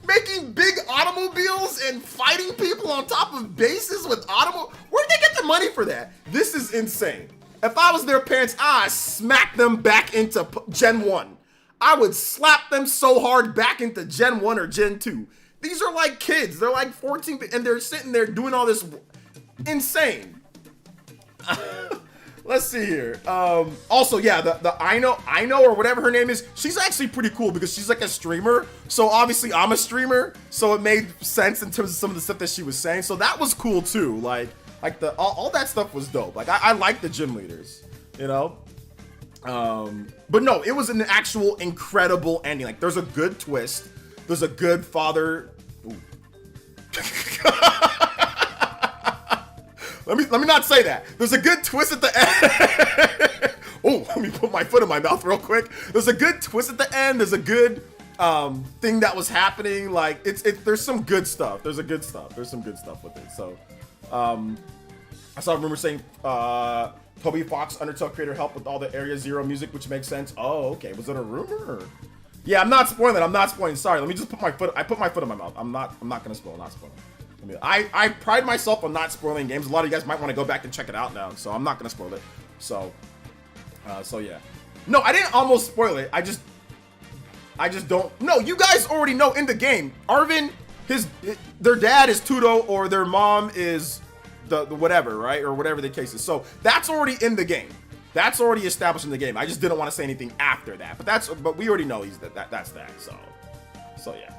Making big automobiles and fighting people on top of bases with where'd they get the money for that? This is insane. If I was their parents, I'd smack them back into Gen 1. I would slap them so hard back into Gen 1 or Gen 2. These are like kids. They're like 14 and they're sitting there doing all this insane. Let's see here. Also, yeah, the I know or whatever her name is, she's actually pretty cool because she's like a streamer. So obviously I'm a streamer, so it made sense in terms of some of the stuff that she was saying. So that was cool too. Like all that stuff was dope. Like I like the gym leaders, you know. But no, it was an actual incredible ending. Like, there's a good twist. There's a good father. Let me not say that. There's a good twist at the end. Oh, let me put my foot in my mouth real quick. There's a good twist at the end. There's a good thing that was happening. Like, there's some good stuff. There's some good stuff with it. So, I saw a rumor saying Toby Fox, Undertale creator, helped with all the Area Zero music, which makes sense. Oh, okay. Was it a rumor? Or? Yeah, I'm not spoiling it. I'm not spoiling. Sorry. Let me just put my foot. I put my foot in my mouth. I'm not gonna spoil. Not spoiling. I pride myself on not spoiling games. A lot of you guys might want to go back and check it out now, so I'm not gonna spoil it. So yeah. No, I didn't almost spoil it. I just don't. No, you guys already know in the game. Arvin, their dad is Tudo or their mom is the whatever, right? Or whatever the case is. So that's already in the game. That's already established in the game. I just didn't want to say anything after that. But we already know that's that. So yeah.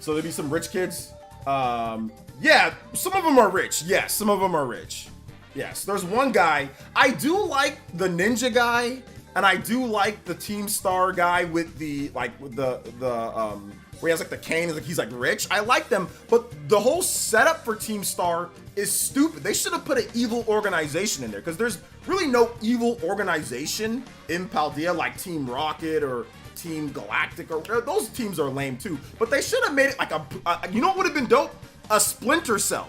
So there'll be some rich kids. Yeah, some of them are rich. Yes, some of them are rich. Yes, there's one guy. I do like the ninja guy, and I do like the Team Star guy with the where he has like the cane. He's like rich. I like them, but the whole setup for Team Star is stupid. They should have put an evil organization in there because there's really no evil organization in Paldea like Team Rocket or Team Galactic or those teams are lame too. But they should have made it like you know what would have been dope? A Splinter Cell.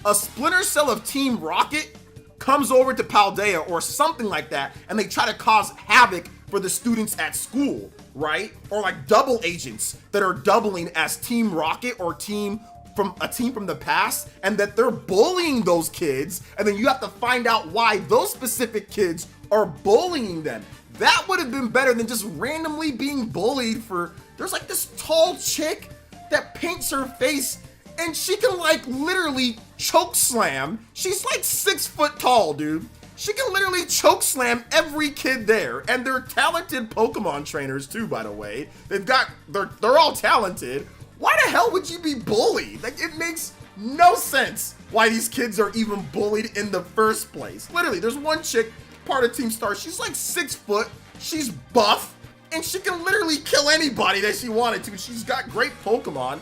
A Splinter Cell of Team Rocket comes over to Paldea or something like that, and they try to cause havoc for the students at school, right? Or like double agents that are doubling as Team Rocket or a team from the past, and that they're bullying those kids, and then you have to find out why those specific kids are bullying them. That would have been better than just randomly being bullied for. There's like this tall chick that paints her face and she can like literally choke slam. She's like 6 foot tall, dude. She can literally choke slam every kid there. And they're talented Pokemon trainers too, by the way. They're all talented. Why the hell would you be bullied? Like, it makes no sense why these kids are even bullied in the first place. Literally, there's one chick, part of Team Star. She's like 6 foot. She's buff. And she can literally kill anybody that she wanted to. She's got great Pokemon.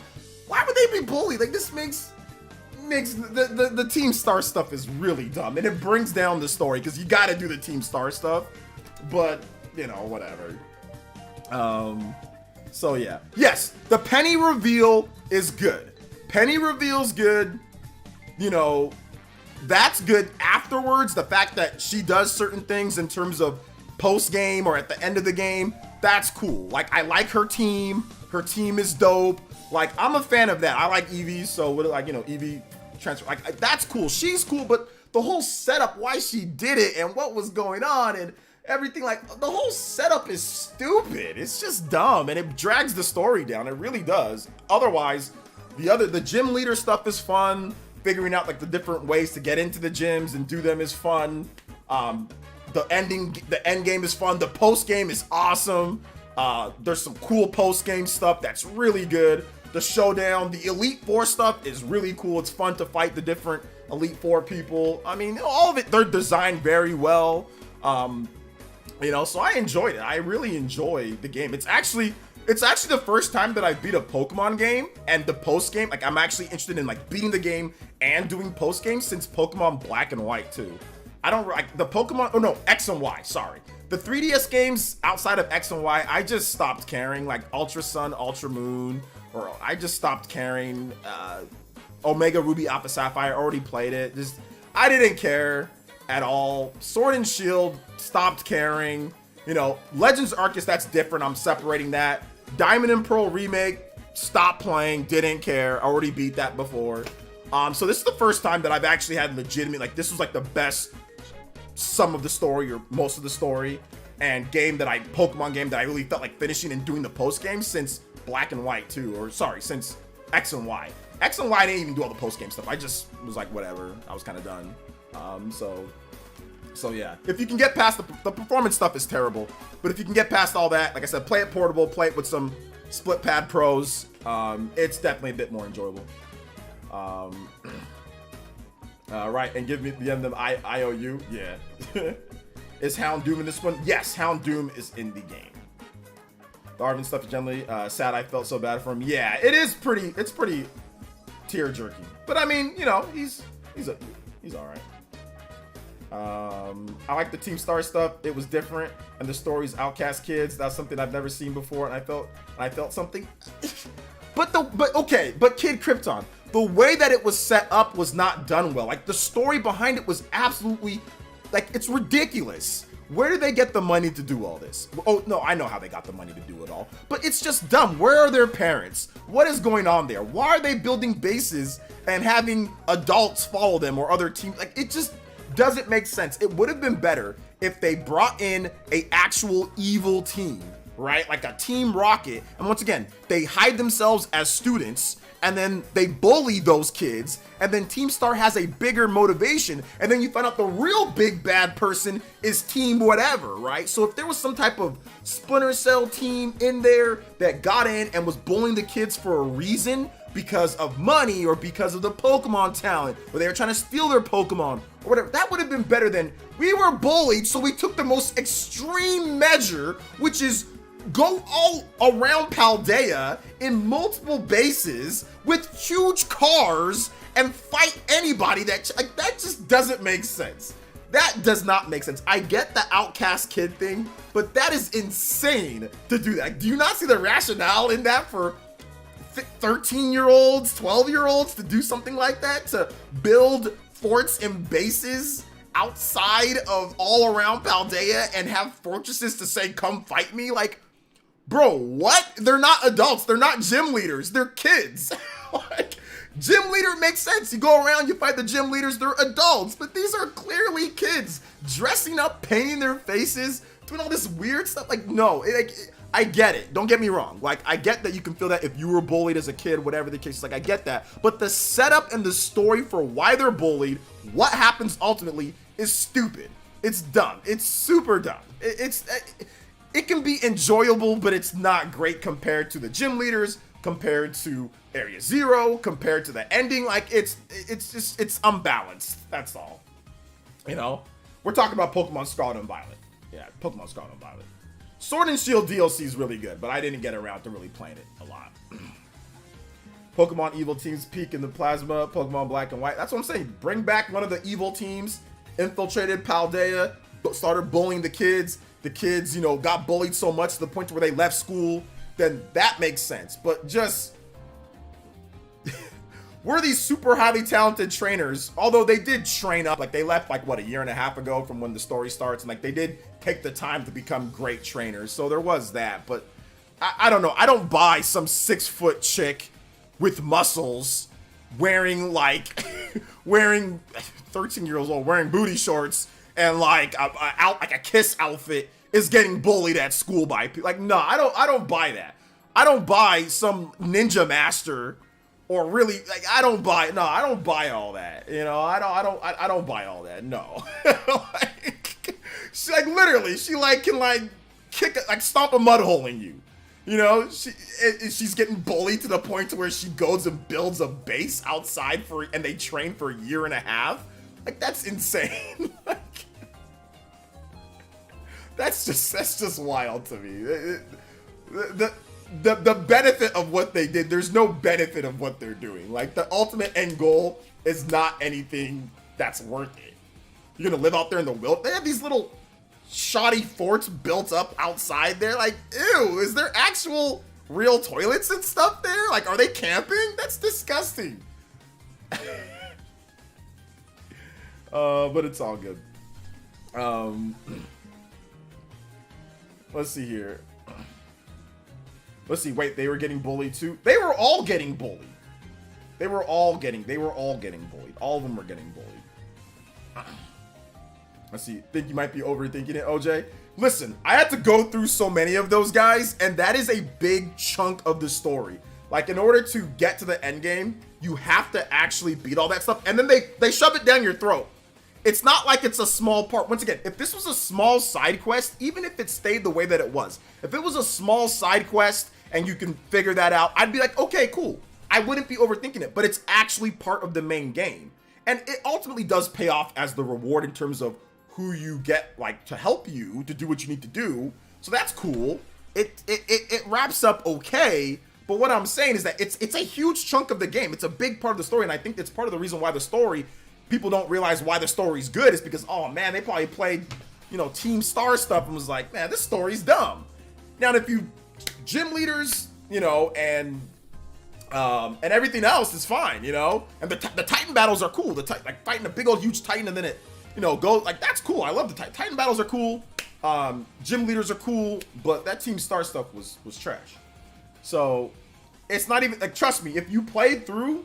Why would they be bullied? Like, this makes the Team Star stuff is really dumb. And it brings down the story because you got to do the Team Star stuff. But, you know, whatever. So, yeah. Yes, the Penny reveal is good. Penny reveal's good. You know, that's good afterwards. The fact that she does certain things in terms of post-game or at the end of the game, that's cool. Like, I like her team. Her team is dope. Like, I'm a fan of that. I like EVs, so what, like, you know, EV transfer, like, that's cool. She's cool, but the whole setup, why she did it and what was going on and everything, like, the whole setup is stupid. It's just dumb, and it drags the story down. It really does. Otherwise, the gym leader stuff is fun. Figuring out, like, the different ways to get into the gyms and do them is fun. The end game is fun. The post game is awesome. There's some cool post game stuff that's really good. The showdown, the Elite Four stuff is really cool. It's fun to fight the different Elite Four people. I mean, all of it, they're designed very well. You know, so I enjoyed it. I really enjoy the game. It's actually the first time that I beat a Pokemon game, and the post game, like, I'm actually interested in, like, beating the game and doing post game since Pokemon Black and White 2. I don't like the Pokemon, oh no, X and Y, sorry. The 3DS games outside of X and Y, I just stopped caring, like Ultra Sun, Ultra Moon, or I just stopped caring. Omega Ruby Alpha Sapphire, already played it. Just, I didn't care at all. Sword and Shield, stopped caring. You know, Legends Arceus, that's different. I'm separating that. Diamond and Pearl Remake, stopped playing, didn't care. Already beat that before. So this is the first time that I've actually had legitimate, like, this was like the best some of the story or most of the story and Pokemon game that I really felt like finishing and doing the post game since Black and White 2, or sorry, since X and Y. X and Y didn't even do all the post game stuff. I just was like, whatever. I was kind of done. So yeah, if you can get past the performance stuff is terrible, but if you can get past all that, like I said, play it portable, play it with some split pad pros. It's definitely a bit more enjoyable. Right, and give me the end of IOU. Yeah. Is Houndoom in this one? Yes, Houndoom is in the game. The Arvin stuff is generally sad. I felt so bad for him. Yeah, it's pretty tear jerky. But I mean, you know, he's all right. I like the Team Star stuff. It was different, and the story's outcast kids. That's something I've never seen before, and I felt something. But Kid Krypton, the way that it was set up was not done well. Like, the story behind it was absolutely, like, it's ridiculous. Where did they get the money to do all this? Oh, no, I know how they got the money to do it all, but it's just dumb. Where are their parents? What is going on there? Why are they building bases and having adults follow them or other teams? Like, it just doesn't make sense. It would have been better if they brought in a actual evil team, right? Like a Team Rocket. And once again, they hide themselves as students, and then they bully those kids, and then Team Star has a bigger motivation, and then you find out the real big bad person is Team whatever, right? So if there was some type of Splinter Cell team in there that got in and was bullying the kids for a reason, because of money or because of the Pokemon talent, or they were trying to steal their Pokemon or whatever, that would have been better than, we were bullied, so we took the most extreme measure, which is go all around Paldea in multiple bases with huge cars and fight anybody that just doesn't make sense. That does not make sense. I get the outcast kid thing, but that is insane to do that. Do you not see the rationale in that for 13-year-olds, 12-year-olds to do something like that? To build forts and bases outside of all around Paldea and have fortresses to say, come fight me? Like, bro, what? They're not adults. They're not gym leaders. They're kids. Like, gym leader makes sense. You go around, you fight the gym leaders. They're adults, but these are clearly kids dressing up, painting their faces, doing all this weird stuff. Like, no, I get it. Don't get me wrong. Like, I get that you can feel that if you were bullied as a kid, whatever the case is. Like, I get that. But the setup and the story for why they're bullied, what happens ultimately, is stupid. It's dumb. It's super dumb. It can be enjoyable, but it's not great compared to the gym leaders, compared to Area Zero, compared to the ending. Like, it's unbalanced. That's all. You know? We're talking about Pokemon Scarlet and Violet. Yeah, Pokemon Scarlet and Violet. Sword and Shield DLC is really good, but I didn't get around to really playing it a lot. Pokemon evil teams peak in the plasma, Pokemon Black and White. That's what I'm saying. Bring back one of the evil teams, infiltrated Paldea, started bullying the kids. The kids, you know, got bullied so much to the point where they left school. Then that makes sense. But just, we're these super highly talented trainers, although they did train up. Like, they left, like, what, a year and a half ago from when the story starts. And, like, they did take the time to become great trainers. So there was that. But I don't know. I don't buy some 6-foot chick with muscles, wearing like, wearing 13-year-olds old wearing booty shorts and like a Kiss outfit is getting bullied at school by people. Like, no, I don't buy that. I don't buy some ninja master or really like I don't buy all that. You know, I don't buy all that. No. Like, she like literally she like can like kick like stomp a mud hole in you. You know, she's getting bullied to the point to where she goes and builds a base outside and they train for a year and a half. Like, that's insane. Like, that's just wild to me. The benefit of what they did, there's no benefit of what they're doing. Like, the ultimate end goal is not anything that's worth it. You're gonna live out there in the wild. They have these little shoddy forts built up outside there. Like, ew, is there actual real toilets and stuff there? Like, are they camping? That's disgusting. But it's all good. Let's see here. Let's see. Wait, they were getting bullied too? They were all getting bullied. They were all getting bullied. All of them were getting bullied. Let's see. Think you might be overthinking it, OJ? Listen, I had to go through so many of those guys, and that is a big chunk of the story. Like, in order to get to the end game, you have to actually beat all that stuff, and then they shove it down your throat. It's not like it's a small part. Once again, if this was a small side quest, even if it stayed the way that it was, if it was a small side quest and you can figure that out, I'd be like, okay, cool. I wouldn't be overthinking it, but it's actually part of the main game. And it ultimately does pay off as the reward in terms of who you get, like, to help you to do what you need to do. So that's cool. It wraps up okay. But what I'm saying is that it's a huge chunk of the game. It's a big part of the story, and I think it's part of the reason why the story, people don't realize why the story's good is because, oh man, they probably played, you know, Team Star stuff and was like, man, this story's dumb. Now, if you gym leaders, you know, and everything else is fine, you know, and the Titan battles are cool. Like fighting a big old huge Titan and then it, you know, go like that's cool. I love the Titan battles are cool. Gym leaders are cool, but that Team Star stuff was trash. So it's not even like, trust me, if you played through,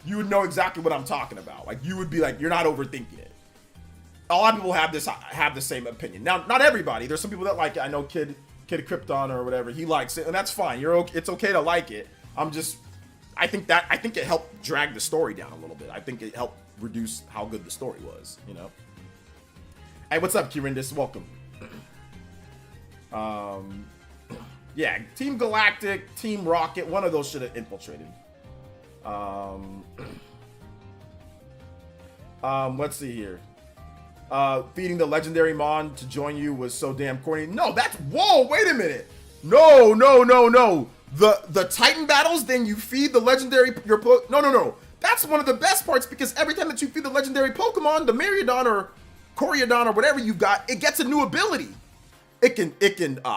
you would know exactly what I'm talking about. Like, you would be like, you're not overthinking it. A lot of people have the same opinion. Now, not everybody. There's some people that like it. I know Kid Krypton or whatever, he likes it, and that's fine. It's okay to like it. I think it helped drag the story down a little bit. I think it helped reduce how good the story was, you know. Hey, what's up, Kirindis? Welcome. Yeah, Team Galactic, Team Rocket, one of those should have infiltrated. Let's see here. Feeding the legendary Mon to join you was so damn corny. No, that's, whoa, wait a minute. No. The Titan battles, then you feed the legendary, no. That's one of the best parts because every time that you feed the legendary Pokemon, the Meriodon or Koreodon or whatever you've got, it gets a new ability. It can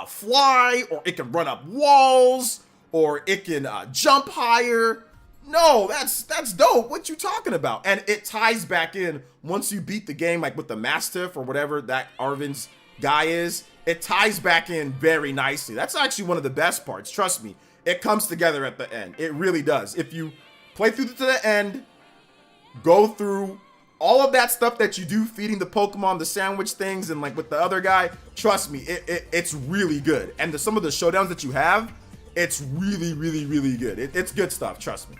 fly, or it can run up walls, or it can jump higher. No, that's dope. What you talking about? And it ties back in once you beat the game, like with the Mastiff or whatever that Arvin's guy is. It ties back in very nicely. That's actually one of the best parts. Trust me, it comes together at the end. It really does. If you play through to the end, go through all of that stuff that you do, feeding the Pokemon, the sandwich things, and like with the other guy, trust me, it's really good. And some of the showdowns that you have, it's really, really, really good. It's good stuff. Trust me.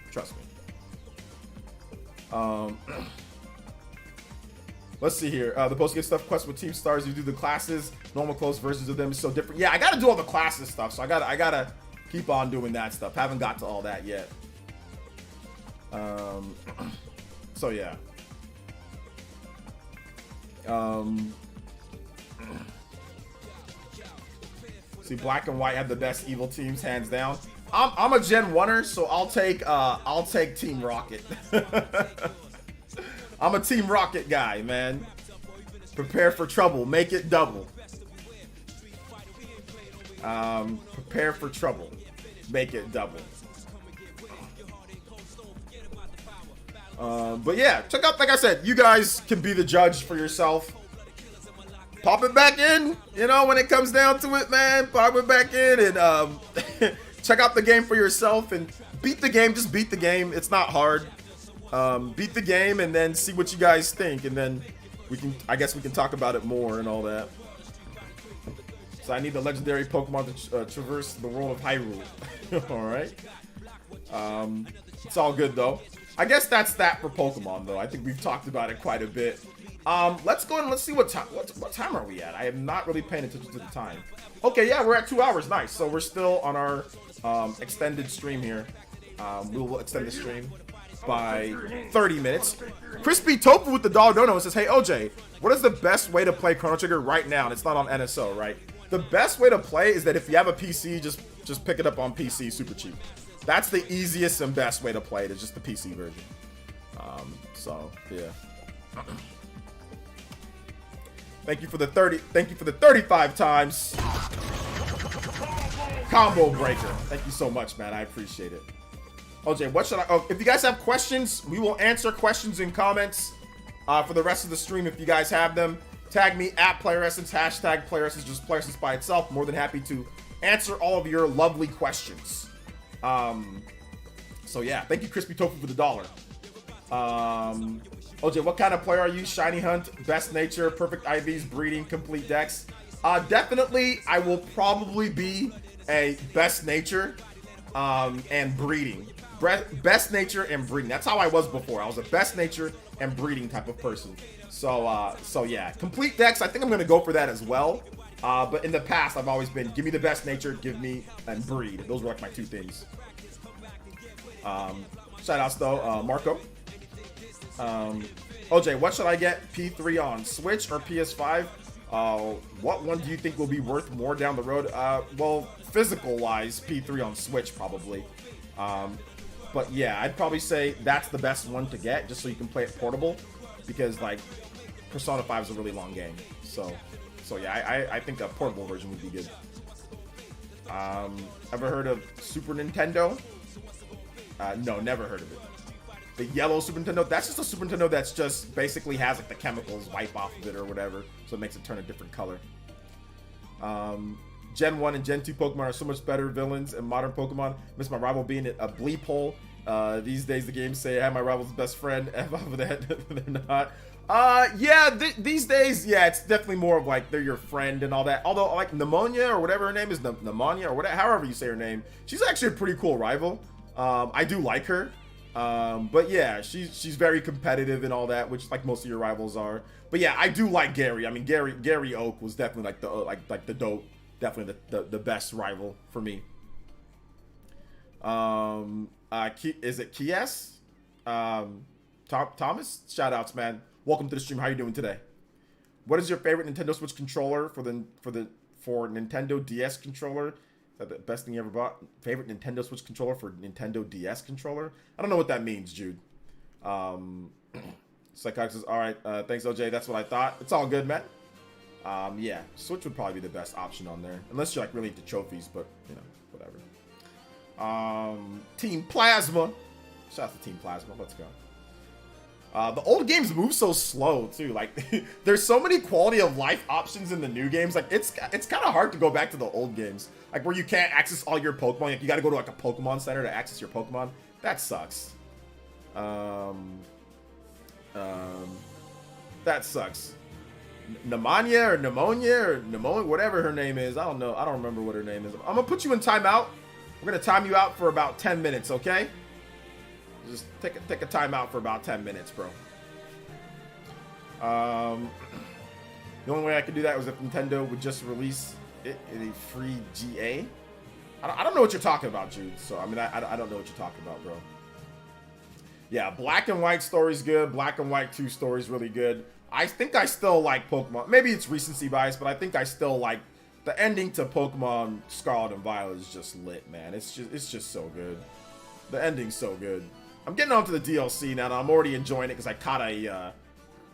Let's see here. The post-game stuff quest with Team Stars. You do the classes. Normal closed versions of them is so different. Yeah, I gotta do all the classes stuff. So I gotta keep on doing that stuff. Haven't got to all that yet. So yeah. See, Black and White have the best evil teams, hands down. I'm a Gen 1er, so I'll take Team Rocket. I'm a Team Rocket guy, man. Prepare for trouble, make it double. Prepare for trouble, make it double. But yeah, check out, like I said, you guys can be the judge for yourself. Pop it back in, you know, when it comes down to it, man. Pop it back in and check out the game for yourself and beat the game. Just beat the game. It's not hard. Beat the game and then see what you guys think, and then I guess we can talk about it more and all that. So I need the legendary Pokemon to traverse the world of Hyrule. All right. It's all good though. I guess that's that for Pokemon though. I think we've talked about it quite a bit. Let's go and let's see what time are we at. I am not really paying attention to the time. Okay, yeah, we're at 2 hours. Nice. So we're still on our extended stream here. We will extend the stream by 30 minutes. Crispy Tofu with the dog dono says, hey OJ, what is the best way to play Chrono Trigger right now? And it's not on NSO, right? The best way to play is that if you have a PC, just pick it up on PC super cheap. That's the easiest and best way to play it, is just the PC version. So yeah. Thank you for the 35 times. Combo breaker. Thank you so much, man. I appreciate it. OJ, what should I... Oh, if you guys have questions, we will answer questions in comments for the rest of the stream if you guys have them. Tag me at PlayerEssence, hashtag PlayerEssence, just PlayerEssence by itself. More than happy to answer all of your lovely questions. So yeah, thank you Crispy Tofu for the $1. OJ, what kind of player are you? Shiny Hunt, Best Nature, Perfect IVs, Breeding, Complete Decks? Definitely, I will probably be a Best Nature and Breeding. Best Nature and Breeding. That's how I was before. I was a Best Nature and Breeding type of person. So yeah, Complete Decks, I think I'm going to go for that as well. But in the past, I've always been, give me the Best Nature, give me, and Breed. Those were like my two things. Shout outs though, Marco. OJ, what should I get P3 on? Switch or PS5? What one do you think will be worth more down the road? Well, physical wise, P3 on Switch probably. But yeah, I'd probably say that's the best one to get, just so you can play it portable, because like Persona 5 is a really long game. So yeah, I think a portable version would be good. Ever heard of Super Nintendo? No, never heard of it. The yellow Super Nintendo, that's just a Super Nintendo that's just basically has like the chemicals wipe off of it or whatever, so it makes it turn a different color. Gen 1 and Gen 2 Pokemon are so much better villains in modern Pokemon. Miss my rival being a bleep hole. These days the games say I have my rival's best friend. F off of that, they're not. Yeah, these days, yeah, it's definitely more of like they're your friend and all that. Although like Pneumonia or whatever her name is, Pneumonia or whatever, however you say her name, she's actually a pretty cool rival. I do like her. But yeah, she's very competitive and all that, which like most of your rivals are. But yeah, I do like Gary. I mean, Gary Oak was definitely like the dope, definitely the best rival for me. Is it Kies? Thomas? Shout outs, man. Welcome to the stream. How you doing today? What is your favorite Nintendo Switch controller for Nintendo DS controller? Is that the best thing you ever bought? Favorite Nintendo Switch controller for Nintendo DS controller? I don't know what that means, Jude. Psychotic says, all right, thanks, OJ. That's what I thought. It's all good, man. Yeah, Switch would probably be the best option on there. Unless you're like really into trophies, but, you know, whatever. Team Plasma. Shout out to Team Plasma. Let's go. The old games move so slow too. Like there's so many quality of life options in the new games. Like it's kind of hard to go back to the old games. Like where you can't access all your Pokemon. Like you got to go to like a Pokemon Center to access your Pokemon. That sucks. That sucks. Pneumonia, whatever her name is. I don't know. I don't remember what her name is. I'm gonna put you in timeout. We're gonna time you out for about 10 minutes, okay? Just take a timeout for about 10 minutes, bro. The only way I could do that was if Nintendo would just release it in a free GA. I don't know what you're talking about, Jude. So I mean, I don't know what you're talking about, bro. Yeah, Black and White story's good. Black and White 2 story's really good. I think I still like Pokemon. Maybe it's recency bias, but I think I still like the ending to Pokemon Scarlet and Violet is just lit, man. It's just so good. The ending's so good. I'm getting onto the DLC now, and I'm already enjoying it because I caught a,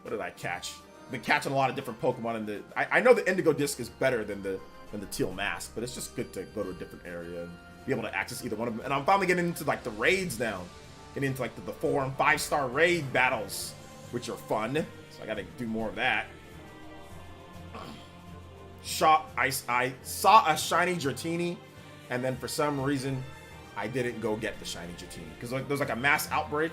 what did I catch? I've been catching a lot of different Pokemon in the, I know the Indigo Disc is better than the Teal Mask, but it's just good to go to a different area and be able to access either one of them. And I'm finally getting into like the raids now. Getting into like the 4- and 5-star raid battles, which are fun. So I gotta do more of that. I saw a shiny Dratini and then for some reason, I didn't go get the shiny Jatini because like, there's like a mass outbreak.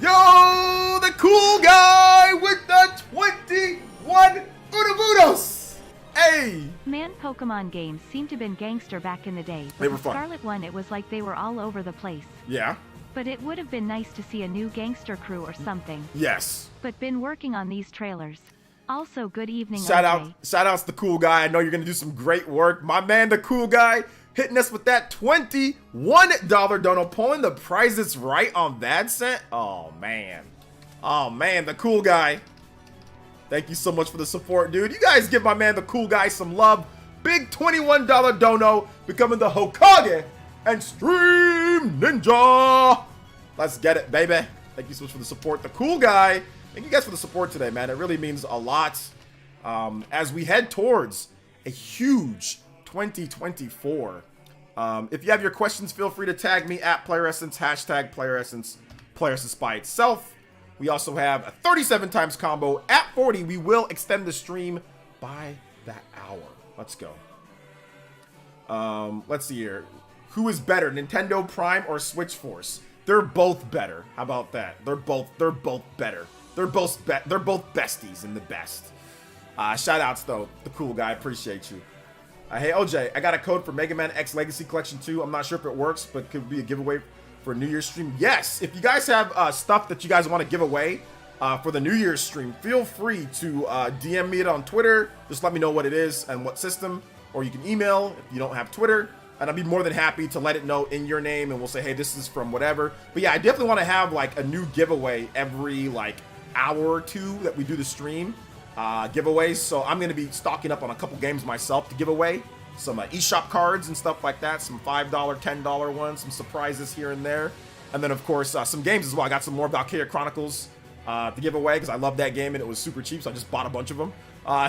Yo, the cool guy with the 21 Unavudos. Hey! Man, Pokemon games seem to have been gangster back in the day. But they were the fun. Scarlet one, it was like they were all over the place. Yeah. But it would have been nice to see a new gangster crew or something. Yes. But been working on these trailers. Also, good evening. Shout outs the cool guy. I know you're gonna do some great work. My man, the cool guy, hitting us with that $21 dono, pulling the prices right on that cent. Oh man. Oh man, the cool guy. Thank you so much for the support, dude. You guys give my man, the cool guy, some love. Big $21 dono, becoming the Hokage and Stream Ninja. Let's get it, baby. Thank you so much for the support, the cool guy. Thank you guys for the support today, man. It really means a lot as we head towards a huge 2024. If you have your questions, feel free to tag me at PlayerEssence, hashtag PlayerEssence, PlayerEssence by itself. We also have a 37 times combo. At 40, we will extend the stream by that hour. Let's go. Let's see here. Who is better, Nintendo Prime or Switch Force? They're both better. How about that? They're both better. They're both besties and the best. Shout outs though, the cool guy. Appreciate you. Hey OJ, I got a code for Mega Man X Legacy Collection 2. I'm not sure if it works, but could be a giveaway for a New Year's stream. Yes, if you guys have stuff that you guys want to give away for the New Year's stream, feel free to DM me it on Twitter. Just let me know what it is and what system, or you can email if you don't have Twitter, and I'll be more than happy to let it know in your name, and we'll say, hey, this is from whatever. But yeah, I definitely want to have like a new giveaway every like hour or two that we do the stream giveaways. So I'm going to be stocking up on a couple games myself to give away. Some eShop cards and stuff like that, some $5, $10 ones, some surprises here and there. And then, of course, some games as well. I got some more Valkyria Chronicles to give away because I love that game and it was super cheap, so I just bought a bunch of them.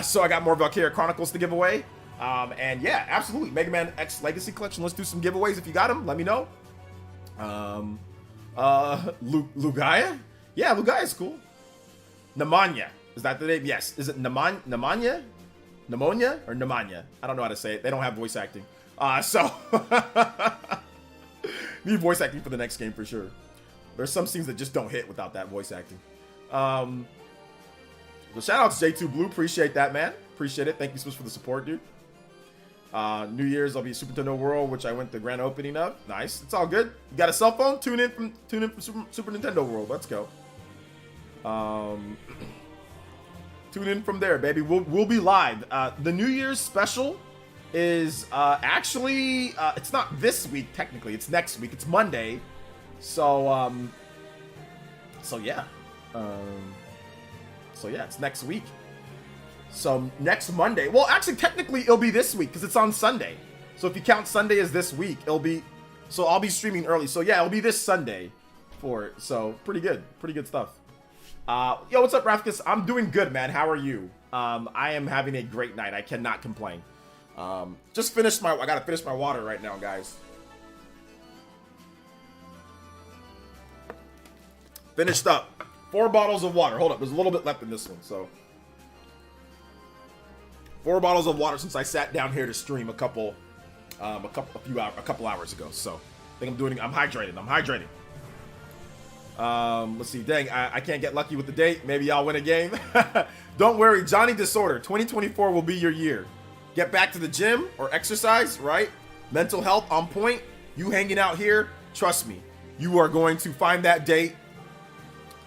So I got more Valkyria Chronicles to give away. And yeah, absolutely. Mega Man X Legacy Collection. Let's do some giveaways. If you got them, let me know. Lugia? Yeah, Lugia is cool. Nemanja. Is that the name? Yes. Is it Nemanja? Pneumonia or pneumonia? I don't know how to say it. They don't have voice acting. So need voice acting for the next game for sure. There's some scenes that just don't hit without that voice acting. So shout out to J2 Blue. Appreciate that, man. Appreciate it. Thank you so much for the support, dude. New Year's I'll be Super Nintendo World, which I went the grand opening of. Nice. It's all good. You got a cell phone? Tune in from Super Nintendo World. Let's go. Tune in from there, baby. We'll be live. The New Year's special is actually it's not this week technically. It's next week. It's Monday. So yeah. It's next week. So next Monday. Well, actually, technically, it'll be this week because it's on Sunday. So if you count Sunday as this week, it'll be. So I'll be streaming early. So yeah, it'll be this Sunday for it. So pretty good stuff. Yo, what's up, Rafkus? I'm doing good, man. How are you? I am having a great night. I cannot complain. Just finished I gotta finish my water right now, guys. Finished up. 4 bottles of water. Hold up, there's a little bit left in this one, so. 4 bottles of water since I sat down here to stream a couple hours ago. So I think I'm hydrated. Let's see. Dang, I can't get lucky with the date. Maybe I'll win a game. Don't worry, Johnny Disorder. 2024 will be your year. Get back to the gym or exercise, right? Mental health on point. You hanging out here, trust me, you are going to find that date,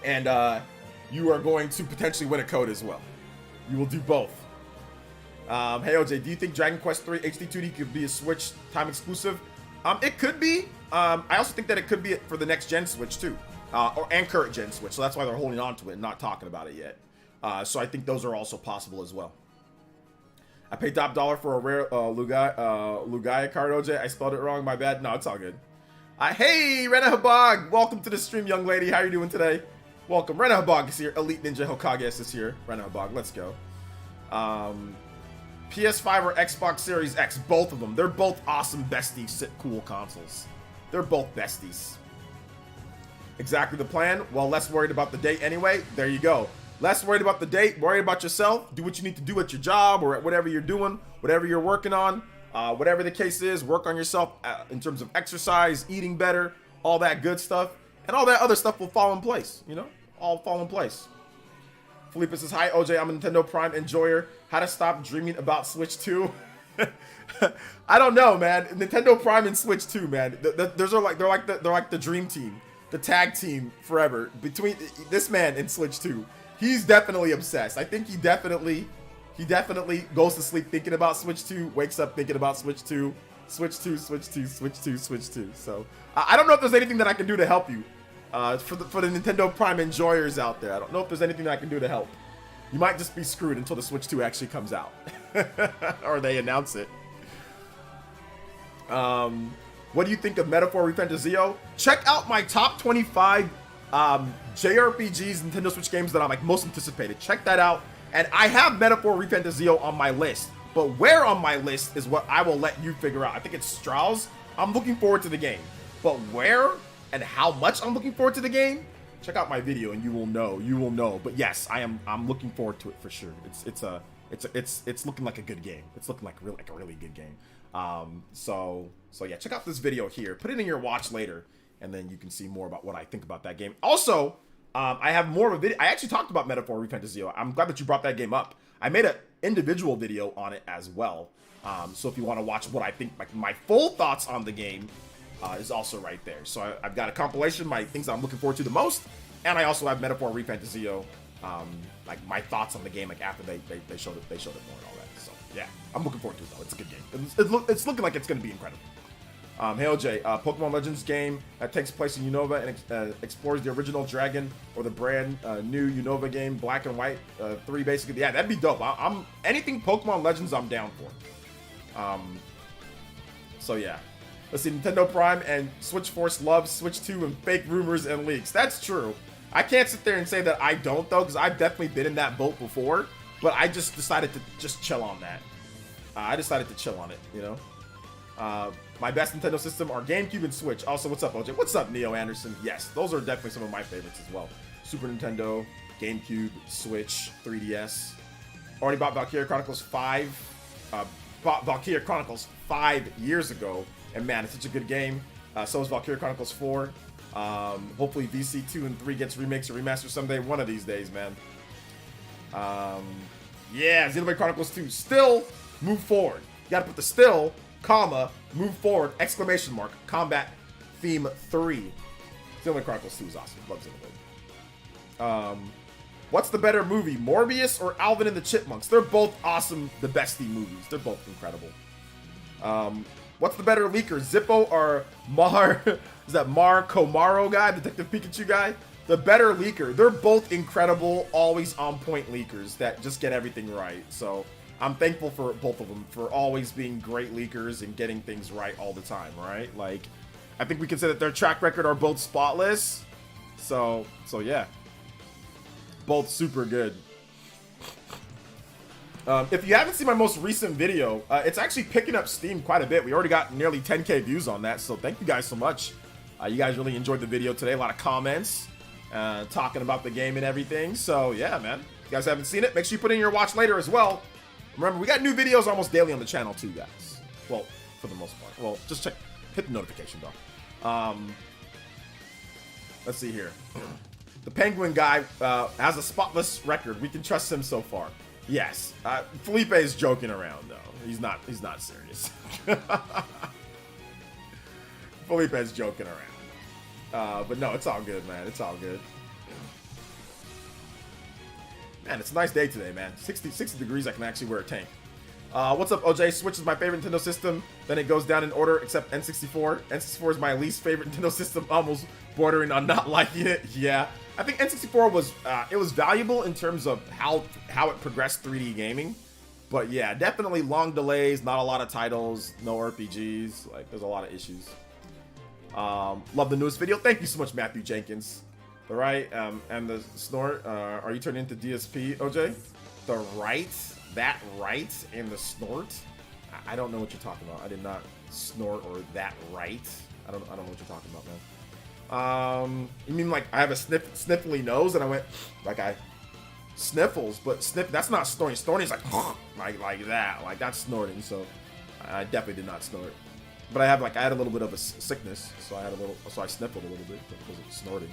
and you are going to potentially win a code as well. You will do both. Hey OJ, do you think Dragon Quest 3 HD2D could be a Switch time exclusive? It could be. I also think that it could be for the next gen Switch too. And current gen Switch, so that's why they're holding on to it and not talking about it yet. So I think those are also possible as well. I paid top dollar for a rare Lugia card, OJ. I spelled it wrong, my bad. No, it's all good. Hey, Rena Habag, welcome to the stream, young lady. How are you doing today? Welcome. Rena Habag is here. Elite Ninja Hokage is here. Rena Habag, let's go. PS5 or Xbox Series X, both of them. They're both awesome besties, sit cool consoles. They're both besties. Exactly the plan. Well, less worried about the date anyway. There you go. Less worried about the date, worried about yourself. Do what you need to do at your job or at whatever you're doing, whatever you're working on. Whatever the case is, work on yourself in terms of exercise, eating better, all that good stuff, and all that other stuff will fall in place, you know? All fall in place. Felipe says, hi, OJ, I'm a Nintendo Prime enjoyer. How to stop dreaming about Switch 2? I don't know, man. Nintendo Prime and Switch 2, man. Those are like, they're like the dream team, the tag team forever. Between this man and Switch 2, he's definitely obsessed. I think he definitely goes to sleep thinking about Switch 2, wakes up thinking about Switch 2, Switch 2, Switch 2, Switch 2, Switch 2. So I don't know if there's anything that I can do to help you. For the Nintendo Prime enjoyers out there, I don't know if there's anything that I can do to help. You might just be screwed until the Switch 2 actually comes out. Or they announce it. What do you think of Metaphor Refantazio? Check out my top 25 JRPGs Nintendo Switch games that I'm like most anticipated. Check that out. And I have Metaphor Refantazio on my list. But where on my list is what I will let you figure out. I think it's Strauss. I'm looking forward to the game. But where and how much I'm looking forward to the game, check out my video and you will know. You will know. But yes, I'm looking forward to it for sure. It's looking like a good game. It's looking like a really good game. So yeah, check out this video here. Put it in your watch later, and then you can see more about what I think about that game. Also, I have more of a video. I actually talked about Metaphor Refantazio. I'm glad that you brought that game up. I made an individual video on it as well. So if you want to watch what I think, like my full thoughts on the game, is also right there. So I've got a compilation, my things that I'm looking forward to the most, and I also have Metaphor Refantazio, like my thoughts on the game, like after they showed it more and all that. So yeah, I'm looking forward to it though. It's a good game. It's looking like it's gonna be incredible. Hey OJ, Pokemon Legends game that takes place in Unova and explores the original Dragon or the brand new Unova game, Black and White 3 basically. Yeah, that'd be dope. I'm anything Pokemon Legends I'm down for. So yeah. Let's see, Nintendo Prime and Switch Force loves Switch 2 and fake rumors and leaks. That's true. I can't sit there and say that I don't though, because I've definitely been in that boat before, but I just decided to just chill on that. I decided to chill on it, you know? My best Nintendo system are GameCube and Switch. Also, what's up, OJ? What's up, Neo Anderson? Yes, those are definitely some of my favorites as well. Super Nintendo, GameCube, Switch, 3DS. Already bought Valkyria Chronicles 5. Bought Valkyria Chronicles 5 years ago. And man, it's such a good game. So is Valkyria Chronicles 4. Hopefully VC 2 and 3 gets remakes or remasters someday. One of these days, man. Yeah, Xenoblade Chronicles 2. Still, move forward. You gotta put the still, comma, move forward, exclamation mark, combat theme 3. Xenoblade Chronicles 2 is awesome. Love Xenoblade. What's the better movie, Morbius or Alvin and the Chipmunks? They're both awesome, the bestie movies. They're both incredible. What's the better leaker, Zippo or Mar? Is that Mar Komaro guy, Detective Pikachu guy? The better leaker. They're both incredible, always on point leakers that just get everything right. So I'm thankful for both of them for always being great leakers and getting things right all the time, right? Like, I think we can say that their track record are both spotless. So yeah, both super good. If you haven't seen my most recent video, it's actually picking up steam quite a bit. We already got nearly 10K views on that, so thank you guys so much. You guys really enjoyed the video today. A lot of comments, talking about the game and everything. So yeah, man. If you guys haven't seen it, make sure you put in your watch later as well. Remember, we got new videos almost daily on the channel too, guys. Well, for the most part. Well, just check, hit the notification bell. Let's see here. The Penguin guy has a spotless record. We can trust him so far. Yes, Felipe is joking around though. He's not serious. Felipe is joking around. But no, it's all good, man. It's all good. Man, it's a nice day today, man. 60 degrees, I can actually wear a tank. What's up, OJ? Switch is my favorite Nintendo system. Then it goes down in order, except N64. N64 is my least favorite Nintendo system, almost bordering on not liking it. Yeah, I think N64 was it was valuable in terms of how it progressed 3D gaming. But yeah, definitely long delays, not a lot of titles, no RPGs. Like, there's a lot of issues. Love the newest video. Thank you so much, Matthew Jenkins. All right, and the snort. Are you turning into DSP, OJ? The right. That right and the snort? I don't know what you're talking about. I did not snort or that right. I don't know what you're talking about, man. You mean like I have a sniffly nose and I went like I sniffles, but that's not snorting. Snorting is like like that. Like that's snorting. So I definitely did not snort. But I had a little bit of a sickness, so I sniffled a little bit because of snorting.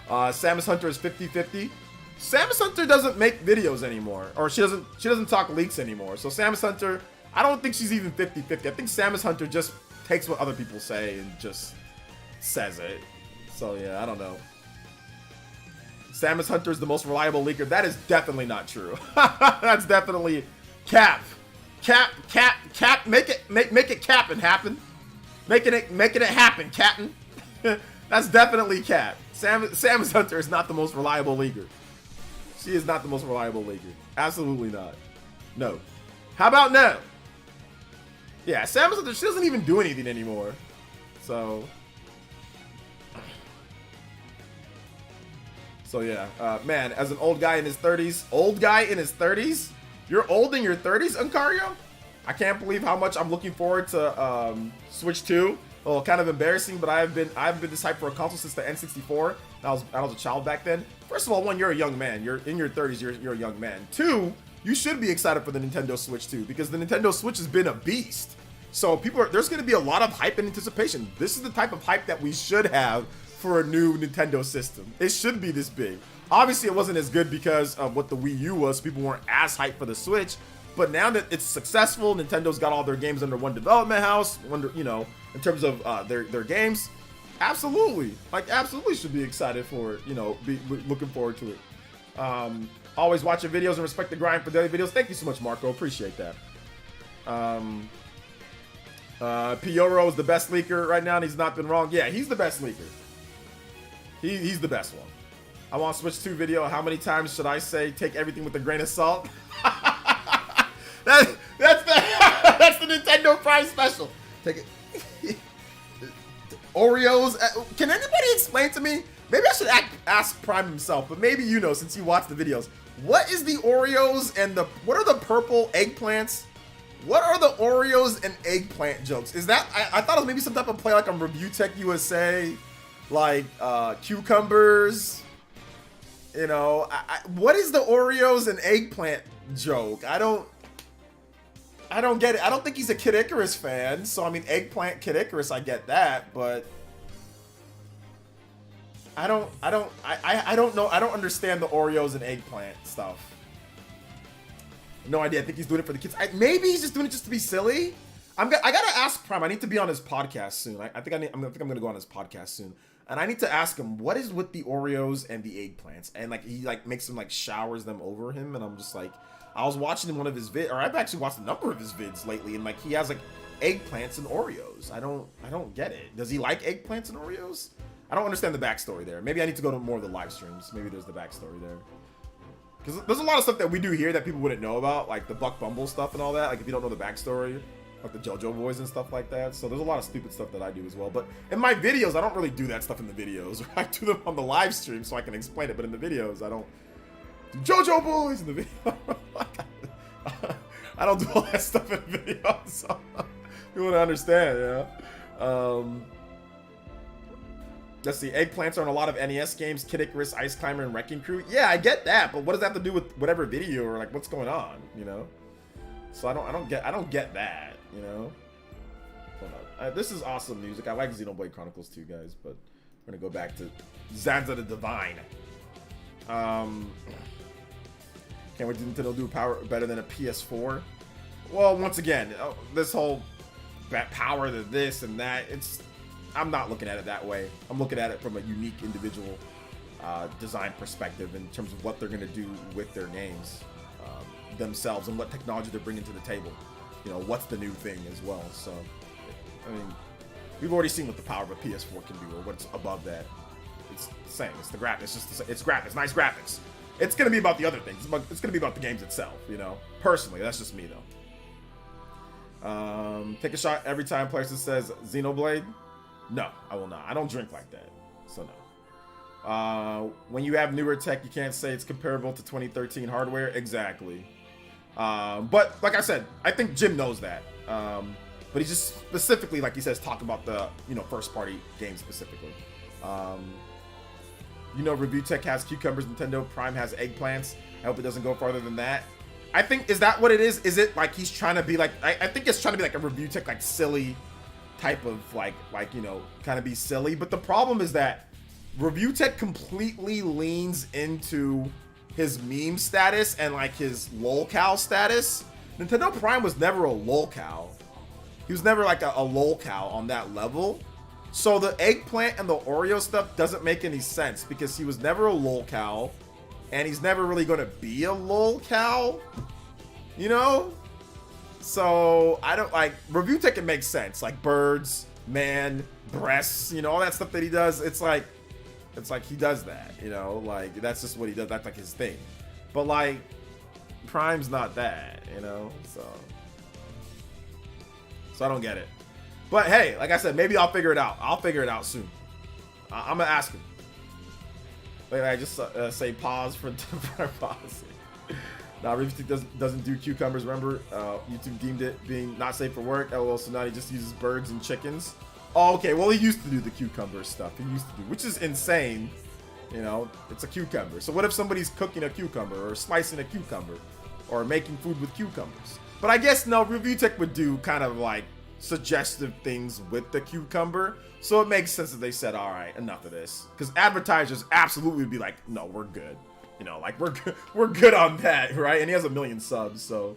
Samus Hunter is 50-50. Samus Hunter doesn't make videos anymore, or she doesn't talk leaks anymore. So Samus Hunter, I don't think she's even 50-50. I think Samus Hunter just takes what other people say and just says it. So yeah, I don't know. Samus Hunter is the most reliable leaker. That is definitely not true. That's definitely cap. Make it cap and happen. Making it happen, Captain. That's definitely cap. Samus Hunter is not the most reliable leaker. She is not the most reliable leaker. Absolutely not. No. How about no? Yeah, Samus Hunter, she doesn't even do anything anymore. So yeah, man, as an old guy in his 30s, you're old in your 30s, Uncario? I can't believe how much I'm looking forward to Switch 2. Well, kind of embarrassing, but I've been this hyped for a console since the N64. I was a child back then. First of all, one, you're a young man. You're in your 30s. You're a young man. Two, you should be excited for the Nintendo Switch 2 because the Nintendo Switch has been a beast. So there's going to be a lot of hype and anticipation. This is the type of hype that we should have for a new Nintendo system. It should be this big. Obviously, it wasn't as good because of what the Wii U was. People weren't as hyped for the Switch. But now that it's successful, Nintendo's got all their games under one development house, in terms of their games, absolutely should be excited for it, be looking forward to it. Always watching videos and respect the grind for daily videos. Thank you so much, Marco. Appreciate that. Pioro is the best leaker right now, and he's not been wrong. Yeah, he's the best leaker. He's the best one. I want Switch 2 video. How many times should I say take everything with a grain of salt? That's the Nintendo Prime special. Take it. Oreos. Can anybody explain to me? Maybe I should ask Prime himself, but maybe you know since you watch the videos. What is the Oreos and what are the purple eggplants? What are the Oreos and eggplant jokes? Is that I thought it was maybe some type of play like on Review Tech USA, like cucumbers. What is the Oreos and eggplant joke? I don't get it. I don't think he's a Kid Icarus fan. So I mean, eggplant Kid Icarus, I get that, but I don't know. I don't understand the Oreos and eggplant stuff. No idea. I think he's doing it for the kids. Maybe he's just doing it just to be silly. I gotta ask Prime. I need to be on his podcast soon. I think I'm gonna go on his podcast soon, and I need to ask him what is with the Oreos and the eggplants, and he makes them showers them over him, and I'm just like. I was watching one of his vids, or I've actually watched a number of his vids lately, and he has eggplants and Oreos. I don't get it. Does he like eggplants and Oreos? I don't understand the backstory there. Maybe I need to go to more of the live streams. Maybe there's the backstory there. Because there's a lot of stuff that we do here that people wouldn't know about, like the Buck Bumble stuff and all that. If you don't know the backstory, like the JoJo Boys and stuff like that. So there's a lot of stupid stuff that I do as well. But in my videos, I don't really do that stuff in the videos. I do them on the live stream so I can explain it. But in the videos, I don't. JoJo Boys in the video. I don't do all that stuff in the video, so you want to understand, let's see, eggplants are in a lot of NES games, Kid Icarus, Ice Climber, and Wrecking Crew. Yeah, I get that, but what does that have to do with whatever video or what's going on, So I don't get that, Hold on. This is awesome music. I like Xenoblade Chronicles 2, guys, but we're gonna go back to Zanza the Divine. Can't wait to Nintendo do power better than a PS4. Well, once again, this whole power to this and that, I'm not looking at it that way. I'm looking at it from a unique individual design perspective in terms of what they're going to do with their games themselves and what technology they're bringing to the table. What's the new thing as well. So, I mean, we've already seen what the power of a PS4 can do or what's above that. It's the same. It's the graphics. It's graphics. Nice graphics. It's going to be about the other things. It's going to be about the games itself, Personally, that's just me, though. Take a shot every time PlayerEssence says Xenoblade. No, I will not. I don't drink like that, so no. When you have newer tech, you can't say it's comparable to 2013 hardware. Exactly. But like I said, I think Jim knows that. But he's just specifically, like he says, talking about the first-party games specifically. Review Tech has cucumbers, Nintendo Prime has eggplants. I hope it doesn't go farther than that. I think, is that what it is? Is it like he's trying to be like, I think it's trying to be like a review tech, like silly type of like, you know, kind of be silly. But the problem is that review tech completely leans into his meme status and like his lolcow status. Nintendo Prime was never a lolcow. He was never like a lolcow on that level. So the eggplant and the Oreo stuff doesn't make any sense because he was never a lolcow. And he's never really going to be a lolcow, you know? So, I don't like, review tech, it makes sense. Like birds, man, breasts, you know, all that stuff that he does. It's like he does that, you know? Like, that's just what he does. That's like his thing. But like, Prime's not that, you know? So I don't get it. But hey, like I said, maybe I'll figure it out. I'll figure it out soon. I'm going to ask him. Like I just say pause for pause. Now Review doesn't do cucumbers. Remember, YouTube deemed it being not safe for work. LOL. So now he just uses birds and chickens. Oh, okay. Well, he used to do the cucumber stuff. He used to do, which is insane. You know, it's a cucumber. So what if somebody's cooking a cucumber or slicing a cucumber or making food with cucumbers? But I guess no, Review Tech would do kind of like suggestive things with the cucumber. So it makes sense that they said, all right, enough of this. Because advertisers absolutely would be like, no, we're good. You know, like we're good on that, right? And he has 1 million subs, so.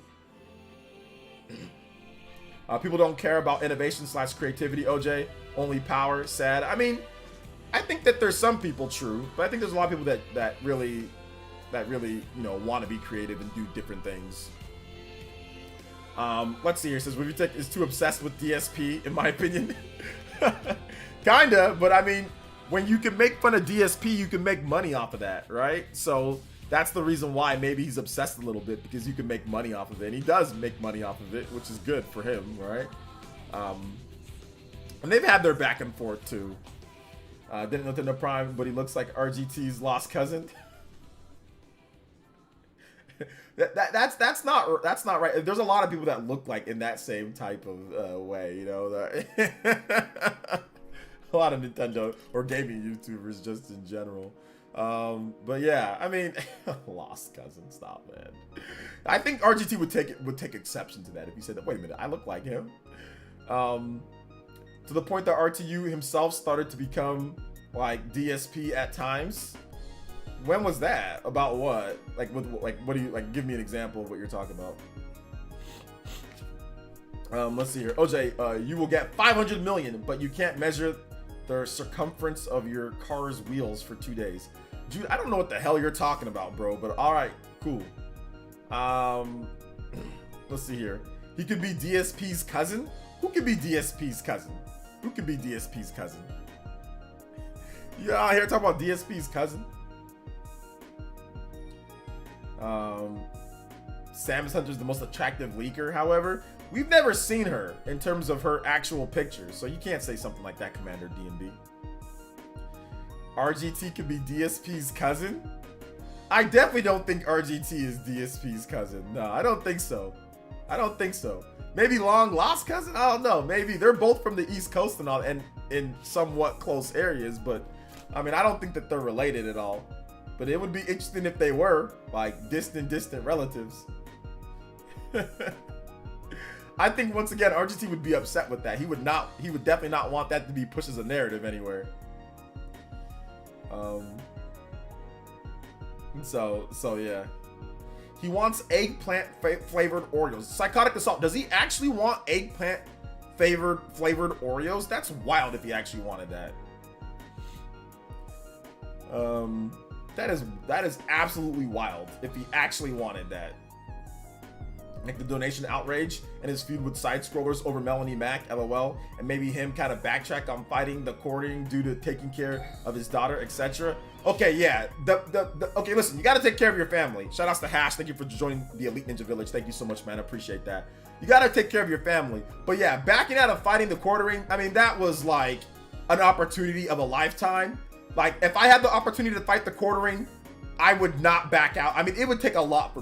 People don't care about innovation / creativity, OJ. Only power, sad. I mean, I think that there's some people, true. But I think there's a lot of people that really, you know, want to be creative and do different things. Let's see here. It says Review Tech is too obsessed with DSP, in my opinion. Kinda, but I mean, when you can make fun of DSP, you can make money off of that, right? So that's the reason why maybe he's obsessed a little bit, because you can make money off of it. And he does make money off of it, which is good for him, right? And they've had their back and forth too. Didn't know Nintendo Prime, but he looks like RGT's lost cousin. That's not right. There's a lot of people that look like in that same type of way, you know. A lot of Nintendo or gaming YouTubers just in general. But yeah, I mean, lost cousin, stop, man. I think RGT would take exception to that if he said that. Wait a minute, I look like him. To the point that RTU himself started to become like DSP at times. When was that? About what? Like, what do you like? Give me an example of what you're talking about. Let's see here. OJ, you will get 500 million, but you can't measure the circumference of your car's wheels for 2 days. Dude, I don't know what the hell you're talking about, bro, but all right, cool. Let's see here. He could be DSP's cousin? Who could be DSP's cousin? Who could be DSP's cousin? You out here talking about DSP's cousin? Samus Hunter's the most attractive leaker, however. We've never seen her in terms of her actual pictures, so you can't say something like that, Commander DMB. RGT could be DSP's cousin? I definitely don't think RGT is DSP's cousin. No, I don't think so. I don't think so. Maybe long lost cousin? I don't know. Maybe they're both from the East Coast and all, and in somewhat close areas, but I mean, I don't think that they're related at all. But it would be interesting if they were, like, distant relatives. I think, once again, RGT would be upset with that. He would definitely not want that to be pushed as a narrative anywhere. So yeah. He wants eggplant flavored Oreos. Psychotic Assault, does he actually want eggplant flavored Oreos? That's wild if he actually wanted that. That is absolutely wild if he actually wanted that. Like the donation outrage and his feud with side scrollers over Melanie Mac, LOL, and maybe him kind of backtrack on fighting the courting due to taking care of his daughter, etc. Okay, yeah. Okay, listen, you gotta take care of your family. Shout outs to Hash. Thank you for joining the Elite Ninja Village. Thank you so much, man. I appreciate that. You gotta take care of your family. But yeah, backing out of fighting the quartering, I mean, that was like an opportunity of a lifetime. Like, if I had the opportunity to fight the quartering, I would not back out. I mean, it would take a lot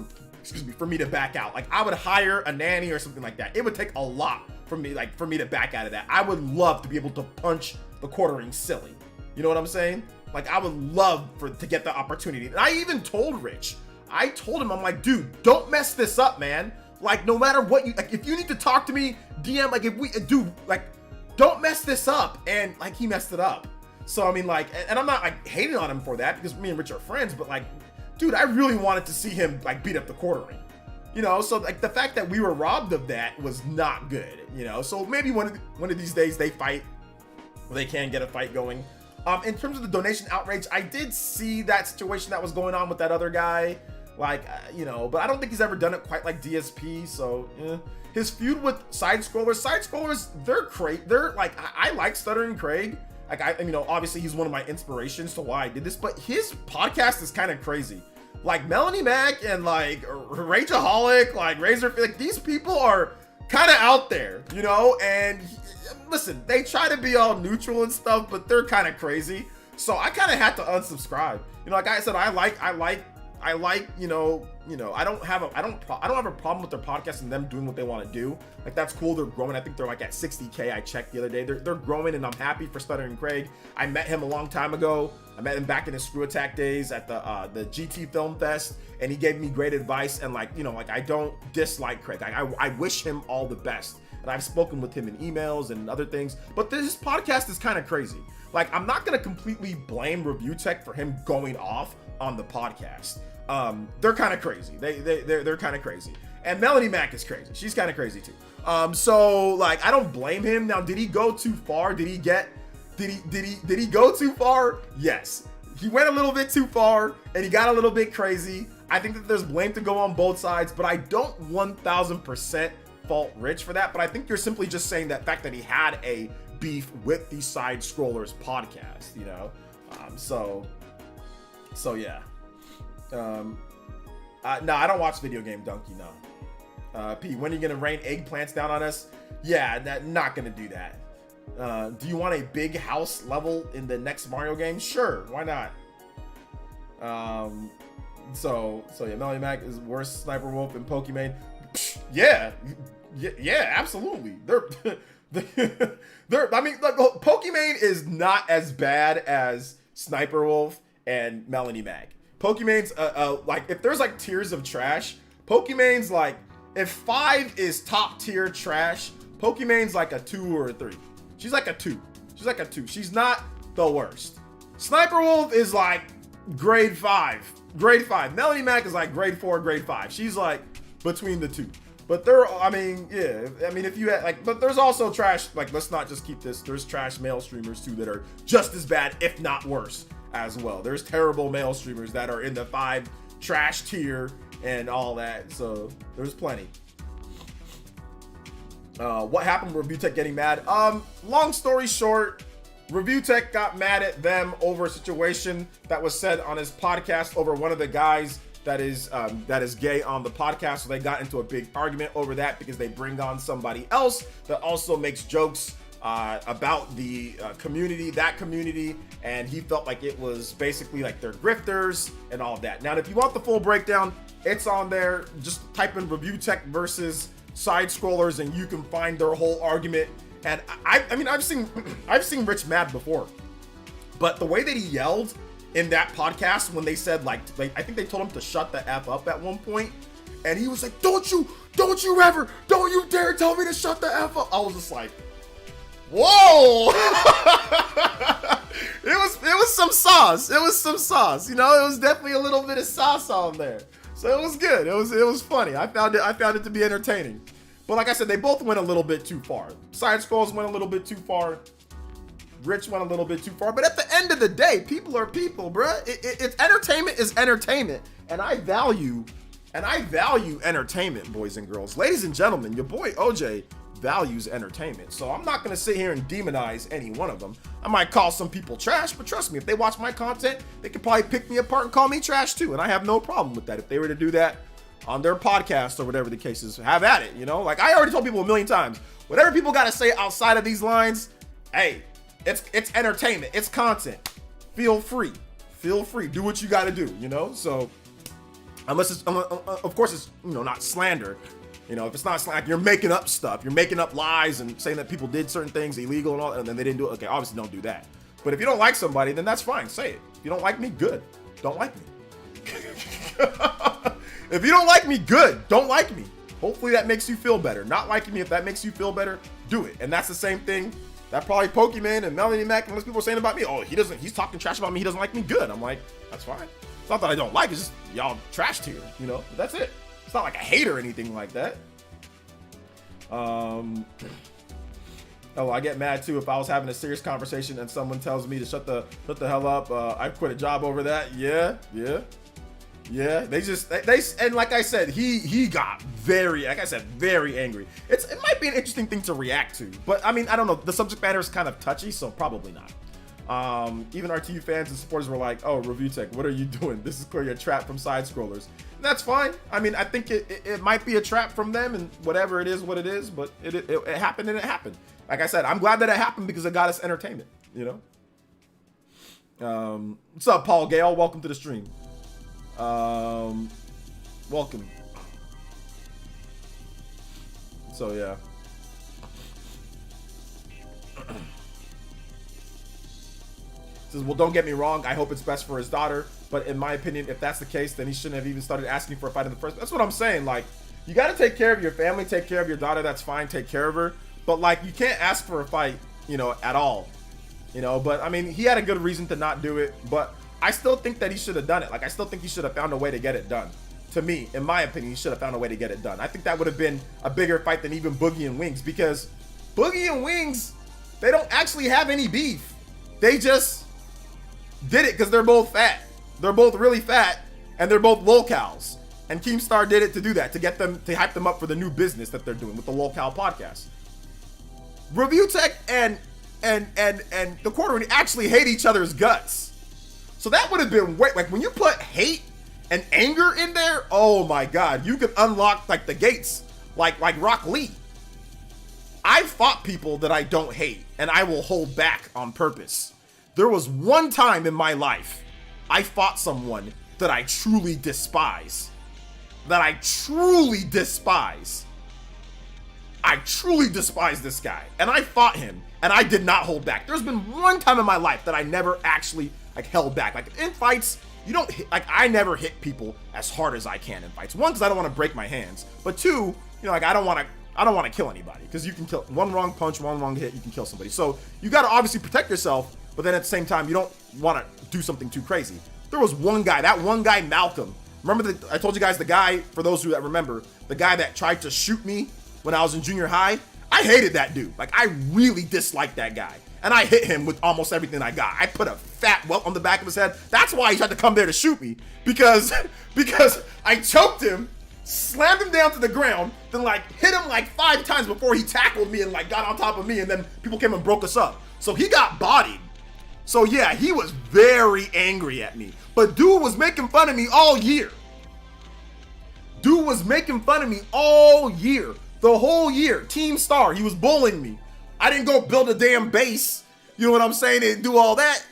for me to back out. Like, I would hire a nanny or something like that. It would take a lot for me to back out of that. I would love to be able to punch the quartering silly. You know what I'm saying? Like, I would love to get the opportunity. And I even told Rich, I told him, I'm like, dude, don't mess this up, man. Like, no matter what you, like, if you need to talk to me, DM, like, if we, dude, like, don't mess this up. And, like, he messed it up. So, I mean, like, and I'm not, like, hating on him for that, because me and Rich are friends, but, like, dude, I really wanted to see him, like, beat up the quarter ring. You know, so, like, the fact that we were robbed of that was not good, you know? So, maybe one of these days they fight, or they can get a fight going. In terms of the donation outrage, I did see that situation that was going on with that other guy. Like, you know, but I don't think he's ever done it quite like DSP, so, His feud with side-scrollers, they're like, I like Stuttering Craig. Like, you know, obviously he's one of my inspirations to why I did this, but his podcast is kind of crazy. Like, Melanie Mac and, like, Rageaholic, like, Razor, like, these people are kind of out there, you know, and listen, they try to be all neutral and stuff, but they're kind of crazy. So I kind of had to unsubscribe. You know, like I said, I like, you know, I don't have a problem with their podcast and them doing what they want to do. Like, that's cool. They're growing. I think they're like at 60K. I checked the other day. They're growing, and I'm happy for Stuttering Craig. I met him a long time ago. I met him back in his Screw Attack days at the GT Film Fest, and he gave me great advice. And, like, you know, like, I don't dislike Craig. I wish him all the best. And I've spoken with him in emails and other things. But this podcast is kind of crazy. Like, I'm not gonna completely blame Review Tech for him going off on the podcast. They're kind of crazy. They're kind of crazy. And Melanie Mac is crazy. She's kind of crazy too. So, like, I don't blame him. Now, did he go too far? Did he go too far? Yes. He went a little bit too far, and he got a little bit crazy. I think that there's blame to go on both sides, but I don't 1000% fault Rich for that. But I think you're simply just saying that fact that he had a beef with the Side Scrollers podcast, you know? So yeah. No, I don't watch Video Game Donkey, no. P, when are you gonna rain eggplants down on us? Yeah, not gonna do that. Do you want a big house level in the next Mario game? Sure, why not? So yeah, Melanie Mac is worse Sniper Wolf and Pokimane. Yeah, absolutely. I mean, like, Pokimane is not as bad as Sniper Wolf and Melanie Mac. Pokimane's like, if there's like tiers of trash, Pokimane's like, if 5 is top tier trash, Pokimane's like a 2 or a 3. She's like a 2. She's not the worst. Sniper Wolf is like grade 5. Melanie Mac is like grade 4, grade 5. She's like between the two. But if you had, like, but there's also trash, like, let's not just keep this, there's trash male streamers too that are just as bad, if not worse, as well. There's terrible male streamers that are in the 5 trash tier and all that, so there's plenty. What happened with Review Tech getting mad? Long story short, Review Tech got mad at them over a situation that was said on his podcast over one of the guys that is gay on the podcast. So they got into a big argument over that because they bring on somebody else that also makes jokes about the community, and he felt like it was basically like they're grifters and all of that. Now, if you want the full breakdown, it's on there. Just type in Review Tech versus Side Scrollers and you can find their whole argument. And I mean, I've seen Rich mad before, but the way that he yelled in that podcast when they said, like, I think they told him to shut the F up at one point, and he was like, don't you dare tell me to shut the F up. I was just like, whoa. It was some sauce. You know, it was definitely a little bit of sauce on there. So it was good. It was funny. I found it to be entertaining. But like I said, they both went a little bit too far. Side Scrolls went a little bit too far. Rich went a little bit too far. But at the end of the day, people are people, bruh. It's entertainment is entertainment. And I value entertainment, boys and girls. Ladies and gentlemen, your boy OJ values entertainment. So I'm not going to sit here and demonize any one of them. I might call some people trash, but trust me, if they watch my content, they could probably pick me apart and call me trash too. And I have no problem with that. If they were to do that on their podcast or whatever the case is, have at it, you know? Like, I already told people a million times, whatever people got to say outside of these lines, hey, it's entertainment, it's content. Feel free, do what you got to do, you know? So unless it's, of course it's, you know, not slander. You know, if it's not slander, you're making up stuff, you're making up lies and saying that people did certain things illegal and all, and then they didn't do it. Okay, obviously don't do that. But if you don't like somebody, then that's fine, say it. If you don't like me, good. Don't like me. If you don't like me, good. Don't like me. Hopefully that makes you feel better. Not liking me, if that makes you feel better, do it. And that's the same thing that probably Pokemon and Melanie Mac and those people are saying about me. Oh, he's talking trash about me. He doesn't like me. Good. I'm like, that's fine. It's not that I don't like. It's just y'all trash tier, you know. But that's it. It's not like a hate or anything like that. Oh, I get mad too if I was having a serious conversation and someone tells me to shut the hell up. I quit a job over that. Yeah. They and like I said, he got very angry. It might be an interesting thing to react to, but I mean, I don't know. The subject matter is kind of touchy, so probably not. Even RTU fans and supporters were like, "Oh, Review Tech, what are you doing? This is clearly a trap from side scrollers." And that's fine. I mean, I think it might be a trap from them, and whatever it is, what it is. But it happened, and it happened. Like I said, I'm glad that it happened because it got us entertainment. You know. What's up, Paul Gale? Welcome to the stream. Welcome. So yeah. Says, well, don't get me wrong. I hope it's best for his daughter, but in my opinion, if that's the case, then he shouldn't have even started asking for a fight in the first. That's what I'm saying. Like, you got to take care of your family, take care of your daughter. That's fine. Take care of her, but like, you can't ask for a fight, you know, at all. You know, but I mean, he had a good reason to not do it, but I still think that he should have done it. Like, I still think he should have found a way to get it done. To me, in my opinion, he should have found a way to get it done. I think that would have been a bigger fight than even Boogie and Wings, because Boogie and Wings, they don't actually have any beef. They just did it because they're both fat. They're both really fat, and they're both lolcows. And Keemstar did it to do that, to get them, to hype them up for the new business that they're doing with the Lolcow podcast. Review Tech and the Quarterly actually hate each other's guts. So that would have been like, when you put hate and anger in there, oh my God, you could unlock like the gates, like Rock Lee. I've fought people that I don't hate, and I will hold back on purpose. There was one time in my life I fought someone that I truly despise. I truly despise this guy, and I fought him, and I did not hold back. There's been one time in my life that I never actually like held back. Like, in fights, you don't hit, like, I never hit people as hard as I can in fights. One, because I don't want to break my hands, but two, you know, like, I don't want to kill anybody, because you can kill one wrong punch, one wrong hit, you can kill somebody. So you got to obviously protect yourself, but then at the same time, you don't want to do something too crazy. There was one guy, Malcolm. Remember I told you guys, the guy, for those who that remember, the guy that tried to shoot me when I was in junior high? I hated that dude. Like, I really disliked that guy. And I hit him with almost everything I got. I put a fat welt on the back of his head. That's why he tried to come there to shoot me. Because I choked him, slammed him down to the ground, then like hit him like 5 times before he tackled me and like got on top of me, and then people came and broke us up. So he got bodied. So yeah, he was very angry at me. But dude was making fun of me all year. The whole year. Team Star, he was bullying me. I didn't go build a damn base. You know what I'm saying? And do all that.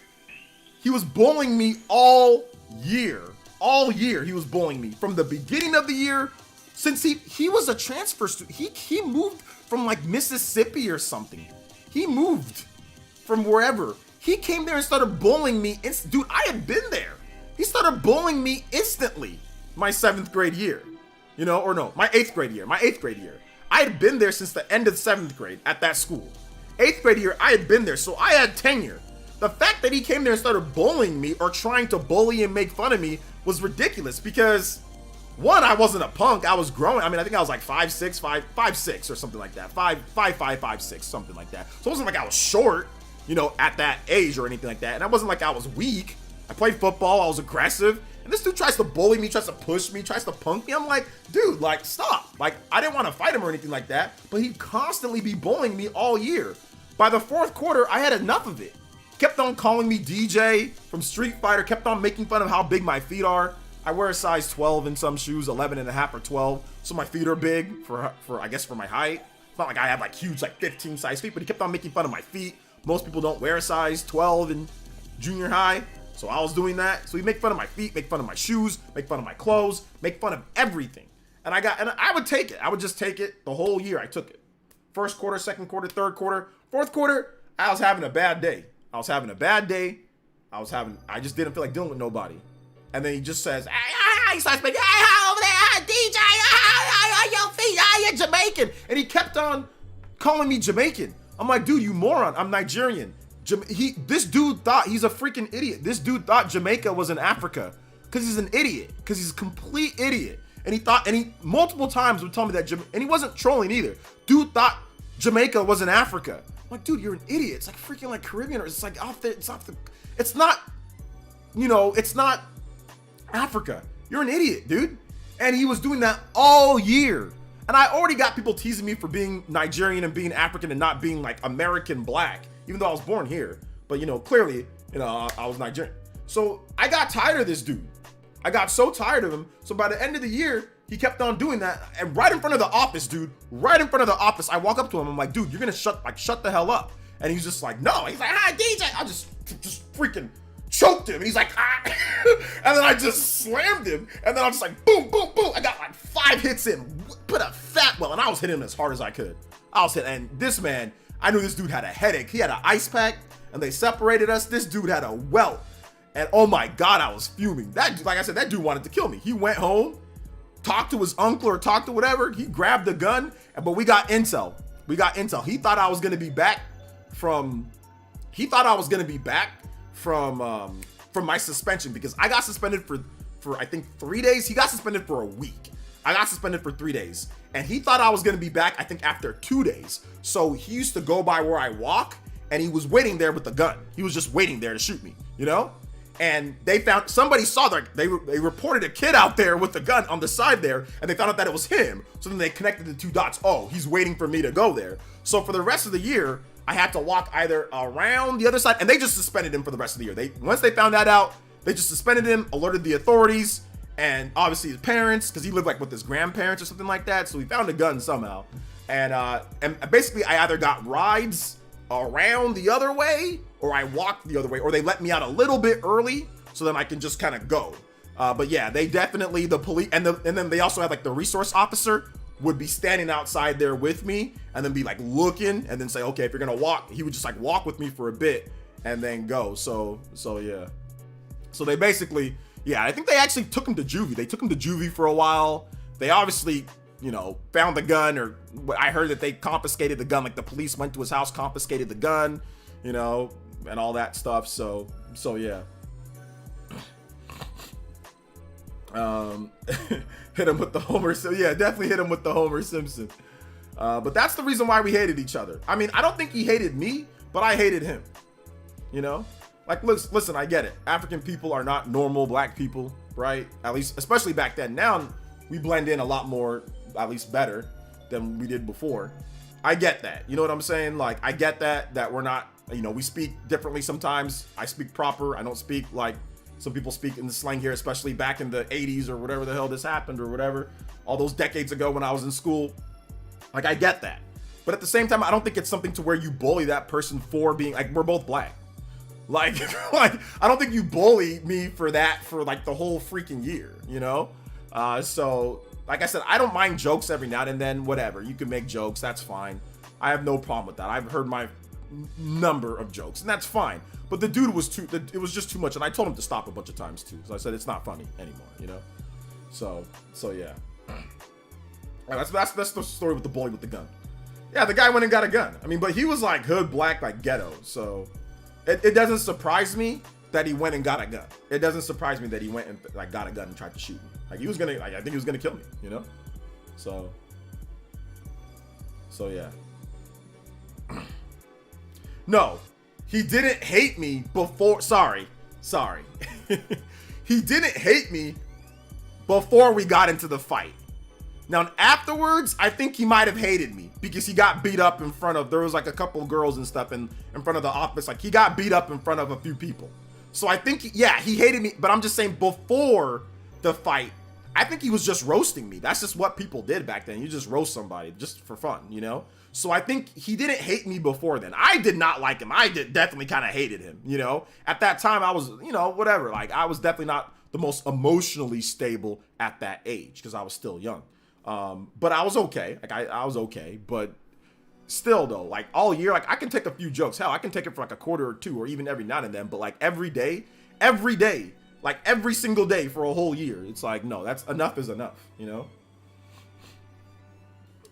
He was bullying me all year. All year he was bullying me. From the beginning of the year, since he was a transfer student. He moved from like Mississippi or something. He moved from wherever. He came there and started bullying me. Dude, I had been there. He started bullying me instantly my 7th grade year. You know, or no, my 8th grade year. I had been there since the end of 7th grade at that school. 8th grade year, I had been there, so I had tenure. The fact that he came there and started bullying me or trying to bully and make fun of me was ridiculous, because one, I wasn't a punk. I was growing. I mean, I think I was like 5'6" or something like that. 5'6", something like that. So it wasn't like I was short, you know, at that age or anything like that. And it wasn't like I was weak. I played football. I was aggressive. And this dude tries to bully me, tries to push me, tries to punk me. I'm like, dude, like, stop. Like, I didn't want to fight him or anything like that, but he'd constantly be bullying me all year. By the 4th quarter, I had enough of it. Kept on calling me DJ from Street Fighter, kept on making fun of how big my feet are. I wear a size 12 in some shoes, 11 and a half or 12. So my feet are big for I guess, for my height. It's not like I have like huge, like 15 size feet, but he kept on making fun of my feet. Most people don't wear a size 12 in junior high. So I was doing that. So he'd make fun of my feet, make fun of my shoes, make fun of my clothes, make fun of everything. And I would take it. I would just take it the whole year. I took it. 1st quarter, 2nd quarter, 3rd quarter, 4th quarter, I was having a bad day. I just didn't feel like dealing with nobody. And then he just says, he starts making, over there, DJ, your feet, you're Jamaican. And he kept on calling me Jamaican. I'm like, dude, you moron. I'm Nigerian. This dude thought he's a freaking idiot. This dude thought Jamaica was in Africa because he's an idiot, because he's a complete idiot. And he multiple times would tell me that, and he wasn't trolling either. Dude thought Jamaica was in Africa. I'm like, dude, you're an idiot. It's like freaking like Caribbean, or it's like it's not, it's not Africa. You're an idiot, dude. And he was doing that all year. And I already got people teasing me for being Nigerian and being African and not being like American black, even though I was born here. But clearly, I was Nigerian. So I got tired of this dude. I got so tired of him. So by the end of the year, he kept on doing that. And right in front of the office, dude, right in front of the office, I walk up to him. I'm like, dude, you're gonna shut the hell up. And he's just like, no. He's like, hi, DJ. I just freaking choked him. And he's like, ah. And then I just slammed him. And then I was just like, boom, boom, boom. I got like 5 hits in, put a fat well, and I was hitting him as hard as I could. And this man, I knew this dude had a headache. He had an ice pack, and they separated us. This dude had a welt. And oh my God, I was fuming. That, like I said, that dude wanted to kill me. He went home, talked to his uncle or talked to whatever. He grabbed the gun, but we got intel. He thought I was gonna be back from my suspension, because I got suspended for I think 3 days. He got suspended for a week. I got suspended for 3 days, and he thought I was gonna be back, I think, after 2 days. So he used to go by where I walk, and he was waiting there with the gun. He was just waiting there to shoot me, And somebody saw that they reported a kid out there with the gun on the side there, and they found out that it was him. So then they connected the 2 dots. Oh, he's waiting for me to go there. So for the rest of the year, I had to walk either around the other side, and they just suspended him for the rest of the year. Once they found that out, they just suspended him, alerted the authorities, and obviously his parents, because he lived like with his grandparents or something like that. So he found a gun somehow, and basically I either got rides around the other way, or I walked the other way, or they let me out a little bit early so then I can just kind of go. But yeah, they definitely, the police, and then they also had like the resource officer would be standing outside there with me, and then be like looking, and then say, okay, if you're gonna walk, he would just like walk with me for a bit and then go. So yeah. So they basically, yeah, I think they actually took him to juvie. They took him to juvie for a while. They obviously, found the gun, or I heard that they confiscated the gun. Like the police went to his house, confiscated the gun, and all that stuff. So yeah. Hit him with the Homer. So yeah, definitely hit him with the Homer Simpson. But that's the reason why we hated each other. I mean, I don't think he hated me, but I hated him. Like, listen, I get it. African people are not normal black people, right? At least, especially back then. Now we blend in a lot more, at least better than we did before. I get that. You know what I'm saying? Like, I get that we're not, we speak differently sometimes. I speak proper. I don't speak like some people speak in the slang here, especially back in the 80s or whatever the hell this happened or whatever. All those decades ago when I was in school. Like, I get that. But at the same time, I don't think it's something to where you bully that person for being, like, we're both black. Like, I don't think you bully me for that for, like, the whole freaking year, So, like I said, I don't mind jokes every now and then, whatever. You can make jokes, that's fine. I have no problem with that. I've heard my number of jokes, and that's fine. But the dude was it was just too much, and I told him to stop a bunch of times, too. So I said, it's not funny anymore, So yeah. That's the story with the bully with the gun. Yeah, the guy went and got a gun. I mean, but he was like hood black, like ghetto. So it doesn't surprise me that he went and got a gun. It doesn't surprise me that he went and like got a gun and tried to shoot me. Like he was gonna, I think he was gonna kill me. So yeah. No, he didn't hate me before. Sorry. He didn't hate me before we got into the fight. Now, afterwards, I think he might have hated me because he got beat up in front of, there was like a couple of girls and stuff in front of the office. Like he got beat up in front of a few people. So I think, he hated me, but I'm just saying before the fight, I think he was just roasting me. That's just what people did back then. You just roast somebody just for fun, So I think he didn't hate me before then. I did not like him. I definitely kind of hated him, At that time, I was, whatever. Like I was definitely not the most emotionally stable at that age because I was still young. But I was okay. Like I was okay, but still though, like all year, like I can take a few jokes. Hell, I can take it for like a quarter or two, or even every now and then. But like every day, like every single day for a whole year. It's like, no, that's enough is enough, you know?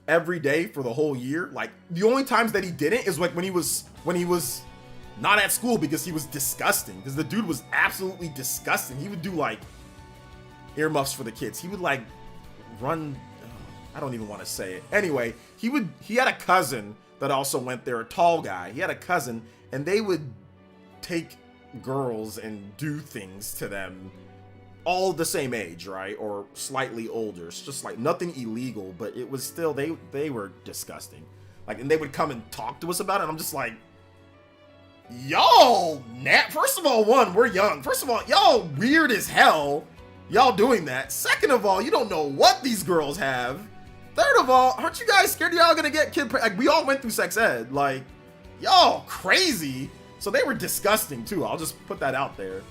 Every day for the whole year. Like the only times that he didn't is like when he was not at school because he was disgusting. Because the dude was absolutely disgusting. He would do like earmuffs for the kids. He would like run, I don't even want to say it. Anyway, he had a cousin that also went there, a tall guy. He had a cousin and they would take girls and do things to them, all the same age, right? Or slightly older. It's just like nothing illegal, but it was still, they were disgusting. Like, and they would come and talk to us about it. And I'm just like, y'all, first of all, one, we're young. First of all, y'all weird as hell. Y'all doing that. Second of all, you don't know what these girls have. Third of all, aren't you guys scared y'all gonna get like, we all went through sex ed. Like, y'all crazy. So they were disgusting too. I'll just put that out there.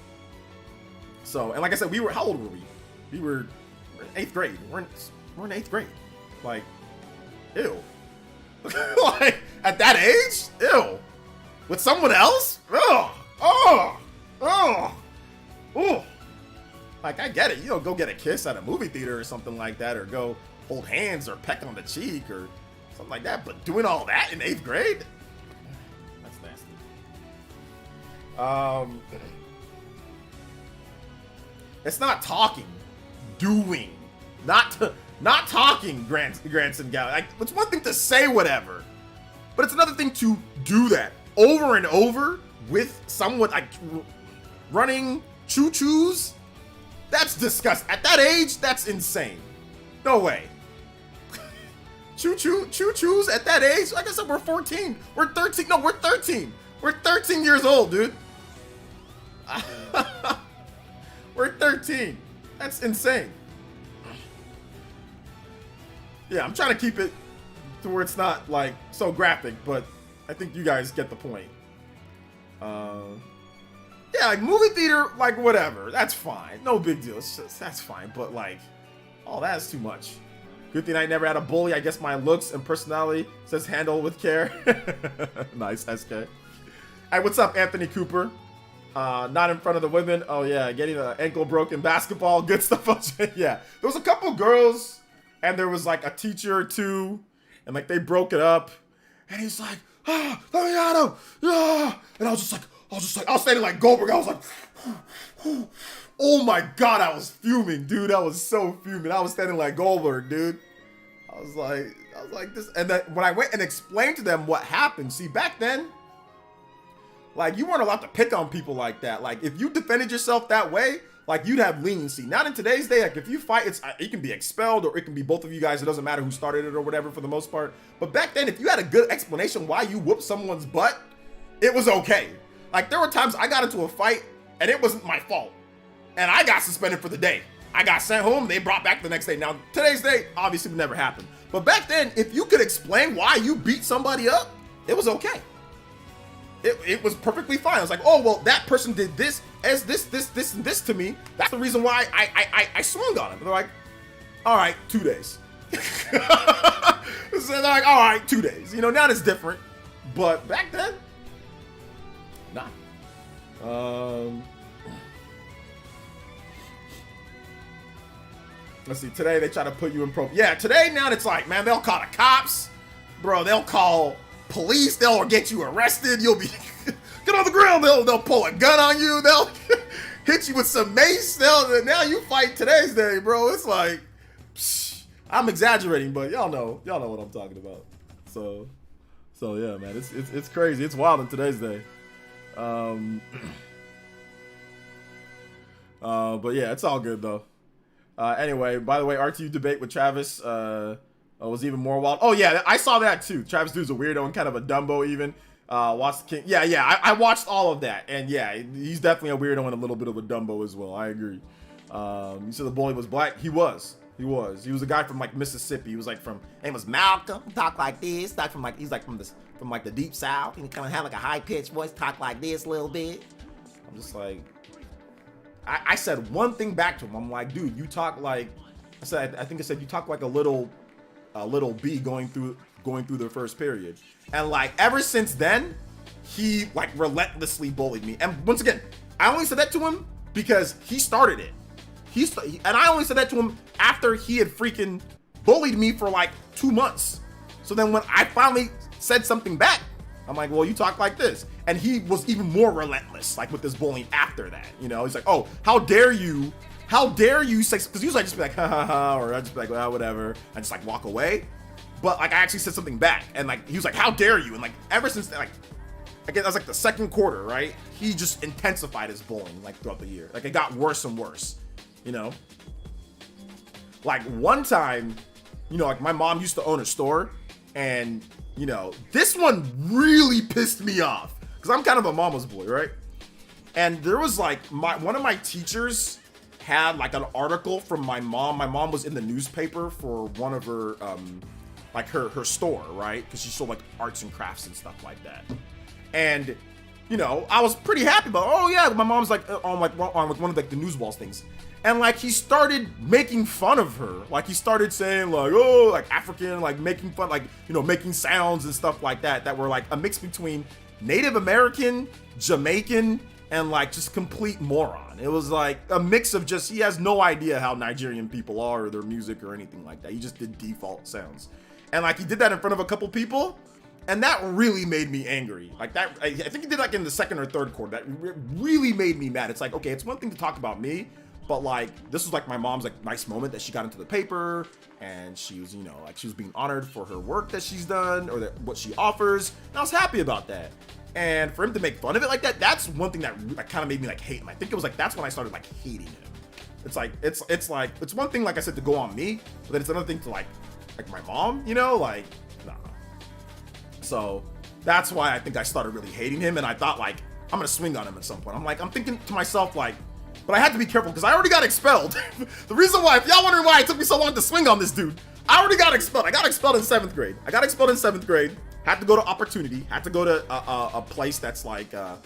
So, and like I said, how old were we? We were in 8th grade. We're in 8th grade. Like, ew. Like, at that age? Ew. With someone else? Ugh. Oh. Oh. Oh. Like, I get it. You know, go get a kiss at a movie theater or something like that, or go hold hands or peck on the cheek or something like that. But doing all that in 8th grade? That's nasty. It's not talking, doing, not talking, Grandson Galley. Like, it's one thing to say whatever, but it's another thing to do that over and over with someone, like running choo-choos. That's disgusting. At that age, that's insane. No way. Choo-choos at that age? Like I said, we're 14. We're 13. No, we're 13. We're 13 years old, dude. We're 13. That's insane. Yeah, I'm trying to keep it to where it's not like so graphic, but I think you guys get the point. Yeah, like movie theater, like whatever. That's fine. No big deal. That's fine. But like, oh, that's too much. Good thing I never had a bully. I guess my looks and personality says handle with care. Nice, SK. Hey, what's up, Anthony Cooper? Not in front of the women. Oh yeah, getting an ankle broken basketball. Good stuff. Yeah, there was a couple girls, and there was like a teacher or two, and like they broke it up, and he's like, let me at him, yeah. And I was standing like Goldberg. I was like, oh my god, I was fuming, dude. I was so fuming. I was standing like Goldberg, dude. I was like this, and then when I went and explained to them what happened, see, back then, like, you weren't allowed to pick on people like that. Like, if you defended yourself that way, like, you'd have leniency. Not in today's day. Like, if you fight, it can be expelled, or it can be both of you guys. It doesn't matter who started it or whatever for the most part. But back then, if you had a good explanation why you whooped someone's butt, it was okay. Like, there were times I got into a fight, and it wasn't my fault. And I got suspended for the day. I got sent home. They brought back the next day. Now, today's day, obviously, would never happen. But back then, if you could explain why you beat somebody up, it was okay. It was perfectly fine. I was like, oh, well, that person did this, as this, and this to me. That's the reason why I swung on him. And they're like, all right, 2 days. So they're like, all right, 2 days. You know, now it's different. But back then, nah. Let's see. Today, they try to put you in pro. Yeah, today, now it's like, man, they'll call the cops. Bro, they'll call police. They'll get you arrested. You'll be get on the ground. They'll pull a gun on you. They'll hit you with some mace. Now you fight today's day, bro. It's like, I'm exaggerating, but y'all know what I'm talking about. So yeah, man, it's crazy. It's wild in today's day. But yeah, it's all good though. Anyway, by the way, RTU debate with Travis was even more wild. Oh yeah, I saw that too. Travis dude's a weirdo and kind of a Dumbo even. Watched the King. Yeah, I watched all of that, and yeah, he's definitely a weirdo and a little bit of a Dumbo as well. I agree. You said the bully was black. He was a guy from like Mississippi. He was like name was Malcolm. Talk like this. He's like from the deep south. He kind of have like a high pitched voice. Talk like this a little bit. I'm just like, I said one thing back to him. I'm like, dude, you talk like, I think I said you talk like a little B going through the first period. And like ever since then, he like relentlessly bullied me. And once again, I only said that to him because he started it. And I only said that to him after he had freaking bullied me for like 2 months. So then when I finally said something back, I'm like, well, you talk like this. And he was even more relentless, like with this bullying after that. You know, he's like, oh, how dare you say, because usually I just be like, ha ha ha, or I just be like, well, whatever. I just like walk away. But like I actually said something back, and like he was like, how dare you? And like ever since then, like, I guess that was like the second quarter, right? He just intensified his bullying like throughout the year. Like it got worse and worse, you know? Like one time, you know, like my mom used to own a store, and you know, this one really pissed me off because I'm kind of a mama's boy, right? And there was like one of my teachers had like an article from my mom. My mom was in the newspaper for one of her like her store, right? Because she sold like arts and crafts and stuff like that. And you know, I was pretty happy about, oh yeah, my mom's like on one of like the news walls things. And like he started making fun of her. Like he started saying like, oh, like African, like making fun, like, you know, making sounds and stuff like that were like a mix between Native American, Jamaican, and like just complete moron. It was like a mix of just, he has no idea how Nigerian people are or their music or anything like that. He just did default sounds. And like he did that in front of a couple people. And that really made me angry. Like that, I think he did like in the second or third quarter. That really made me mad. It's like, okay, it's one thing to talk about me, but like this was like my mom's like nice moment that she got into the paper, and she was, you know, like she was being honored for her work that she's done or that what she offers. And I was happy about that. And for him to make fun of it like that, that's one thing that kind of made me like hate him. I think it was like that's when I started like hating him. It's like it's like it's one thing, like I said, to go on me, but then it's another thing to like my mom, you know, like nah. So that's why I think I started really hating him, and I thought like I'm gonna swing on him at some point. I'm thinking to myself like, but I had to be careful because I already got expelled. The reason why, if y'all wondering why it took me so long to swing on this dude, I already got expelled. I got expelled in 7th grade. Had to go to Opportunity. Had to go to a place that's like the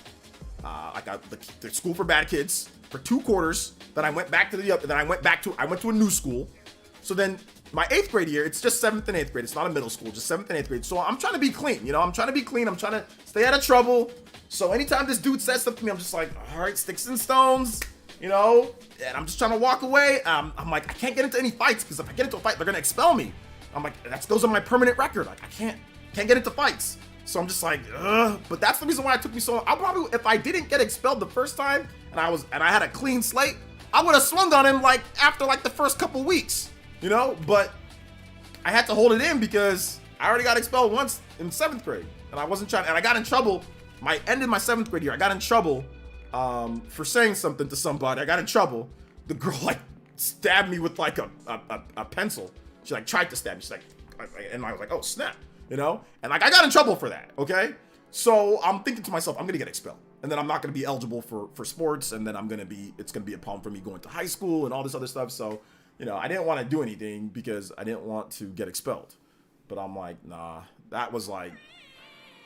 school for bad kids for 2 quarters. Then I went back to I went to a new school. So then my 8th grade year, it's just 7th and 8th grade. It's not a middle school, just 7th and 8th grade. So I'm trying to be clean, you know? I'm trying to be clean. I'm trying to stay out of trouble. So anytime this dude says something to me, I'm just like, all right, sticks and stones, you know? And I'm just trying to walk away. I'm like, I can't get into any fights because if I get into a fight, they're gonna expel me. I'm like, those are my permanent record. Like I can't get into fights. So I'm just like, ugh. But that's the reason why it took me so long. I probably, if I didn't get expelled the first time and I had a clean slate, I would have swung on him like after like the first couple weeks, you know? But I had to hold it in because I already got expelled once in 7th grade, and I wasn't trying, and I got in trouble. Ended my 7th grade year. I got in trouble for saying something to somebody. I got in trouble. The girl like stabbed me with like a pencil. She like tried to stab me. She's like, and I was like, oh snap, you know? And like I got in trouble for that. Okay, so I'm thinking to myself, I'm gonna get expelled, and then I'm not gonna be eligible for sports, and then it's gonna be a problem for me going to high school and all this other stuff. So, you know, I didn't want to do anything because I didn't want to get expelled. But I'm like, nah, that was like,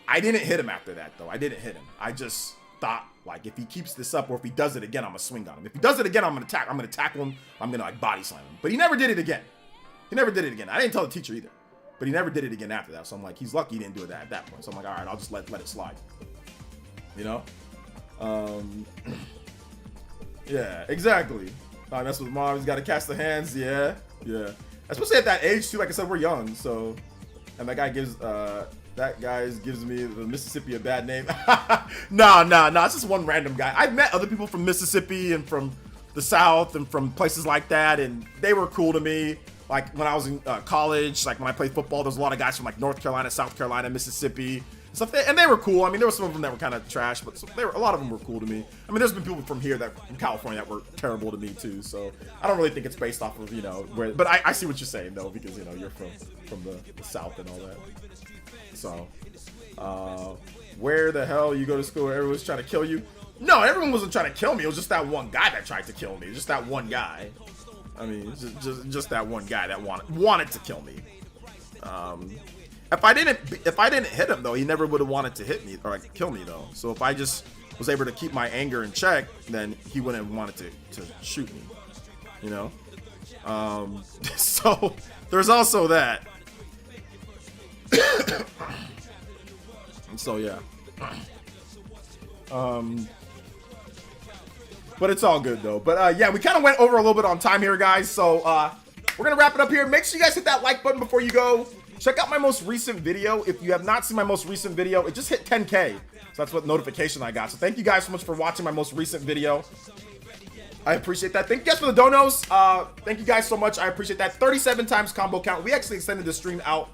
I didn't hit him after that though. I didn't hit him. I just thought like, if he keeps this up or if he does it again, I'm gonna swing on him. If he does it again, I'm gonna tackle him. I'm gonna like body slam him. But he never did it again. I didn't tell the teacher either, but he never did it again after that. So I'm like, he's lucky he didn't do it at that point. So I'm like, all right, I'll just let it slide. You know? Yeah, exactly. That's what mom, he's got to cast the hands. Yeah. Especially at that age too. Like I said, we're young. So, and that guy gives me the Mississippi a bad name. No. It's just one random guy. I've met other people from Mississippi and from the South and from places like that, and they were cool to me. Like when I was in college, like when I played football, there's a lot of guys from like North Carolina, South Carolina, Mississippi, stuff, and they were cool. I mean, there were some of them that were kind of trash, but a lot of them were cool to me. I mean, there's been people from here from California that were terrible to me too. So I don't really think it's based off of, you know, where. But I see what you're saying though, because you know you're from the South and all that. So where the hell you go to school? Everyone's trying to kill you? No, everyone wasn't trying to kill me. It was just that one guy that tried to kill me. Just that one guy. I mean, just that one guy that wanted to kill me. If I didn't hit him though, he never would have wanted to hit me or like kill me though. So if I just was able to keep my anger in check, then he wouldn't have wanted to shoot me. You know. So there's also that. So yeah. But it's all good though. But yeah, we kind of went over a little bit on time here, guys. So we're gonna wrap it up here. Make sure you guys hit that like button before you go. Check out my most recent video. If you have not seen my most recent video, it just hit 10K. So that's what notification I got. So thank you guys so much for watching my most recent video. I appreciate that. Thank you guys for the donos. Thank you guys so much. I appreciate that. 37 times combo count. We actually extended the stream out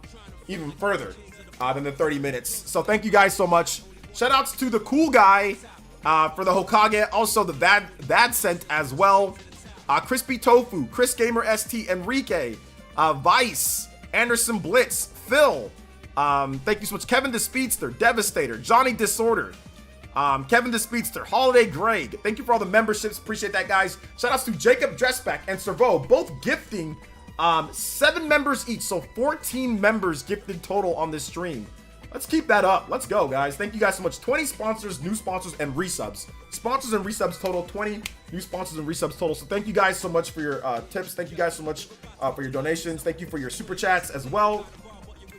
even further than the 30 minutes. So thank you guys so much. Shout outs to the cool guy for the Hokage. Also the Vadsent as well. Crispy Tofu, Chris Gamer ST, Enrique, Vice, Anderson Blitz, Phil. Thank you so much. Kevin the Speedster, Devastator, Johnny Disorder. Kevin the Speedster, Holiday Greg. Thank you for all the memberships. Appreciate that, guys. Shout outs to Jacob Dressback and Servo, both gifting 7 members each. So 14 members gifted total on this stream. Let's keep that up. Let's go, guys. Thank you guys so much. 20 sponsors, new sponsors, and resubs. Sponsors and resubs total, 20 new sponsors and resubs total. So thank you guys so much for your tips. Thank you guys so much for your donations. Thank you for your super chats as well.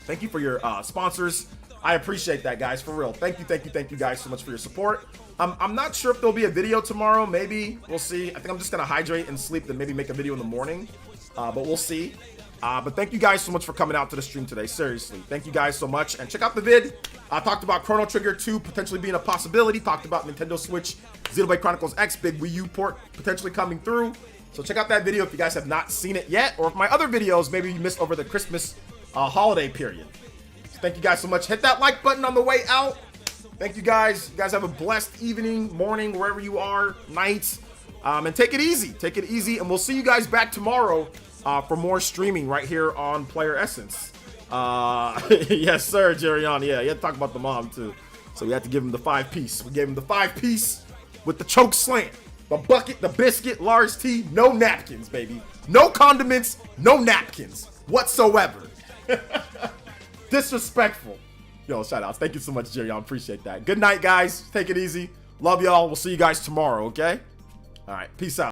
Thank you for your sponsors. I appreciate that, guys, for real. Thank you guys so much for your support. I'm not sure if there'll be a video tomorrow. Maybe. We'll see. I think I'm just going to hydrate and sleep, then maybe make a video in the morning. But we'll see. But thank you guys so much for coming out to the stream today. Seriously. Thank you guys so much. And check out the vid. I talked about Chrono Trigger 2 potentially being a possibility. Talked about Nintendo Switch, Xenoblade Chronicles X, big Wii U port potentially coming through. So check out that video if you guys have not seen it yet. Or if my other videos, maybe you missed over the Christmas holiday period. Thank you guys so much. Hit that like button on the way out. Thank you guys. You guys have a blessed evening, morning, wherever you are, night. And take it easy. Take it easy. And we'll see you guys back tomorrow for more streaming right here on PlayerEssence. Yes, sir, Jerion. Yeah, you had to talk about the mom, too. So we had to give him the 5-piece. We gave him the 5-piece with the choke slant. The bucket, the biscuit, large tea, no napkins, baby. No condiments, no napkins whatsoever. Disrespectful. Yo, shout outs. Thank you so much, Jerion. Appreciate that. Good night, guys. Take it easy. Love y'all. We'll see you guys tomorrow, okay? All right. Peace out.